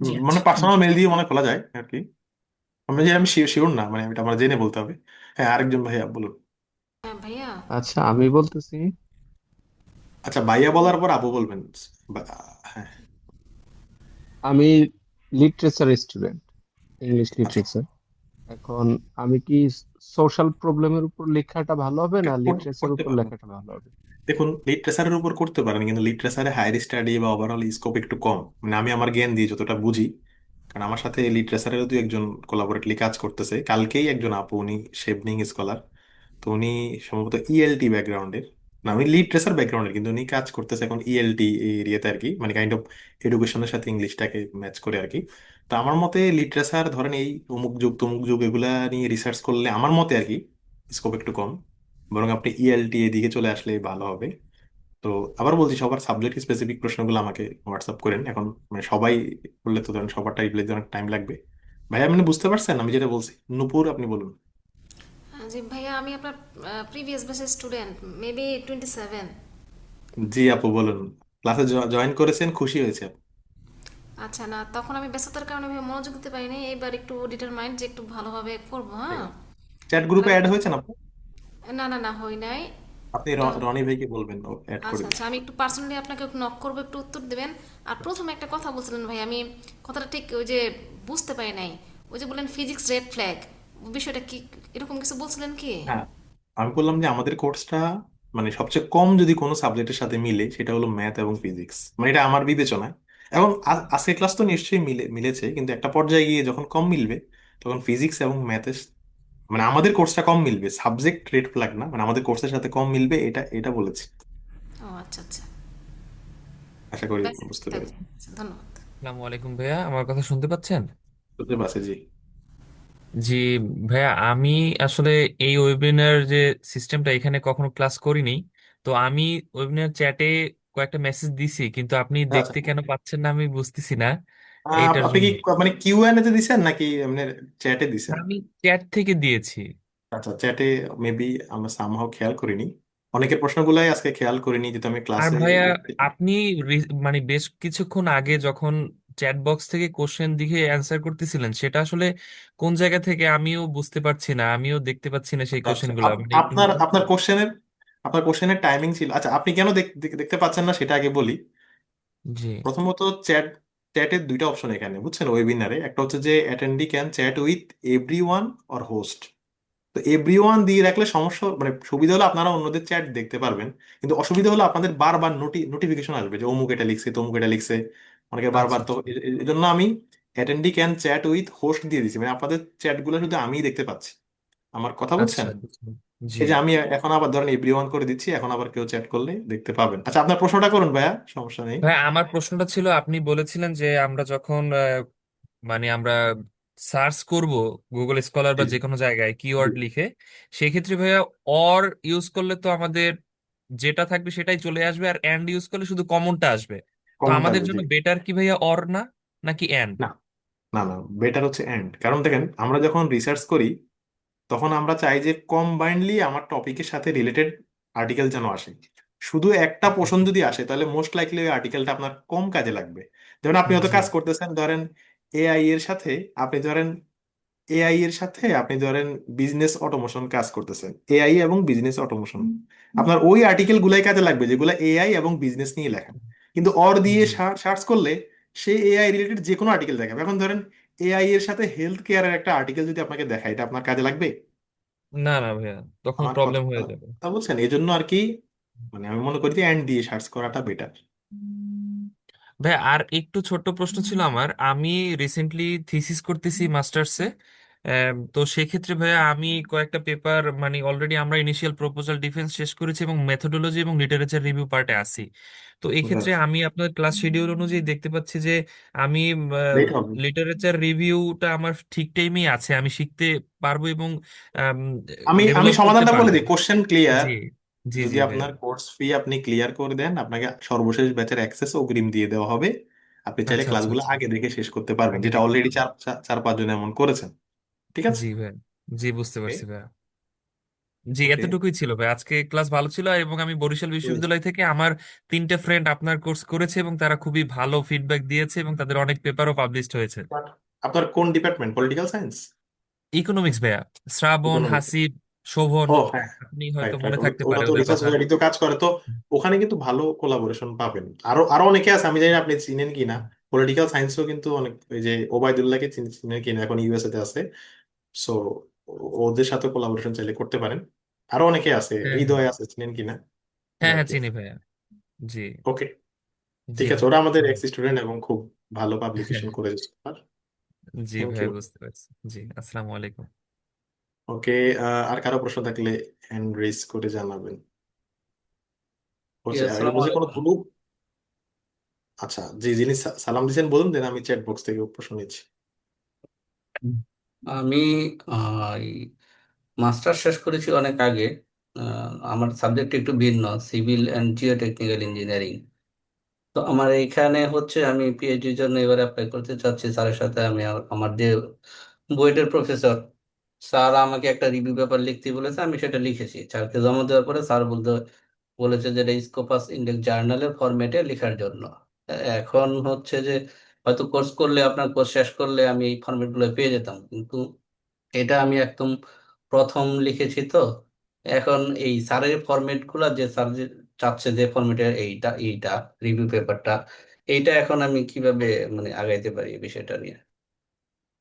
জি মানে আচ্ছা, থ্যাংক পার্সোনাল ইউ। মেল দিয়ে মানে খোলা যায় আর কি। আমি শিওর না, মানে এটা আমার জেনে বলতে হবে। হ্যাঁ, আরেকজন ভাইয়া বলুন। হ্যাঁ ভাইয়া। আচ্ছা, আমি বলতেছি। আচ্ছা, ভাইয়া বলার পর আপু বলবেন। বা- হ্যাঁ। আমি লিটারেচার স্টুডেন্ট, ইংলিশ আচ্ছা, লিটারেচার। এখন আমি কি সোশ্যাল প্রবলেমের উপর লেখাটা ভালো হবে না লিটারেচারের করতে উপর পারবেন। লেখাটা ভালো হবে? দেখুন, লিটারেচারের উপর করতে পারেন, কিন্তু লিটারেচারে হায়ার স্টাডি বা ওভারঅল স্কোপ একটু কম। মানে আমি আমার জ্ঞান দিয়ে যতটা বুঝি, কারণ আমার সাথে লিটারেচারেরও দু একজন কোলাবোরেটলি কাজ করতেছে। কালকেই একজন আপু, উনি শেভনিং স্কলার, তো উনি সম্ভবত ইএলটি ব্যাকগ্রাউন্ডের, না উনি লিটারেচার ব্যাকগ্রাউন্ডের, কিন্তু উনি কাজ করতেছে এখন ইএলটি এই এরিয়াতে আর কি, মানে কাইন্ড অফ এডুকেশনের সাথে ইংলিশটাকে ম্যাচ করে আর কি। তো আমার মতে লিটারেচার ধরেন এই অমুক যুগ তমুক যুগ এগুলা নিয়ে রিসার্চ করলে আমার মতে আর কি স্কোপ একটু কম। বরং আপনি ইএলটি এদিকে চলে আসলে ভালো হবে। তো আবার বলছি, সবার সাবজেক্ট স্পেসিফিক প্রশ্নগুলো আমাকে হোয়াটসঅ্যাপ করেন এখন। মানে সবাই বললে তো ধরেন সবারটা রিপ্লাই দিতে অনেক টাইম লাগবে। ভাই আপনি বুঝতে পারছেন আমি যেটা বলছি? নূপুর, আপনি বলুন। জি ভাইয়া, আমি আপনার প্রিভিয়াস ব্যাচের স্টুডেন্ট, মেবি 27। জি আপু বলুন। ক্লাসে জয়েন করেছেন, খুশি হয়েছে আপু। আচ্ছা, না তখন আমি ব্যস্ততার কারণে ভাইয়া মনোযোগ দিতে পারিনি, এবার একটু ডিটারমাইন্ড যে একটু ভালোভাবে করবো। ঠিক হ্যাঁ, আছে। চ্যাট গ্রুপে এবার অ্যাড হয়েছেন আপু? না না না, হই নাই। আপনি তো রনি ভাইকে বলবেন ও অ্যাড করে আচ্ছা দিন। আচ্ছা, আমি একটু পার্সোনালি আপনাকে নক করবো, একটু উত্তর দেবেন। আর প্রথমে একটা কথা বলছিলেন ভাই, আমি কথাটা ঠিক ওই যে বুঝতে পারি নাই। ওই যে বললেন ফিজিক্স রেড ফ্ল্যাগ, বিষয়টা কি? এরকম কিছু বলছিলেন কি? হ্যাঁ, আমি বললাম যে আমাদের কোর্সটা মানে সবচেয়ে কম যদি কোনো সাবজেক্টের সাথে মিলে সেটা হলো ম্যাথ এবং ফিজিক্স, মানে এটা আমার বিবেচনায়। এবং আজকের ক্লাস তো নিশ্চয়ই মিলেছে, কিন্তু একটা পর্যায়ে গিয়ে যখন কম মিলবে তখন ফিজিক্স এবং ম্যাথের, মানে আমাদের কোর্সটা কম মিলবে, সাবজেক্ট রেড ফ্ল্যাগ না, মানে আমাদের কোর্সের সাথে কম মিলবে, এটা এটা বলেছি। ও আচ্ছা আচ্ছা, আশা করি ব্যাস বুঝতে থাকবে। পেরেছি। আচ্ছা, ধন্যবাদ। আসসালামু আলাইকুম ভাইয়া, আমার কথা শুনতে পাচ্ছেন? বুঝতে পারছি, জি। জি ভাইয়া, আমি আসলে এই ওয়েবিনার যে সিস্টেমটা, এখানে কখনো ক্লাস করিনি। তো আমি ওয়েবিনার চ্যাটে কয়েকটা মেসেজ দিছি, কিন্তু আপনি আচ্ছা, দেখতে কেন পাচ্ছেন না আমি বুঝতেছি না এইটার আপনি কি জন্য। মানে কিউএনএ তে দিছেন নাকি এমনি চ্যাটে দিছেন? আমি চ্যাট থেকে দিয়েছি। আচ্ছা, চ্যাটে মেবি আমরা সামহাও খেয়াল করিনি, অনেকের প্রশ্নগুলাই আজকে খেয়াল করিনি যেহেতু আমি আর ক্লাসে। ভাইয়া, আপনি মানে বেশ কিছুক্ষণ আগে যখন চ্যাট বক্স থেকে কোশ্চেন দিকে অ্যান্সার করতেছিলেন, সেটা আসলে কোন জায়গা থেকে আমিও বুঝতে পারছি না, আমিও দেখতে পাচ্ছি না সেই আচ্ছা, কোশ্চেনগুলো। মানে আপনার আপনার কোশ্চেনের টাইমিং ছিল, আচ্ছা আপনি কেন দেখতে পাচ্ছেন না সেটা আগে বলি। জি। প্রথমত চ্যাটের দুইটা অপশন এখানে, বুঝছেন? ওয়েবিনারে একটা হচ্ছে যে attendee can chat with everyone or host. তো এভরি ওয়ান দিয়ে রাখলে সমস্যা, মানে সুবিধা হলো আপনারা অন্যদের চ্যাট দেখতে পারবেন, কিন্তু অসুবিধা হলো আপনাদের বারবার নোটিফিকেশন আসবে যে অমুক এটা লিখছে তমুক এটা লিখছে, অনেকে আচ্ছা বারবার। তো আচ্ছা। এই জন্য আমি অ্যাটেন্ডি ক্যান চ্যাট উইথ হোস্ট দিয়ে দিচ্ছি, মানে আপনাদের চ্যাটগুলো শুধু আমিই দেখতে পাচ্ছি। আমার কথা বুঝছেন? আচ্ছা বুঝলাম। জি এই যে আমি এখন আবার ধরেন এভরি ওয়ান করে দিচ্ছি, এখন আবার কেউ চ্যাট করলে দেখতে পাবেন। আচ্ছা, আপনার প্রশ্নটা করুন ভাইয়া, সমস্যা নেই। ভাই, আমার প্রশ্নটা ছিল, আপনি বলেছিলেন যে আমরা যখন মানে আমরা সার্চ করব গুগল স্কলার জি বা যে কোনো জায়গায় জি, কিওয়ার্ড লিখে, সেক্ষেত্রে ভাইয়া অর ইউজ করলে তো আমাদের যেটা থাকবে সেটাই চলে আসবে, আর এন্ড ইউজ করলে শুধু কমনটা আসবে। তো কমনটা আমাদের আসবে, জি। জন্য বেটার কি ভাইয়া অর না, নাকি এন্ড? না না না, বেটার হচ্ছে এন্ড। কারণ দেখেন, আমরা যখন রিসার্চ করি তখন আমরা চাই যে কম্বাইন্ডলি আমার টপিকের সাথে রিলেটেড আর্টিকেল যেন আসে। শুধু একটা পোর্শন যদি আসে তাহলে মোস্ট লাইকলি ওই আর্টিকেলটা আপনার কম কাজে লাগবে। যেমন আপনি হয়তো জি কাজ করতেছেন ধরেন এআই এর সাথে, আপনি ধরেন এআই এর সাথে আপনি ধরেন বিজনেস অটোমেশন কাজ করতেছেন, এআই এবং বিজনেস অটোমেশন, আপনার ওই আর্টিকেল গুলাই কাজে লাগবে যেগুলো এআই এবং বিজনেস নিয়ে লেখা। কিন্তু অর দিয়ে জি। সার্চ করলে সে এআই রিলেটেড যে কোনো আর্টিকেল দেখাবে। এখন ধরেন এআই এর সাথে হেলথ কেয়ারের একটা আর্টিকেল যদি আপনাকে দেখায়, এটা আপনার কাজে লাগবে? না না ভাইয়া, তখন আমার প্রবলেম কথা হয়ে যাবে। তা বলছেন, এই জন্য আর কি, মানে আমি মনে করি যে অ্যান্ড দিয়ে সার্চ করাটা বেটার। ভাই, আর একটু ছোট্ট প্রশ্ন ছিল আমার। আমি রিসেন্টলি থিসিস করতেছি মাস্টার্সে। তো সেক্ষেত্রে ভাইয়া আমি কয়েকটা পেপার, মানে অলরেডি আমরা ইনিশিয়াল প্রপোজাল ডিফেন্স শেষ করেছি এবং মেথোডোলজি এবং লিটারেচার রিভিউ পার্টে আছি। তো বুঝতে এক্ষেত্রে পারছি, আমি আপনার ক্লাস শিডিউল অনুযায়ী দেখতে পাচ্ছি যে আমি লেট হবে। লিটারেচার রিভিউটা আমার ঠিক টাইমেই আছে, আমি শিখতে পারবো এবং আমি ডেভেলপ করতে সমাধানটা বলে পারবো। দিই, কোশ্চেন ক্লিয়ার। জি জি যদি জি ভাইয়া। আপনার কোর্স ফি আপনি ক্লিয়ার করে দেন, আপনাকে সর্বশেষ ব্যাচের অ্যাক্সেস অগ্রিম দিয়ে দেওয়া হবে। আপনি চাইলে আচ্ছা আচ্ছা ক্লাসগুলো আচ্ছা। আগে দেখে শেষ করতে পারবেন, আগে যেটা দেখতে অলরেডি পারবো। চার চার চার পাঁচজন এমন করেছেন। ঠিক আছে। জি ভাই। জি, বুঝতে ওকে। পারছি ভাই। জি, ওকে। এতটুকুই ছিল ভাই, আজকে ক্লাস ভালো ছিল এবং আমি বরিশাল বিশ্ববিদ্যালয় থেকে আমার 3টে ফ্রেন্ড আপনার কোর্স করেছে এবং তারা খুবই ভালো ফিডব্যাক দিয়েছে এবং তাদের অনেক পেপারও পাবলিশড হয়েছে। আপনার কোন ডিপার্টমেন্ট? Political science? ইকোনমিক্স ভাইয়া, শ্রাবণ, ইকোনমিক্স। হাসিব, শোভন, ও হ্যাঁ, আপনি হয়তো রাইট রাইট, মনে থাকতে ওরা পারে তো ওদের রিসার্চ কথা। সোসাইটিতে কাজ করে, তো ওখানে কিন্তু ভালো কোলাবোরেশন পাবেন। আরো আরো অনেকে আছে, আমি জানি না আপনি চিনেন কিনা। পলিটিক্যাল সায়েন্সও কিন্তু অনেক, ওই যে ওবায়দুল্লাহকে চিনেন কিনা, এখন ইউএসএ তে আছে। সো ওদের সাথে কোলাবোরেশন চাইলে করতে পারেন। আরো অনেকে আছে, হ্যাঁ হ্যাঁ হৃদয় আছে, চিনেন কিনা, এই হ্যাঁ আর হ্যাঁ, কি। চিনি ভাইয়া। জি ওকে, জি ঠিক আছে, ভাই। ওরা আমাদের হুম। এক্স স্টুডেন্ট এবং খুব ভালো হ্যাঁ, পাবলিকেশন করেছে। জি থ্যাংক ভাই, ইউ। বুঝতে পারছি। জি, আসসালামু আলাইকুম। ওকে, আর কারো প্রশ্ন থাকলে হ্যান্ড রেজ করে জানাবেন। জি, হচ্ছে আসসালামু বুঝে কোনো আলাইকুম। গ্রুপ। আচ্ছা, যে যিনি সালাম দিয়েছেন বলুন, দেন আমি চ্যাট বক্স থেকে প্রশ্ন নিচ্ছি। আমি মাস্টার শেষ করেছি অনেক আগে। আমার সাবজেক্ট একটু ভিন্ন, সিভিল অ্যান্ড জিওটেকনিক্যাল ইঞ্জিনিয়ারিং। তো আমার এইখানে হচ্ছে আমি পিএইচডির জন্য এবার অ্যাপ্লাই করতে চাচ্ছি স্যারের সাথে। আমি আমার যে বুয়েটের প্রফেসর, স্যার আমাকে একটা রিভিউ পেপার লিখতে বলেছে, আমি সেটা লিখেছি। স্যারকে জমা দেওয়ার পরে স্যার বলেছে যে এটা স্কোপাস ইন্ডেক্স জার্নালের ফরম্যাটে লেখার জন্য। এখন হচ্ছে যে হয়তো কোর্স করলে, আপনার কোর্স শেষ করলে আমি এই ফরম্যাটগুলো পেয়ে যেতাম, কিন্তু এটা আমি একদম প্রথম লিখেছি। তো এখন এই স্যারের ফরম্যাট গুলা, যে স্যার যে চাচ্ছে যে ফরম্যাটের এইটা এইটা রিভিউ পেপারটা, এইটা এখন আমি কিভাবে মানে আগাইতে পারি এই বিষয়টা নিয়ে।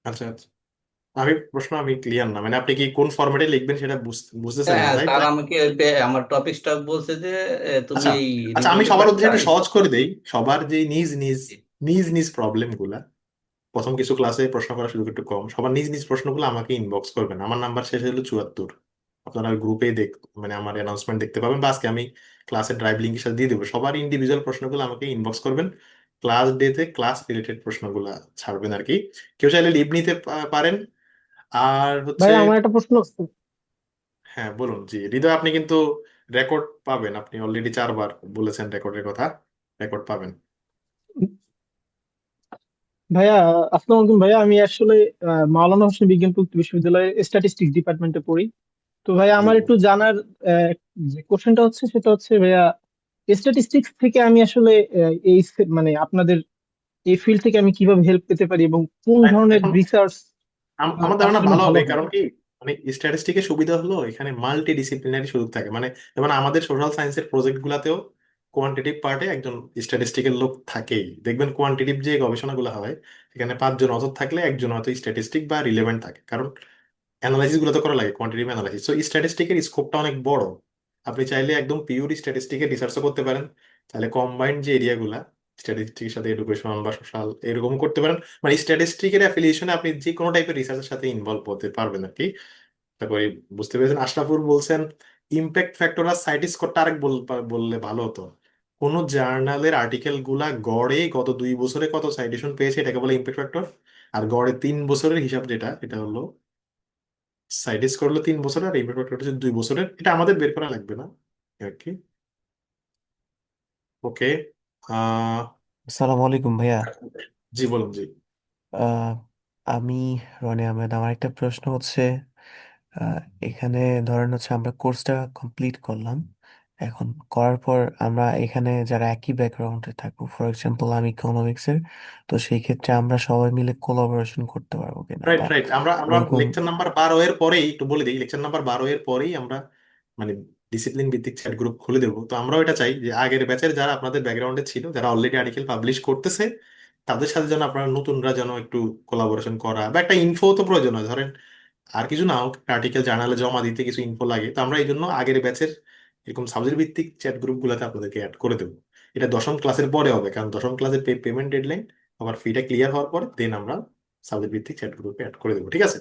আচ্ছা আচ্ছা, আমি ক্লিয়ার না, মানে আপনি কি কোন ফরম্যাটে লিখবেন সেটা বুঝতেছেন না, হ্যাঁ, রাইট স্যার রাইট। আমাকে আমার টপিকসটা বলছে যে তুমি আচ্ছা এই আচ্ছা, রিভিউ আমি সবার পেপারটা। উদ্দেশ্যে একটু সহজ করে দেই। সবার যে নিজ নিজ নিজ নিজ প্রবলেম গুলা, প্রথম কিছু ক্লাসে প্রশ্ন করার সুযোগ একটু কম, সবার নিজ নিজ প্রশ্নগুলো আমাকে ইনবক্স করবেন। আমার নাম্বার শেষ হলো 74। আপনারা ওই গ্রুপে মানে আমার অ্যানাউন্সমেন্ট দেখতে পাবেন, বা আজকে আমি ক্লাসের ড্রাইভ লিঙ্কের সাথে দিয়ে দেবো। সবার ইন্ডিভিজুয়াল প্রশ্নগুলো আমাকে ইনবক্স করবেন। ক্লাস ডেতে ক্লাস রিলেটেড প্রশ্নগুলো ছাড়বেন আর কি। কেউ চাইলে লিভ নিতে পারেন। আর হচ্ছে, ভাই আমার একটা প্রশ্ন আছে। হ্যাঁ বলুন। জি হৃদয়, আপনি কিন্তু রেকর্ড পাবেন, আপনি অলরেডি 4বার বলেছেন রেকর্ডের কথা, রেকর্ড পাবেন। ভাইয়া, আসসালামু আলাইকুম ভাইয়া। আমি আসলে মাওলানা হোসেন বিজ্ঞান প্রযুক্তি বিশ্ববিদ্যালয়ের স্ট্যাটিস্টিক্স ডিপার্টমেন্টে পড়ি। তো ভাইয়া জি আমার একটু জানার যে কোশ্চেনটা হচ্ছে সেটা হচ্ছে ভাইয়া, স্ট্যাটিস্টিক্স থেকে আমি আসলে মানে আপনাদের এই ফিল্ড থেকে আমি কিভাবে হেল্প পেতে পারি এবং কোন ধরনের এখন রিসার্চ আমার আমার ধারণা জন্য ভালো ভালো হবে, হবে? কারণ কি, মানে স্ট্যাটিস্টিকের সুবিধা হলো এখানে মাল্টি ডিসিপ্লিনারি সুযোগ থাকে। মানে যেমন আমাদের সোশ্যাল সায়েন্সের প্রজেক্ট গুলাতেও কোয়ান্টিটিভ পার্টে একজন স্ট্যাটিস্টিকের লোক থাকেই। দেখবেন কোয়ান্টিটিভ যে গবেষণাগুলো হয়, এখানে 5 জন অথর থাকলে একজন হয়তো স্ট্যাটিস্টিক বা রিলেভেন্ট থাকে, কারণ অ্যানালাইসিস গুলো তো করা লাগে, কোয়ান্টিটিভ অ্যানালাইসিস। সো স্ট্যাটিস্টিকের স্কোপটা অনেক বড়। আপনি চাইলে একদম পিওর স্ট্যাটিস্টিকের রিসার্চও করতে পারেন, তাহলে কম্বাইন্ড যে এরিয়াগুলা, স্ট্যাটিস্টিকের সাথে এডুকেশন বা সোশ্যাল, এরকম করতে পারেন। মানে স্ট্যাটিস্টিকের অ্যাফিলিয়েশনে আপনি যে কোনো টাইপের রিসার্চের সাথে ইনভলভ হতে পারবেন আর কি। তারপরে বুঝতে পেরেছেন। আশরাফুর বলছেন ইম্প্যাক্ট ফ্যাক্টর আর সাইট স্কোরটা আরেক বললে ভালো হতো। কোন জার্নালের আর্টিকেল গুলা গড়ে গত 2 বছরে কত সাইটেশন পেয়েছে এটাকে বলে ইম্প্যাক্ট ফ্যাক্টর। আর গড়ে 3 বছরের হিসাব যেটা, এটা হলো সাইড স্কোর। হলো 3 বছরের, আর ইম্প্যাক্ট ফ্যাক্টর হচ্ছে 2 বছরের। এটা আমাদের বের করা লাগবে না আর কি। ওকে। আহ আসসালামু আলাইকুম ভাইয়া। জি বলুন। জি আহ, আমি রনি আহমেদ। আমার একটা প্রশ্ন হচ্ছে, আহ, এখানে ধরেন হচ্ছে আমরা কোর্সটা কমপ্লিট করলাম। এখন করার পর আমরা এখানে যারা একই ব্যাকগ্রাউন্ডে থাকবো, ফর এক্সাম্পল আমি ইকোনমিক্সের, তো সেই ক্ষেত্রে আমরা সবাই মিলে কোলাবোরেশন করতে পারবো কিনা রাইট বা রাইট, আমরা আমরা ওরকম। লেকচার নাম্বার 12 এর পরেই একটু বলে দিই, লেকচার নাম্বার 12 এর পরেই আমরা মানে ডিসিপ্লিন ভিত্তিক চ্যাট গ্রুপ খুলে দেবো। তো আমরাও এটা চাই যে আগের ব্যাচের যারা আপনাদের ব্যাকগ্রাউন্ডে ছিল, যারা অলরেডি আর্টিকেল পাবলিশ করতেছে, তাদের সাথে যেন আপনারা নতুনরা যেন একটু কোলাবোরেশন করা, বা একটা ইনফো তো প্রয়োজন হয়। ধরেন আর কিছু না হোক, আর্টিকেল জার্নালে জমা দিতে কিছু ইনফো লাগে, তো আমরা এই জন্য আগের ব্যাচের এরকম সাবজেক্ট ভিত্তিক চ্যাট গ্রুপ গুলাতে আপনাদেরকে অ্যাড করে দেবো। এটা 10ম ক্লাসের পরে হবে, কারণ 10ম ক্লাসের পেমেন্ট ডেডলাইন, আবার ফিটা ক্লিয়ার হওয়ার পরে দেন আমরা সাবজেক্ট ভিত্তিক চ্যাট গ্রুপে অ্যাড করে দেবো, ঠিক আছে।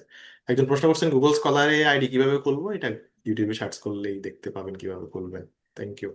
একজন প্রশ্ন করছেন গুগল স্কলারে আইডি কিভাবে খুলবো, এটা ইউটিউবে সার্চ করলেই দেখতে পাবেন কিভাবে খুলবেন। Thank you.